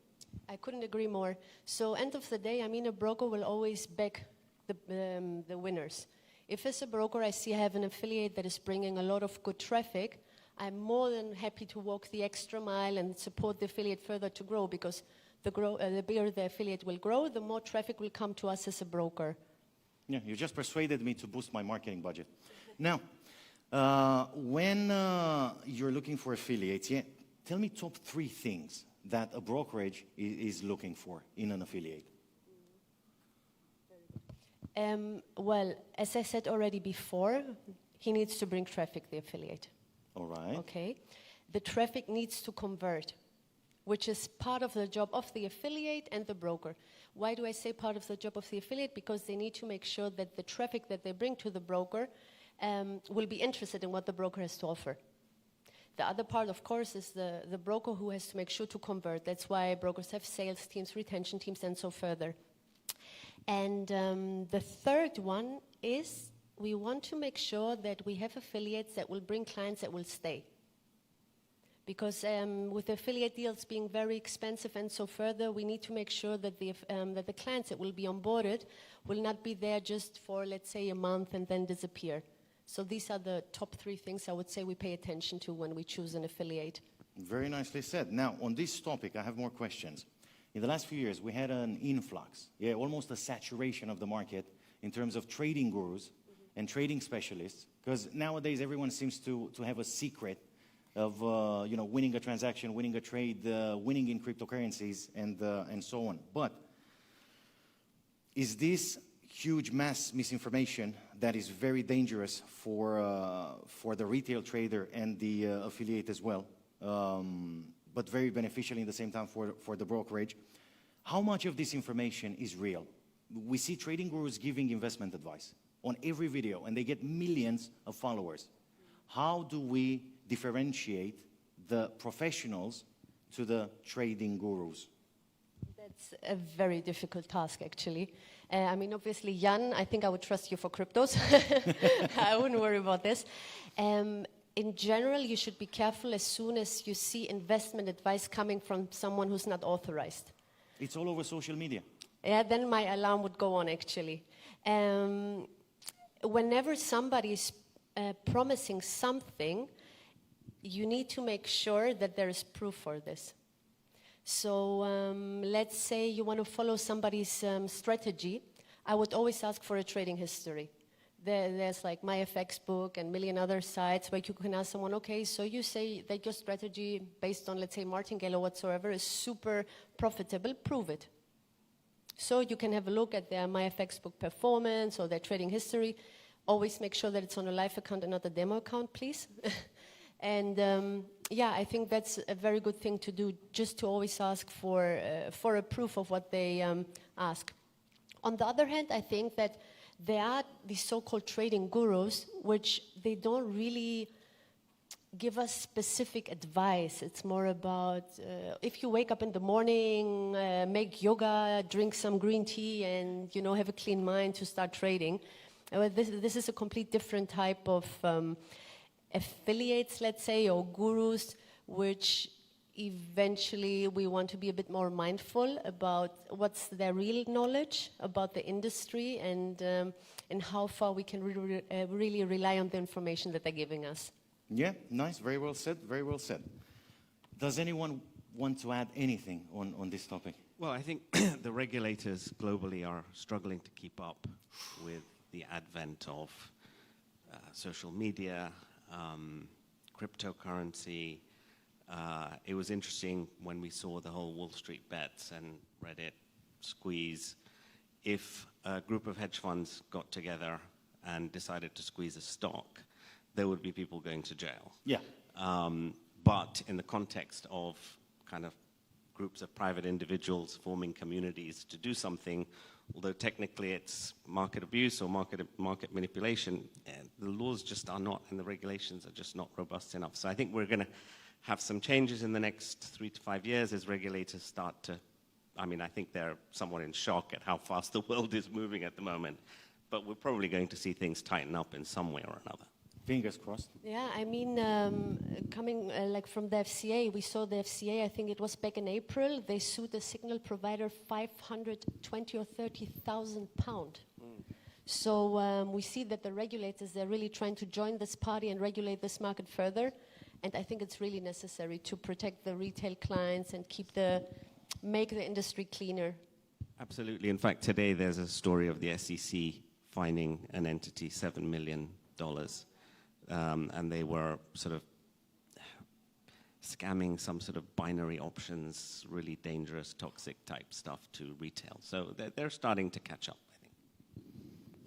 I couldn't agree more. So end of the day, I mean, a broker will always back the winners. If as a broker I see I have an affiliate that is bringing a lot of good traffic, I'm more than happy to walk the extra mile and support the affiliate further to grow, because the bigger the affiliate will grow, the more traffic will come to us as a broker. Yeah, you just persuaded me to boost my marketing budget. Now, when you're looking for affiliates, yeah, tell me top 3 things that a brokerage is looking for in an affiliate. Well, as I said already before, he needs to bring traffic, the affiliate. All right. Okay. The traffic needs to convert, which is part of the job of the affiliate and the broker. Why do I say part of the job of the affiliate? Because they need to make sure that the traffic that they bring to the broker will be interested in what the broker has to offer. The other part, of course, is the broker who has to make sure to convert. That's why brokers have sales teams, retention teams, and so further. And the third one is we want to make sure that we have affiliates that will bring clients that will stay. Because with affiliate deals being very expensive and so further, we need to make sure that the clients that will be onboarded will not be there just for, let's say, a month and then disappear. So these are the top 3 things I would say we pay attention to when we choose an affiliate. Very nicely said. Now, on this topic, I have more questions. In the last few years, we had an influx, yeah, almost a saturation of the market in terms of trading gurus and trading specialists, because nowadays everyone seems to have a secret of winning a transaction, winning a trade, winning in cryptocurrencies, and so on. But is this huge mass misinformation that is very dangerous for the retail trader and the affiliate as well, but very beneficial in the same time for the brokerage? How much of this information is real? We see trading gurus giving investment advice on every video, and they get millions of followers. How do we differentiate the professionals to the trading gurus? That's a very difficult task, actually. I mean, obviously, Jan, I think I would trust you for cryptos. I wouldn't worry about this. in general, you should be careful as soon as you see investment advice coming from someone who's not authorized. It's all over social media. Yeah, then my alarm would go on, actually. Whenever somebody's promising something, you need to make sure that there is proof for this. So let's say you want to follow somebody's strategy. I would always ask for a trading history. There's like my FX book and a million other sites where you can ask someone, okay, so you say that your strategy based on, let's say, martingale or whatsoever is super profitable, prove it. So you can have a look at their MyFX book performance or their trading history. Always make sure that it's on a live account and not a demo account, please. And yeah, I think that's a very good thing to do, just to always ask for a proof of what they ask. On the other hand, I think that there are these so-called trading gurus, which they don't really give us specific advice. It's more about if you wake up in the morning, make yoga, drink some green tea, and have a clean mind to start trading. This is a complete different type of affiliates, let's say, or gurus, which eventually we want to be a bit more mindful about what's their real knowledge about the industry and how far we can really rely on the information that they're giving us. Yeah, nice, very well said, very well said. Does anyone want to add anything on this topic? Well, I think the regulators globally are struggling to keep up with the advent of social media, cryptocurrency. It was interesting when we saw the whole Wall Street bets and Reddit squeeze. If a group of hedge funds got together and decided to squeeze a stock, there would be people going to jail. Yeah. But in the context of kind of groups of private individuals forming communities to do something, although technically it's market abuse or market manipulation, the laws just are not, and the regulations are just not robust enough. So I think we're going to have some changes in the next 3 to 5 years as regulators start to, I think they're somewhat in shock at how fast the world is moving at the moment, but we're probably going to see things tighten up in some way or another. Fingers crossed. Yeah, coming like from the FCA, we saw the FCA, I think it was back in April, they sued the signal provider 520 or 30,000 pounds. So we see that the regulators, they're really trying to join this party and regulate this market further. And I think it's really necessary to protect the retail clients and make the industry cleaner. Absolutely. In fact, today there's a story of the SEC fining an entity $7 million. And they were sort of scamming some sort of binary options, really dangerous, toxic type stuff to retail. So they're starting to catch up, I think.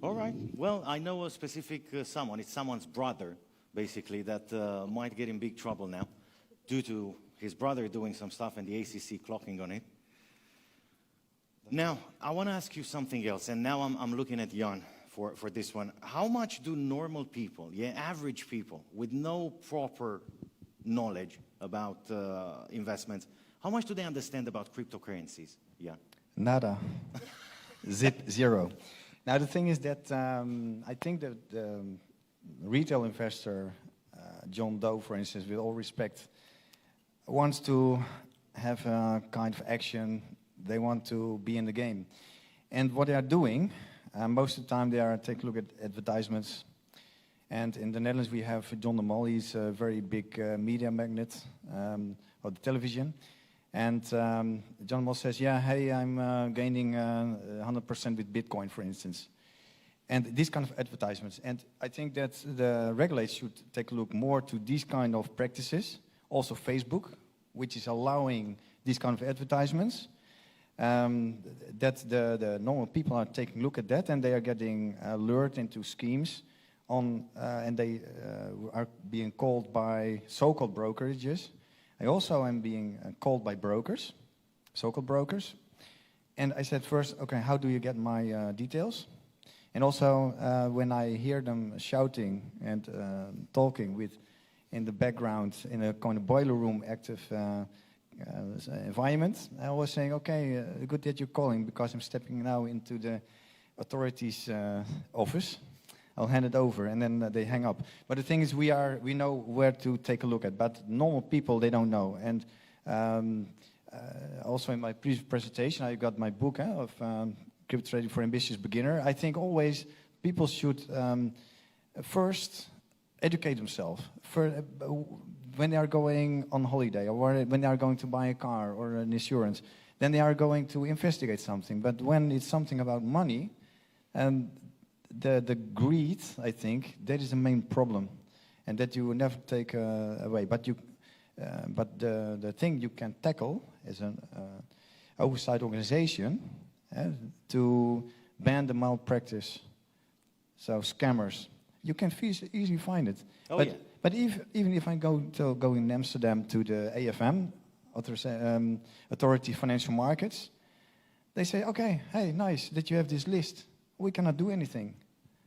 All right. Well, I know a specific someone. It's someone's brother, basically, that might get in big trouble now due to his brother doing some stuff and the ACC clocking on it. Now, I want to ask you something else, and now I'm looking at Jan for this one. How much do normal people, average people, with no proper knowledge about investments, how much do they understand about cryptocurrencies? Yeah. Nada. Zero. Now, the thing is that I think that the retail investor, John Doe, for instance, with all respect, wants to have a kind of action. They want to be in the game. And what they are doing, most of the time they are taking a look at advertisements. And in the Netherlands we have John de Mol. He's a very big media magnate of the television. And John de Mol says, yeah, hey, I'm gaining 100% with Bitcoin, for instance. And these kind of advertisements. And I think that the regulators should take a look more to these kind of practices. Also Facebook, which is allowing these kind of advertisements. That the normal people are taking a look at that, and they are getting lured into schemes and they are being called by so-called brokerages. I also am being called by brokers, so-called brokers. And I said first, okay, how do you get my details? And also when I hear them shouting and talking with in the background in a kind of boiler room active environment, I was saying, okay, good that you're calling, because I'm stepping now into the authorities' office. I'll hand it over, and then they hang up. But the thing is, we know where to take a look at, but normal people, they don't know. And also in my previous presentation, I got my book of Crypto Trading for Ambitious Beginner. I think always people should first educate themselves. When they are going on holiday, or when they are going to buy a car or an insurance, then they are going to investigate something. But when it's something about money, the greed, I think, that is the main problem, and that you will never take away. But the thing you can tackle as an oversight organization to ban the malpractice, so scammers, you can easily find it. But even if I go in Amsterdam to the AFM, Authority Financial Markets, they say, okay, hey, nice that you have this list. We cannot do anything.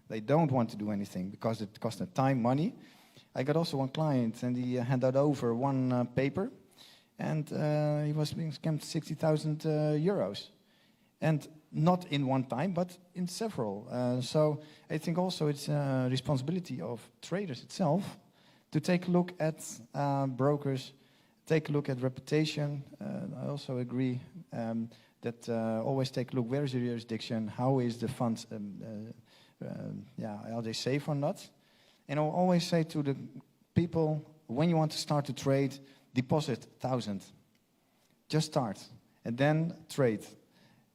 They don't want to do anything because it costs them time, money. I got also one client, and he handed over one paper, and he was being scammed 60,000 euros. And not in one time, but in several. So I think also it's a responsibility of traders itself to take a look at brokers, take a look at reputation. I also agree that always take a look, where is the jurisdiction, how is the funds, are they safe or not? And I'll always say to the people, when you want to start to trade, deposit 1,000. Just start, and then trade.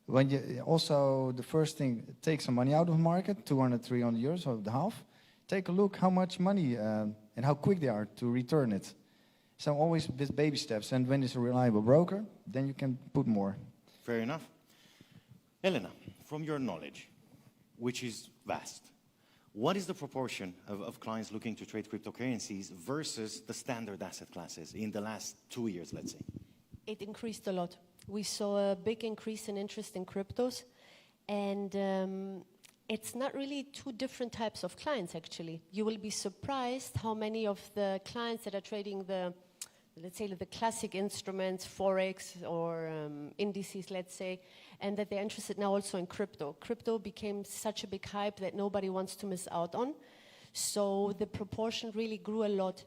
When you also, the first thing, take some money out of the market, 200, 300 euros, or the half. Take a look how much money and how quick they are to return it. So always with baby steps, and when it's a reliable broker, then you can put more. Fair enough. Elena, from your knowledge, which is vast, what is the proportion of clients looking to trade cryptocurrencies versus the standard asset classes in the last 2 years, let's say? It increased a lot. We saw a big increase in interest in cryptos, and it's not really two different types of clients, actually. You will be surprised how many of the clients that are trading the, let's say, the classic instruments, Forex or indices, let's say, and that they're interested now also in crypto. Crypto became such a big hype that nobody wants to miss out on. So the proportion really grew a lot.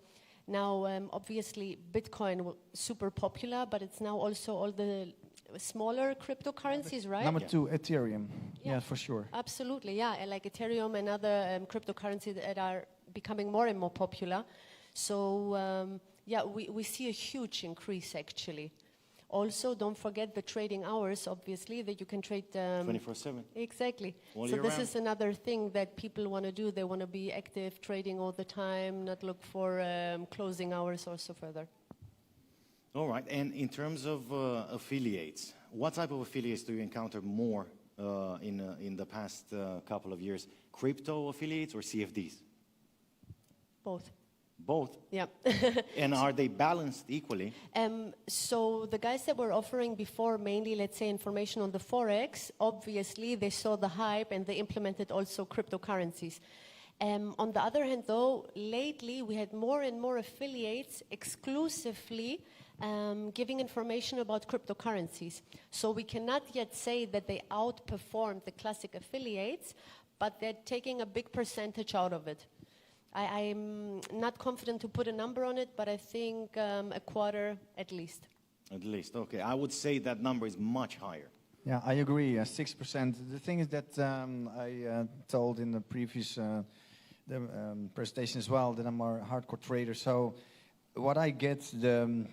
Now, obviously, Bitcoin super popular, but it's now also all the smaller cryptocurrencies, right? Number 2, Ethereum. Yeah, for sure. Absolutely, yeah. Like Ethereum and other cryptocurrencies that are becoming more and more popular. So, we see a huge increase, actually. Also, don't forget the trading hours, obviously, that you can trade... 24/7. Exactly. All so year this round. is another thing that people want to do. They want to be active, trading all the time, not look for closing hours or so further. All right, and in terms of affiliates, what type of affiliates do you encounter more in the past couple of years? Crypto affiliates or CFDs? Both. Both? Yeah. And are they balanced equally? So the guys that were offering before mainly, let's say, information on the Forex, obviously they saw the hype and they implemented also cryptocurrencies. On the other hand, though, lately we had more and more affiliates exclusively giving information about cryptocurrencies. So we cannot yet say that they outperformed the classic affiliates, but they're taking a big percentage out of it. I'm not confident to put a number on it, but I think a quarter at least. At least, okay. I would say that number is much higher. Yeah, I agree, 6%. The thing is that I told in the previous presentation as well that I'm a hardcore trader. So what I get the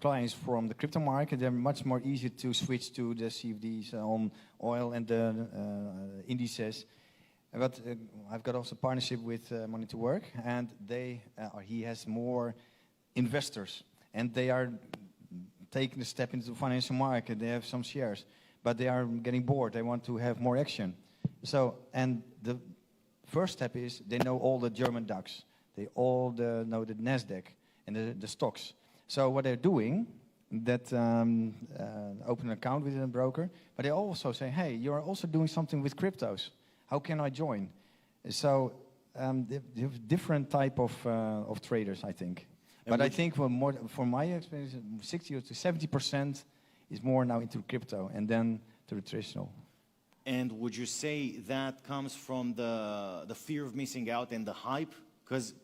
clients from the crypto market, they're much more easy to switch to the CFDs on oil and the indices. But I've got also partnership with Money to Work, and he has more investors, and they are taking a step into the financial market. They have some shares, but they are getting bored. They want to have more action. So, and the first step is they know all the German DAX. They all know the NASDAQ and the stocks. So what they're doing, that open an account with a broker, but they also say, hey, you're also doing something with cryptos. How can I join? So they have different type of traders, I think. But I think for my experience, 60 to 70% is more now into crypto and then to the traditional. And would you say that comes from the fear of missing out and the hype? Because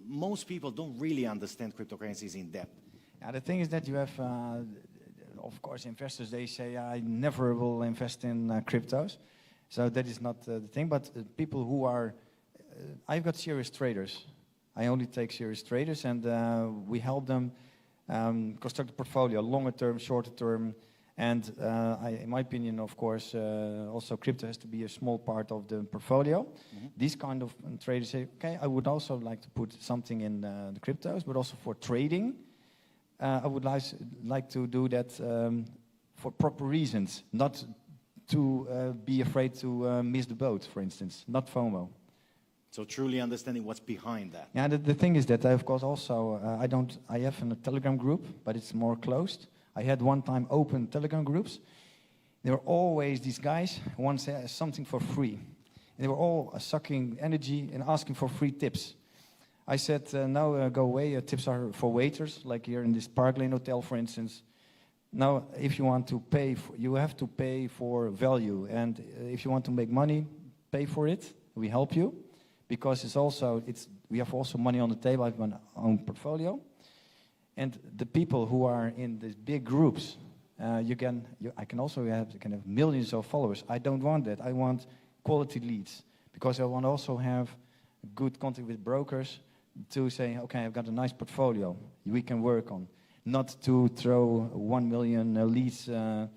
most people don't really understand cryptocurrencies in depth. Yeah, the thing is that you have, of course, investors, they say, I never will invest in cryptos. So that is not the thing. But people who are, I've got serious traders. I only take serious traders, and we help them construct a portfolio, longer term, shorter term. And in my opinion, of course, also crypto has to be a small part of the portfolio. These kind of traders say, okay, I would also like to put something in the cryptos, but also for trading. I would like to do that for proper reasons, not to be afraid to miss the boat, for instance, not FOMO. So truly understanding what's behind that. Yeah, the thing is that I, of course, also, I have a Telegram group, but it's more closed. I had one time open Telegram groups. There were always these guys who want to say something for free. And they were all sucking energy and asking for free tips. I said, no, go away. Tips are for waiters, like here in this Park Lane Hotel, for instance. Now, if you want to pay, you have to pay for value. And if you want to make money, pay for it. We help you. Because we have also money on the table. I have my own portfolio. And the people who are in these big groups, I can also have millions of followers. I don't want that. I want quality leads. Because I want to also have good contact with brokers to say, okay, I've got a nice portfolio we can work on. Not to throw 1 million leads over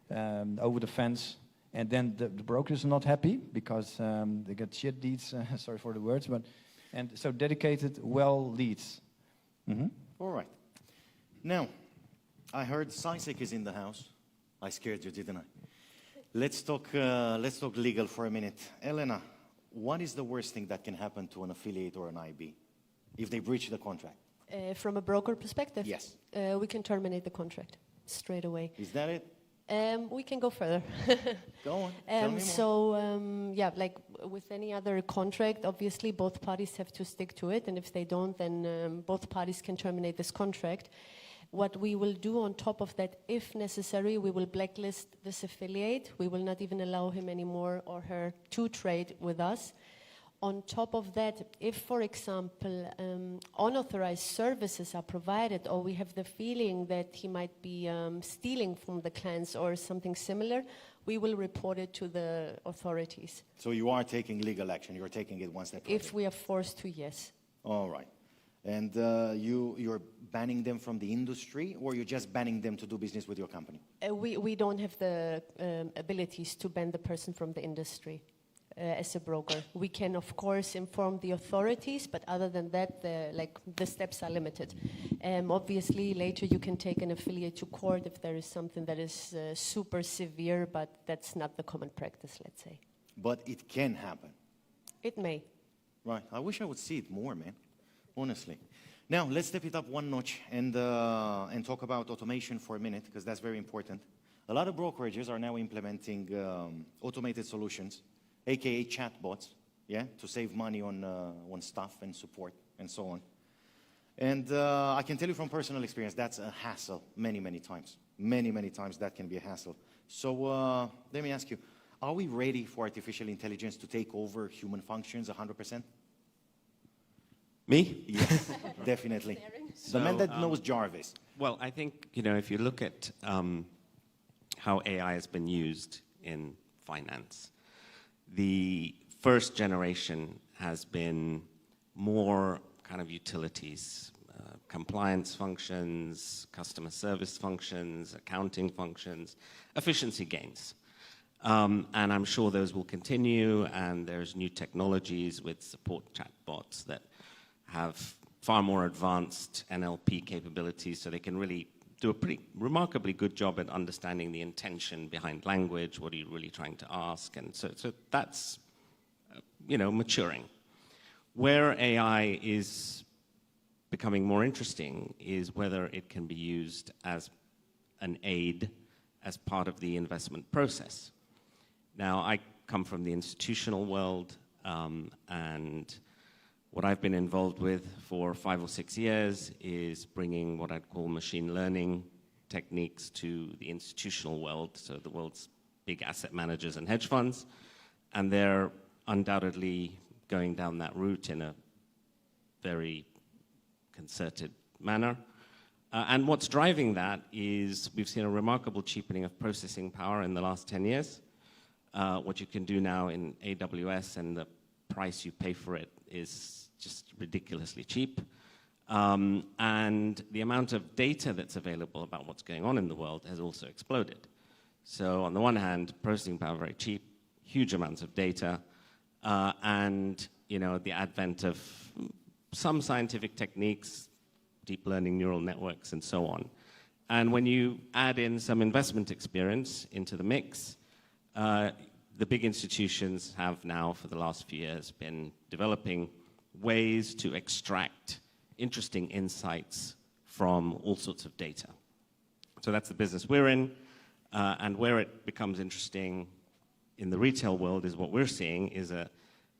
the fence. And then the brokers are not happy because they get shit leads, sorry for the words, and so dedicated, well leads. All right. Now, I heard Sisek is in the house. I scared you, didn't I? Let's talk legal for a minute. Elena, what is the worst thing that can happen to an affiliate or an IB if they breach the contract? From a broker perspective? Yes. We can terminate the contract straight away. Is that it? We can go further. Go on. Tell me more. So, yeah, like with any other contract, obviously both parties have to stick to it. And if they don't, then both parties can terminate this contract. What we will do on top of that, if necessary, we will blacklist this affiliate. We will not even allow him anymore or her to trade with us. On top of that, if, for example, unauthorized services are provided, or we have the feeling that he might be stealing from the clients or something similar, we will report it to the authorities. So you are taking legal action. You're taking it one step further. If we are forced to, yes. All right. And you're banning them from the industry, or you're just banning them to do business with your company? We don't have the abilities to ban the person from the industry. As a broker, we can of course inform the authorities, but other than that, the steps are limited. Obviously, later you can take an affiliate to court if there is something that is super severe, but that's not the common practice, let's say. But it can happen. It may. Right. I wish I would see it more, man. Honestly. Now let's step it up one notch and talk about automation for a minute, because that's very important. A lot of brokerages are now implementing automated solutions, aka chatbots, yeah, to save money on staff and support and so on. And I can tell you from personal experience, that's a hassle many times. Many times that can be a hassle. So let me ask you, are we ready for artificial intelligence to take over human functions 100%? Me? Yes, definitely. The man that knows Jarvis. Well, I think, if you look at how AI has been used in finance, the first generation has been more kind of utilities, compliance functions, customer service functions, accounting functions, efficiency gains. And I'm sure those will continue, and there's new technologies with support chatbots that have far more advanced NLP capabilities, so they can really do a pretty remarkably good job at understanding the intention behind language, what are you really trying to ask, and so that's, maturing. Where AI is becoming more interesting is whether it can be used as an aid as part of the investment process. Now, I come from the institutional world, and what I've been involved with for 5 or 6 years is bringing what I'd call machine learning techniques to the institutional world, so the world's big asset managers and hedge funds, and they're undoubtedly going down that route in a very concerted manner. And what's driving that is we've seen a remarkable cheapening of processing power in the last 10 years. What you can do now in AWS and the price you pay for it is just ridiculously cheap. And the amount of data that's available about what's going on in the world has also exploded. So on the one hand, processing power very cheap, huge amounts of data, and the advent of some scientific techniques, deep learning neural networks, and so on. And when you add in some investment experience into the mix, the big institutions have now, for the last few years, been developing ways to extract interesting insights from all sorts of data. So that's the business we're in, and where it becomes interesting in the retail world is what we're seeing is a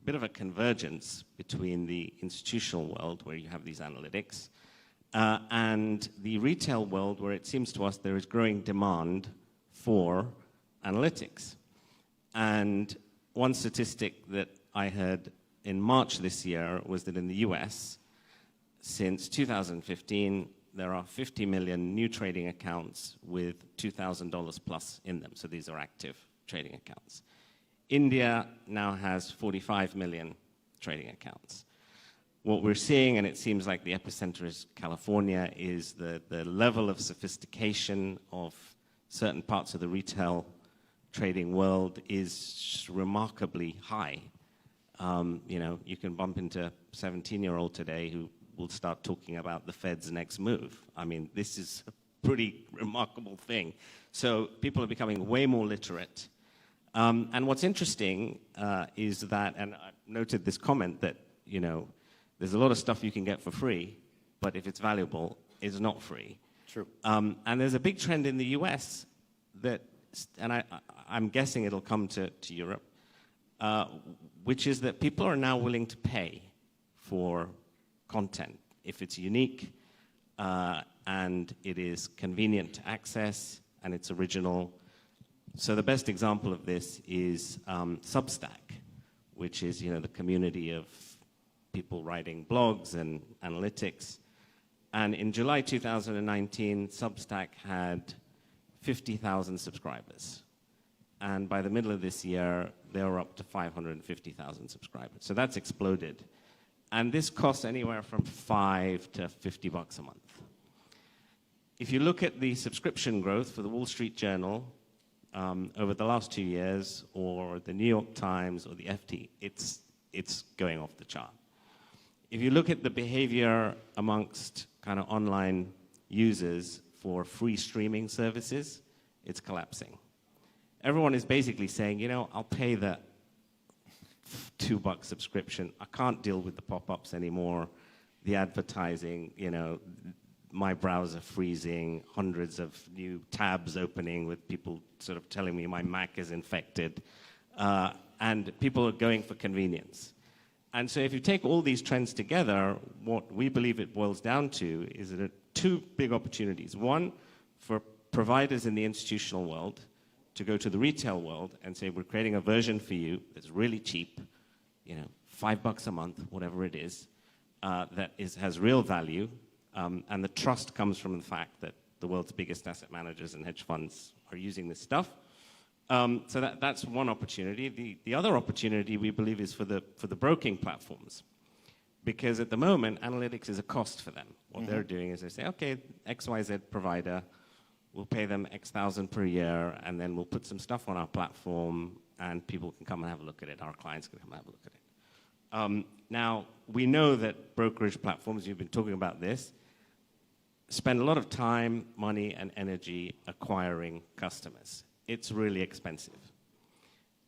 bit of a convergence between the institutional world, where you have these analytics, and the retail world, where it seems to us there is growing demand for analytics. And one statistic that I heard in March this year was that in the US, since 2015, there are 50 million new trading accounts with $2,000 plus in them. So these are active trading accounts. India now has 45 million trading accounts. What we're seeing, and it seems like the epicenter is California, is the level of sophistication of certain parts of the retail trading world is remarkably high. You can bump into a 17-year-old today who will start talking about the Fed's next move. I mean, this is a pretty remarkable thing. So people are becoming way more literate. And what's interesting is that, and I noted this comment that, there's a lot of stuff you can get for free, but if it's valuable, it's not free. True. And there's a big trend in the US that, and I'm guessing it'll come to Europe, which is that people are now willing to pay for content if it's unique and it is convenient to access and it's original. So the best example of this is Substack, which is the community of people writing blogs and analytics. And in July 2019, Substack had 50,000 subscribers. And by the middle of this year, they were up to 550,000 subscribers. So that's exploded. And this costs anywhere from $5 to $50 a month. If you look at the subscription growth for the Wall Street Journal over the last 2 years, or the New York Times, or the FT, it's going off the chart. If you look at the behavior amongst kind of online users for free streaming services, it's collapsing. Everyone is basically saying, I'll pay the $2 subscription. I can't deal with the pop-ups anymore, the advertising, my browser freezing, hundreds of new tabs opening with people sort of telling me my Mac is infected, and people are going for convenience. And so if you take all these trends together, what we believe it boils down to is that there are two big opportunities. One, for providers in the institutional world to go to the retail world and say, we're creating a version for you that's really cheap, $5 a month, whatever it is, has real value, and the trust comes from the fact that the world's biggest asset managers and hedge funds are using this stuff. So that's one opportunity. The other opportunity, we believe, is for the broking platforms. Because at the moment, analytics is a cost for them. What they're doing is they say, okay, XYZ provider, we'll pay them X thousand per year, and then we'll put some stuff on our platform, and people can come and have a look at it. Our clients can come and have a look at it. Now, we know that brokerage platforms, you've been talking about this, spend a lot of time, money, and energy acquiring customers. It's really expensive.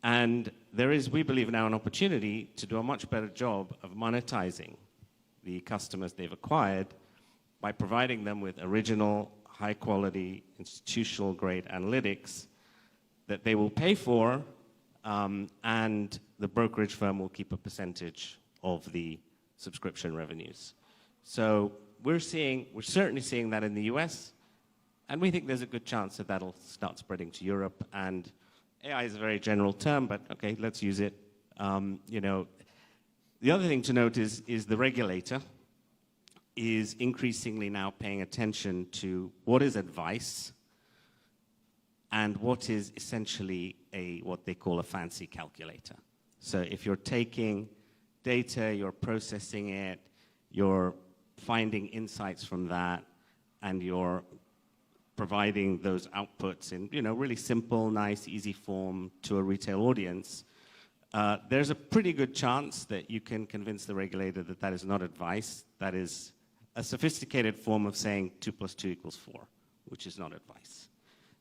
And there is, we believe now, an opportunity to do a much better job of monetizing the customers they've acquired by providing them with original, high-quality, institutional-grade analytics that they will pay for, and the brokerage firm will keep a percentage of the subscription revenues. So we're certainly seeing that in the US, and we think there's a good chance that that'll start spreading to Europe, and AI is a very general term, but okay, let's use it. You know, the other thing to note is the regulator is increasingly now paying attention to what is advice and what is essentially what they call a fancy calculator. So if you're taking data, you're processing it, you're finding insights from that, and you're providing those outputs in, you know, really simple, nice, easy form to a retail audience, there's a pretty good chance that you can convince the regulator that that is not advice, that is a sophisticated form of saying 2 + 2 = 4, which is not advice.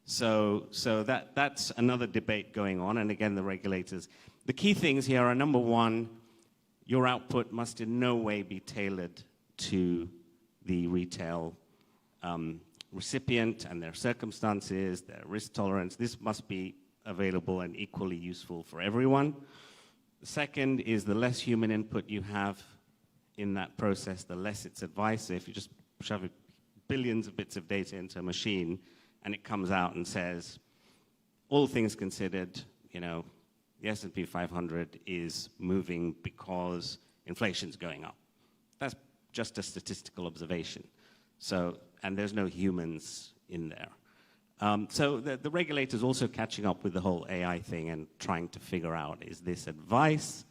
So that's another debate going on, and again, the regulators. The key things here are, number one, your output must in no way be tailored to the retail recipient and their circumstances, their risk tolerance. This must be available and equally useful for everyone. The second is the less human input you have in that process, the less it's advice. So if you just shove billions of bits of data into a machine and it comes out and says, all things considered, you know, the S&P 500 is moving because inflation's going up. That's just a statistical observation. So, and there's no humans in there. So the regulator's also catching up with the whole AI thing and trying to figure out, is this advice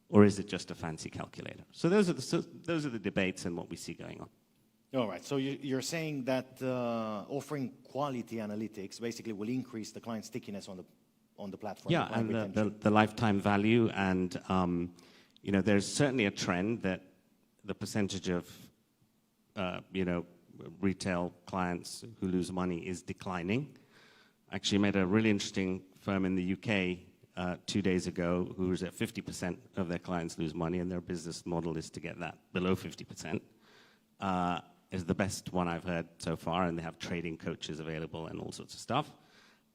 or is it just a fancy calculator? So those are the debates and what we see going on. All right, so you're saying that offering quality analytics basically will increase the client stickiness on the platform. Yeah, and the lifetime value, and you know, there's certainly a trend that the percentage of you know, retail clients who lose money is declining. Actually met a really interesting firm in the UK 2 days ago who was at 50% of their clients lose money, and their business model is to get that below 50%. Is the best one I've heard so far, and they have trading coaches available and all sorts of stuff.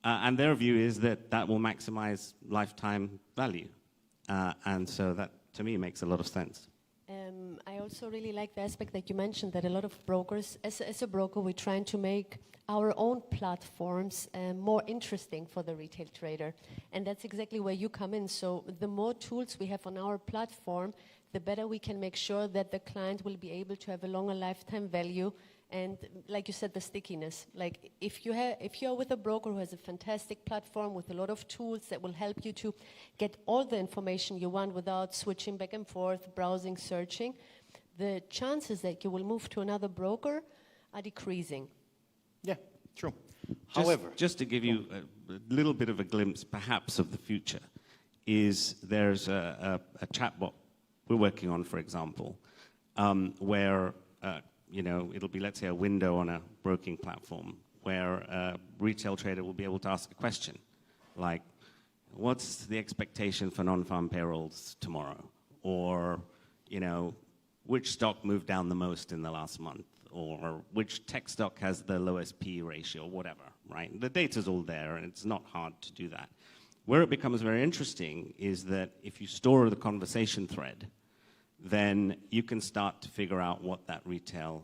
And their view is that that will maximize lifetime value. And so that, to me, makes a lot of sense. I also really like the aspect that you mentioned, that a lot of brokers, as a broker, we're trying to make our own platforms more interesting for the retail trader. And that's exactly where you come in. So the more tools we have on our platform, the better we can make sure that the client will be able to have a longer lifetime value. And like you said, the stickiness. Like if you're with a broker who has a fantastic platform with a lot of tools that will help you to get all the information you want without switching back and forth, browsing, searching, the chances that you will move to another broker are decreasing. Yeah, true. However, just to give you a little bit of a glimpse, perhaps, of the future, is there's a chatbot we're working on, for example, where you know, it'll be, let's say, a window on a broking platform where a retail trader will be able to ask a question, like, what's the expectation for non-farm payrolls tomorrow? Or, you know, which stock moved down the most in the last month? Or which tech stock has the lowest P ratio, or whatever, right? The data's all there, and it's not hard to do that. Where it becomes very interesting is that if you store the conversation thread, then you can start to figure out what that retail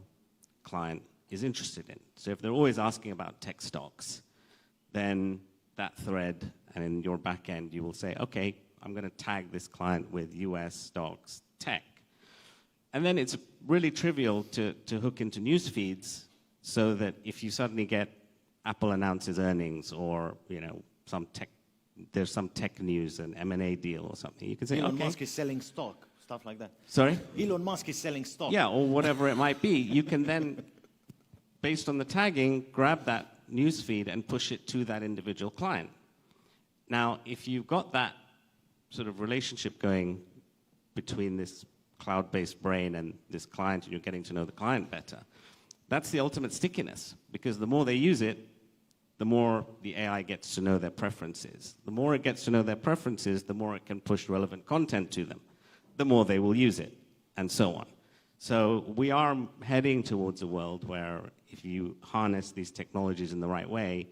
client is interested in. So if they're always asking about tech stocks, then that thread, and in your back end, you will say, okay, I'm going to tag this client with US stocks tech. And then it's really trivial to hook into news feeds so that if you suddenly get Apple announces earnings, or, you know, there's some tech news, an M&A deal or something, you can say, Elon okay. Musk is selling stock. Stuff like that. Sorry? Elon Musk is selling stock. Yeah, or whatever it might be. You can then, based on the tagging, grab that news feed and push it to that individual client. Now, if you've got that sort of relationship going between this cloud-based brain and this client, and you're getting to know the client better, that's the ultimate stickiness, because the more they use it, the more the AI gets to know their preferences. The more it gets to know their preferences, the more it can push relevant content to them. The more they will use it, and so on. So we are heading towards a world where if you harness these technologies in the right way,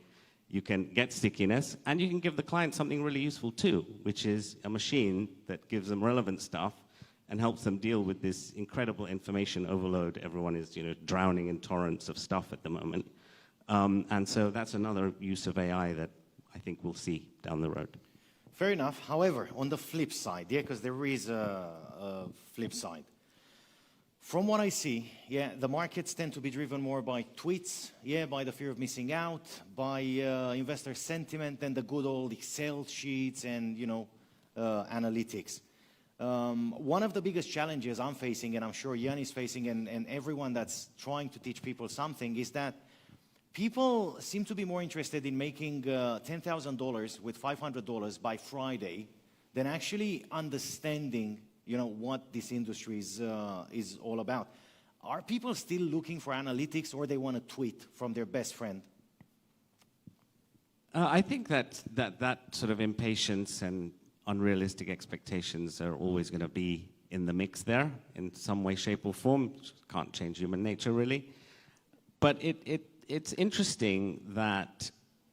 you can get stickiness, and you can give the client something really useful too, which is a machine that gives them relevant stuff and helps them deal with this incredible information overload. Everyone is, you know, drowning in torrents of stuff at the moment. And so that's another use of AI that I I think we'll see down the road. Fair enough. However, on the flip side, yeah, because there is a flip side. From what I see, yeah, the markets tend to be driven more by tweets, yeah, by the fear of missing out, by investor sentiment and the good old Excel sheets and, you know, analytics. One of the biggest challenges I'm facing, and I'm sure Jan is facing, and everyone that's trying to teach people something, is that people seem to be more interested in making $10,000 with $500 by Friday than actually understanding, you know, what this industry is all about. Are people still looking for analytics, or they want to tweet from their best friend? I think that sort of impatience and unrealistic expectations are always going to be in the mix there in some way, shape, or form. Can't change human nature, really. But it's interesting that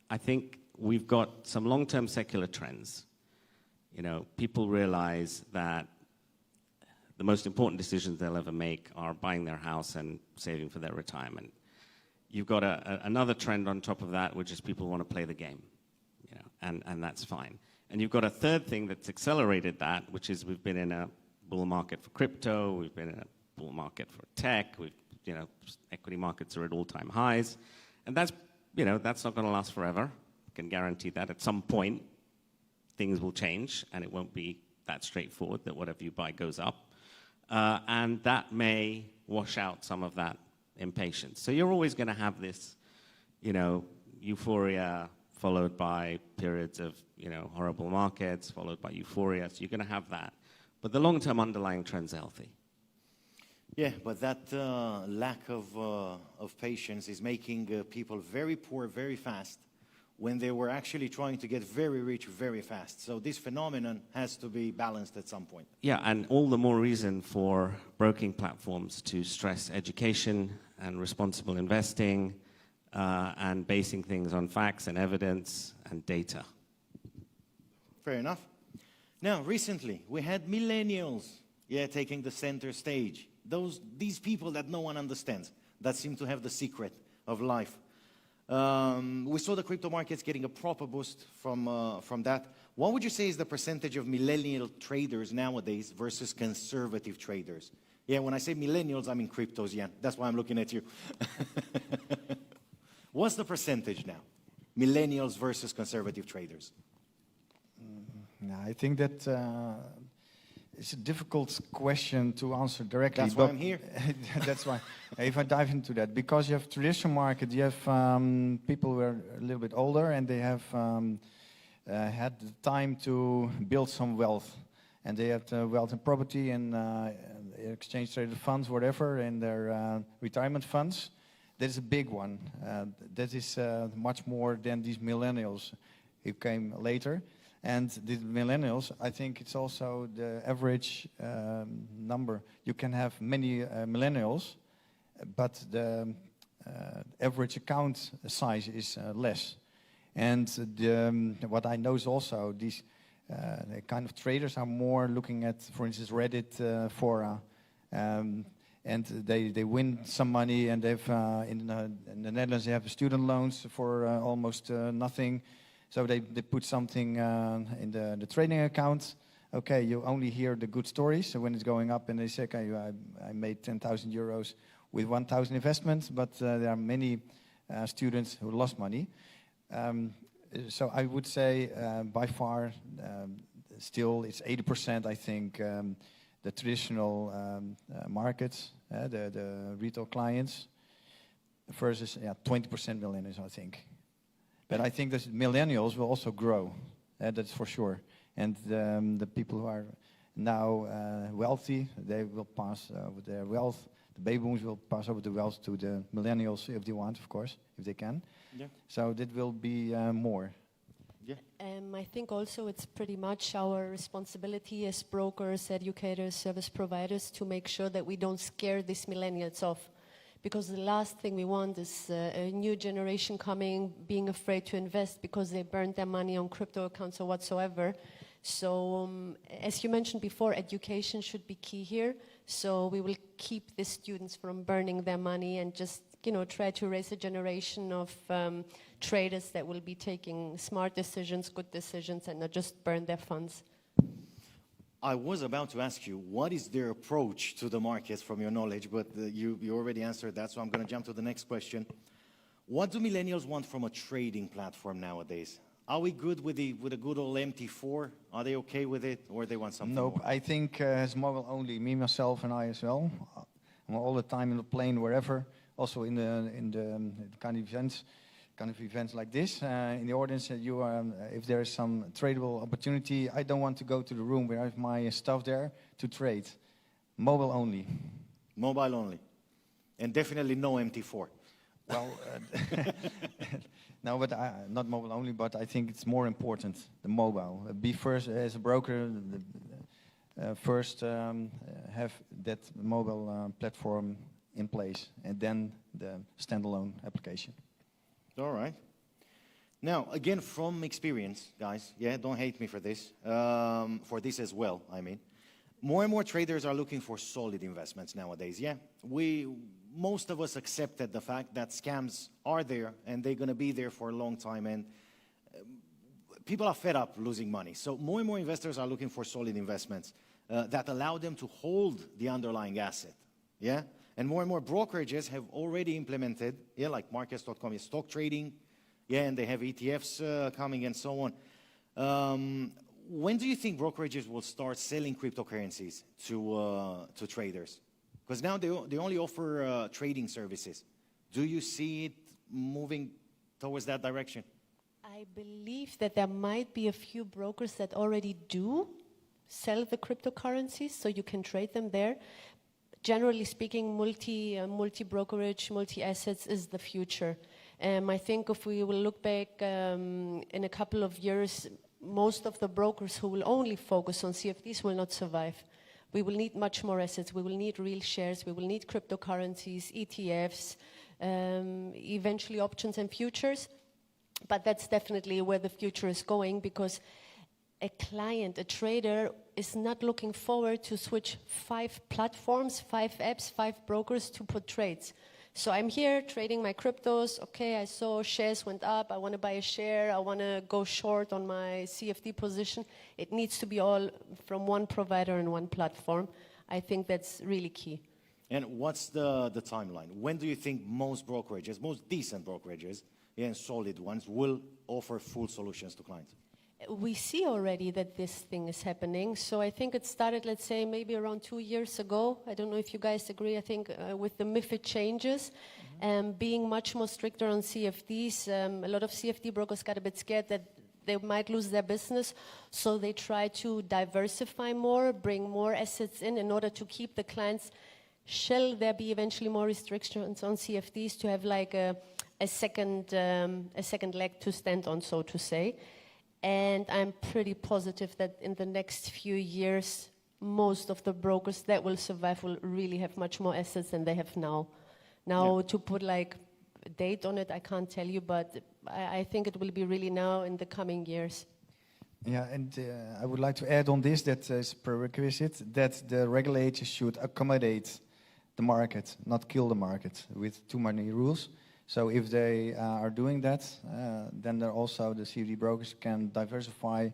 I think we've got some long-term secular trends. You know, people realize that the most important decisions they'll ever make are buying their house and saving for their retirement. You've got another trend on top of that, which is people want to play the game, you know, and that's fine. And you've got a third thing that's accelerated that, which is we've been in a bull market for crypto, we've been in a bull market for tech, you know, equity markets are at all-time highs, and that's, you know, that's not going to last forever. I can guarantee that at some point things will change, and it won't be that straightforward that whatever you buy goes up, and that may wash out some of that impatience. So you're always going to have this, you know, euphoria followed by periods of, you know, horrible markets, followed by euphoria. So you're going to have that. But the long-term underlying trends are healthy. Yeah, but that lack of patience is making people very poor very fast when they were actually trying to get very rich very fast. So this phenomenon has to be balanced at some point. Yeah, and all the more reason for broking platforms to stress education and responsible investing and basing things on facts and evidence and data. Fair enough. Now, recently, we had millennials, yeah, taking the center stage. These people that no one understands, that seem to have the secret of life. We saw the crypto markets getting a proper boost from that. What would you say is the percentage of millennial traders nowadays versus conservative traders? Yeah, when I say millennials, I mean cryptos, yeah. That's why I'm looking at you. What's the percentage now? Millennials versus conservative traders? No, I think that it's a difficult question to answer directly. That's why I'm here. That's why. If I dive into that, because you have traditional market, you have people who are a little bit older and they have had the time to build some wealth. And they have wealth in property and exchange traded funds, whatever, and their retirement funds. That is a big one. That is much more than these millennials who came later. And the millennials, I think it's also the average number. You can have many millennials, but the average account size is less. And what I know is also these kind of traders are more looking at, for instance, Reddit, Fora, and they win some money, and they've in the Netherlands they have student loans for almost nothing. So they put something in the trading account. Okay, you only hear the good stories. So when it's going up, and they say, okay, I made 10,000 euros with 1,000 investments, but there are many students who lost money. So I would say by far, still it's 80%, I think, the traditional markets, the retail clients, versus 20% millennials, I think. But I think that millennials will also grow, that's for sure. And the people who are now wealthy, they will pass over their wealth. The baby boomers will pass over the wealth to the millennials if they want, of course, if they can. Yeah. So that will be more. Yeah. I think also it's pretty much our responsibility as brokers, educators, service providers to make sure that we don't scare these millennials off. Because the last thing we want is a new generation coming, being afraid to invest because they burned their money on crypto accounts or whatsoever. So as you mentioned before, education should be key here. So we will keep the students from burning their money and just, try to raise a generation of traders that will be taking smart decisions, good decisions, and not just burn their funds. I was about to ask you, what is their approach to the markets from your knowledge, but you already answered that, so I'm going to jump to the next question. What do millennials want from a trading platform nowadays? Are we good with a good old MT4? Are they okay with it, or they want something Nope, more? I think it's mobile only. Me, myself, and I as well. I'm all the time in the plane, wherever. Also in the kind of events like this. In the audience, if there is some tradable opportunity, I don't want to go to the room where I have my stuff there to trade. Mobile only. Mobile only, and definitely no MT4. Well, no, but not mobile only, but I think it's more important, the mobile. Be first, as a broker, first have that mobile platform in place, and then the standalone application. All right. Now, again, from experience, guys, don't hate me for this as well, I mean. More and more traders are looking for solid investments nowadays, most of us accepted the fact that scams are there and they're going to be there for a long time, and people are fed up losing money. So more and more investors are looking for solid investments that allow them to hold the underlying asset, And more brokerages have already implemented, like markets.com, stock trading, and they have ETFs coming and so on. When do you think brokerages will start selling cryptocurrencies to traders? Because now they only offer trading services. Do you see it moving towards that direction? I believe that there might be a few brokers that already do sell the cryptocurrencies, so you can trade them there. Generally speaking, multi-brokerage, multi-assets is the future. I think if we will look back in a couple of years, most of the brokers who will only focus on CFDs will not survive. We will need much more assets. We will need real shares. We will need cryptocurrencies, ETFs, eventually options and futures. But that's definitely where the future is going, because a client, a trader, is not looking forward to switch 5 platforms, 5 apps, 5 brokers to put trades. So I'm here trading my cryptos. Okay, I saw shares went up. I want to buy a share. I want to go short on my CFD position. It needs to be all from one provider and one platform. I think that's really key. And what's the timeline? When do you think most brokerages, most decent brokerages, and solid ones, will offer full solutions to clients? We see already that this thing is happening. So I think it started, let's say, maybe around 2 years ago. I don't know if you guys agree. I think with the MiFID changes, being much more stricter on CFDs, a lot of CFD brokers got a bit scared that they might lose their business. So they try to diversify more, bring more assets in order to keep the clients. Shall there be eventually more restrictions on CFDs to have like a second leg to stand on, so to say? And I'm pretty positive that in the next few years, most of the brokers that will survive will really have much more assets than they have now. Now, to put like a date on it, I can't tell you, but I think it will be really now in the coming years. Yeah, and I would like to add on this that is prerequisite that the regulators should accommodate the market, not kill the market with too many rules. So if they are doing that, then also the CFD brokers can diversify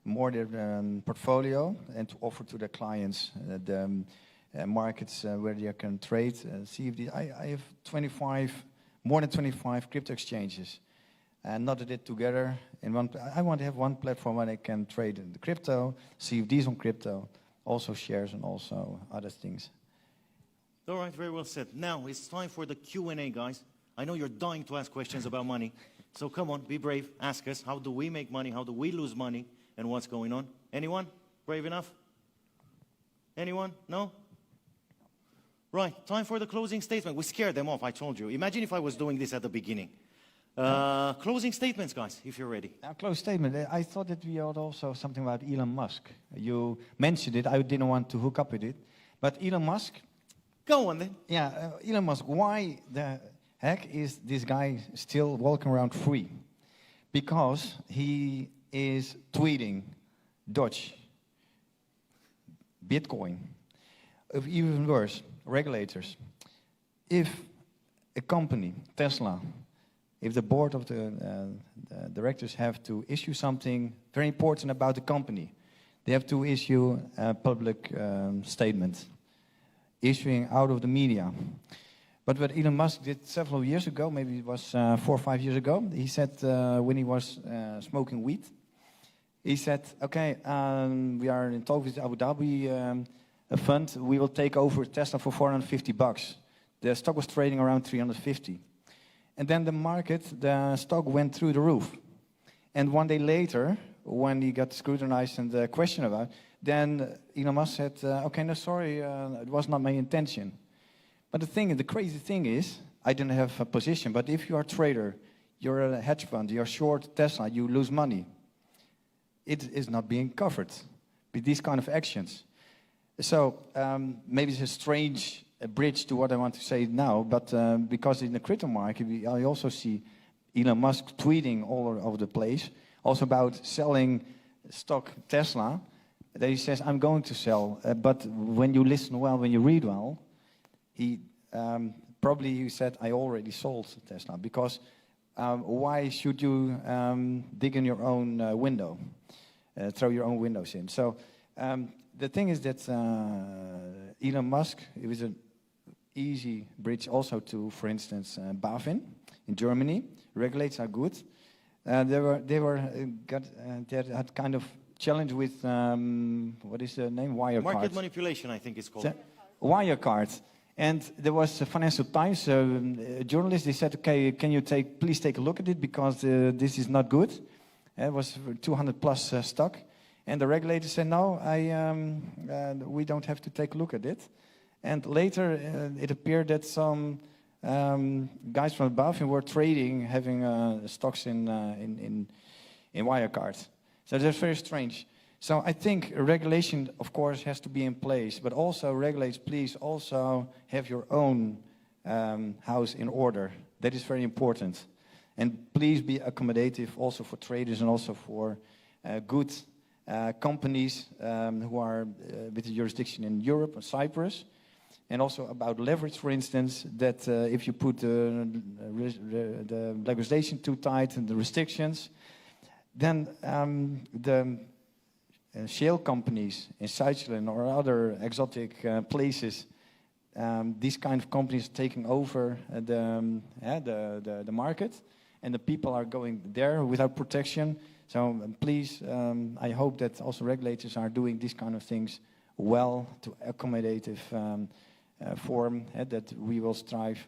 more their portfolio and to offer to their clients the markets where they can trade CFD. I have more than 25 crypto exchanges, and knotted it together in one. I want to have one platform where I can trade in the crypto, CFDs on crypto, also shares and also other things. All right, very well said. Now it's time for the Q&A, guys. I know you're dying to ask questions about money. So come on, be brave. Ask us, how do we make money? How do we lose money? And what's going on? Anyone? Brave enough? Anyone? No? Right, time for the closing statement. We scared them off, I told you. Imagine if I was doing this at the beginning. Closing statements, guys, if you're ready. Closing statement. I thought that we had also something about Elon Musk. You mentioned it. I didn't want to hook up with it. But Elon Musk... Go on then. Yeah, Elon Musk, why the heck is this guy still walking around free? Because he is tweeting Doge, Bitcoin. even worse, regulators. If a company, Tesla, if the board of the directors have to issue something very important about the company, they have to issue a public statement, issuing out of the media. But what Elon Musk did several years ago, maybe it was 4 or 5 years ago, he said when he was smoking weed, he said, okay, we are in talk with Abu Dhabi a fund, we will take over Tesla for $450. The stock was trading around 350. And then the market, the stock went through the roof. And 1 day later, when he got scrutinized and questioned about, then Elon Musk said, okay, no, sorry, it was not my intention. But the crazy thing is, I didn't have a position, but if you are a trader, you're a hedge fund, you're short Tesla, you lose money. It is not being covered with these kind of actions. So maybe it's a strange bridge to what I want to say now, but because in the crypto market, I also see Elon Musk tweeting all over the place, also about selling stock Tesla, that he says, I'm going to sell. But when you listen well, when you read well, he said, I already sold Tesla, because why should you dig in your own window, throw your own windows in? So the thing is that Elon Musk, it was an easy bridge also to, for instance, BaFin in Germany. Regulators are good. They had kind of challenge with what is the name? Wirecard. Market manipulation, I think it's called. Wirecard. And there was a Financial Times journalist. They said, "Okay, can you please take a look at it, because this is not good." It was 200 plus stock, and the regulator said, "No, we don't have to take a look at it." And later, it appeared that some guys from BaFin were trading, having stocks in Wirecard. So that's very strange. So I think regulation, of course, has to be in place, but also regulators, please also have your own house in order. That is very important. And please be accommodative also for traders and also for good companies who are with the jurisdiction in Europe and Cyprus. And also about leverage, for instance, that if you put the legislation too tight and the restrictions, then the shale companies in Switzerland or other exotic places, these kind of companies taking over the market, and the people are going there without protection. So please, I hope that also regulators are doing these kind of things well to accommodative form, that we will strive,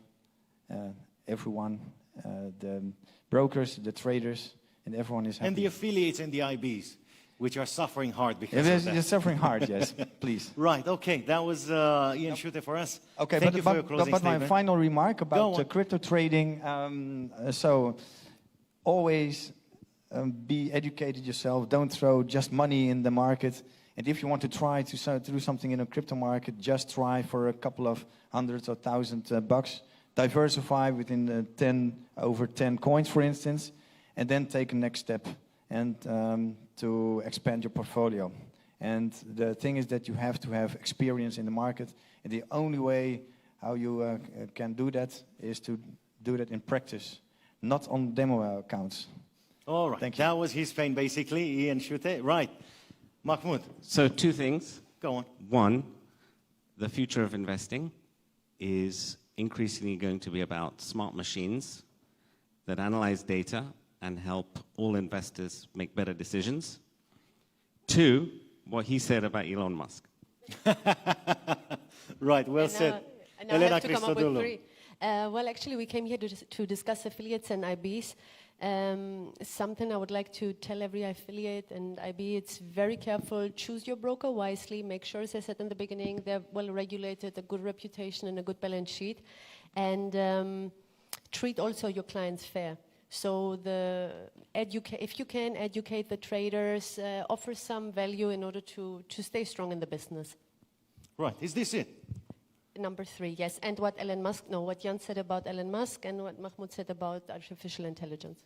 everyone, the brokers, the traders, and everyone is happy. And the affiliates and the IBs, which are suffering hard because of that. They're suffering hard, yes, please. Right, okay, that was Ian Schutte for us. Okay, Thank you for your closing but my statement. final remark about crypto trading, so always be educated yourself, don't throw just money in the market. And if you want to try to do something in a crypto market, just try for a couple of hundreds or $1,000. Diversify within over 10 coins, for instance, and then take a next step and to expand your portfolio. And the thing is that you have to have experience in the market. And the only way how you can do that is to do that in practice, not on demo accounts. All right, Thank you. that was his Spain, basically, Ian Schutte. Right. Mahmoud. So 2 things. Go on. 1, the future of investing is increasingly going to be about smart machines that analyze data and help all investors make better decisions. 2, what he said about Elon Musk. Right, well said. And I have to come up with 3. Well, actually, we came here to discuss affiliates and IBs. Something I would like to tell every affiliate and IB, it's very careful. Choose your broker wisely. Make sure, as I said in the beginning, they're well regulated, a good reputation and a good balance sheet. And treat also your clients fair. So if you can, educate the traders, offer some value in order to stay strong in the business. Right, is this it? Number 3, yes. And what Jan said about Elon Musk and what Mahmoud said about artificial intelligence.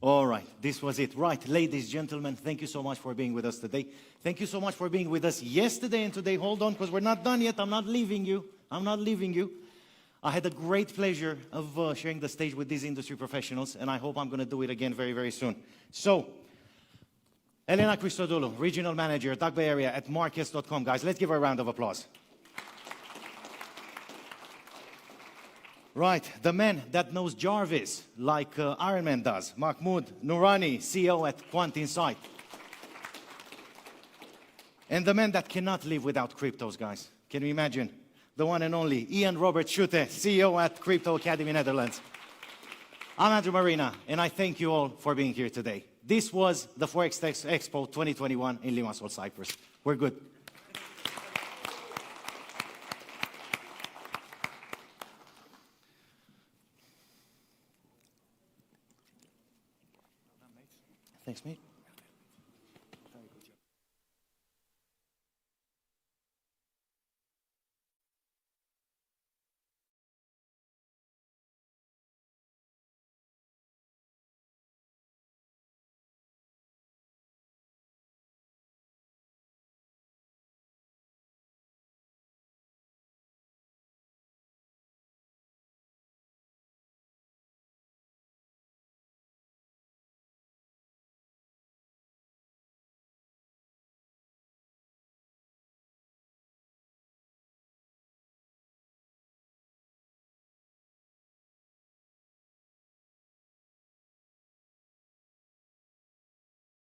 All right, this was it. Right, ladies, gentlemen, thank you so much for being with us today. Thank you so much for being with us yesterday and today. Hold on, because we're not done yet. I'm not leaving you. I'm not leaving you. I had a great pleasure of sharing the stage with these industry professionals, and I hope I'm going to do it again very, very soon. So, Elena Christodoulou, Regional Manager, DACH Bay Area at Markets.com. Guys, let's give her a round of applause. Right, the man that knows Jarvis like Iron Man does, Mahmoud Nourani, CEO at Quant Insight. And the man that cannot live without cryptos, guys. Can you imagine? The one and only Ian Robert Schutte, CEO at Crypto Academy Netherlands. I'm Andrew Marina, and I thank you all for being here today. This was the Forex Expo 2021 in Limassol, Cyprus. We're good. Thanks, mate.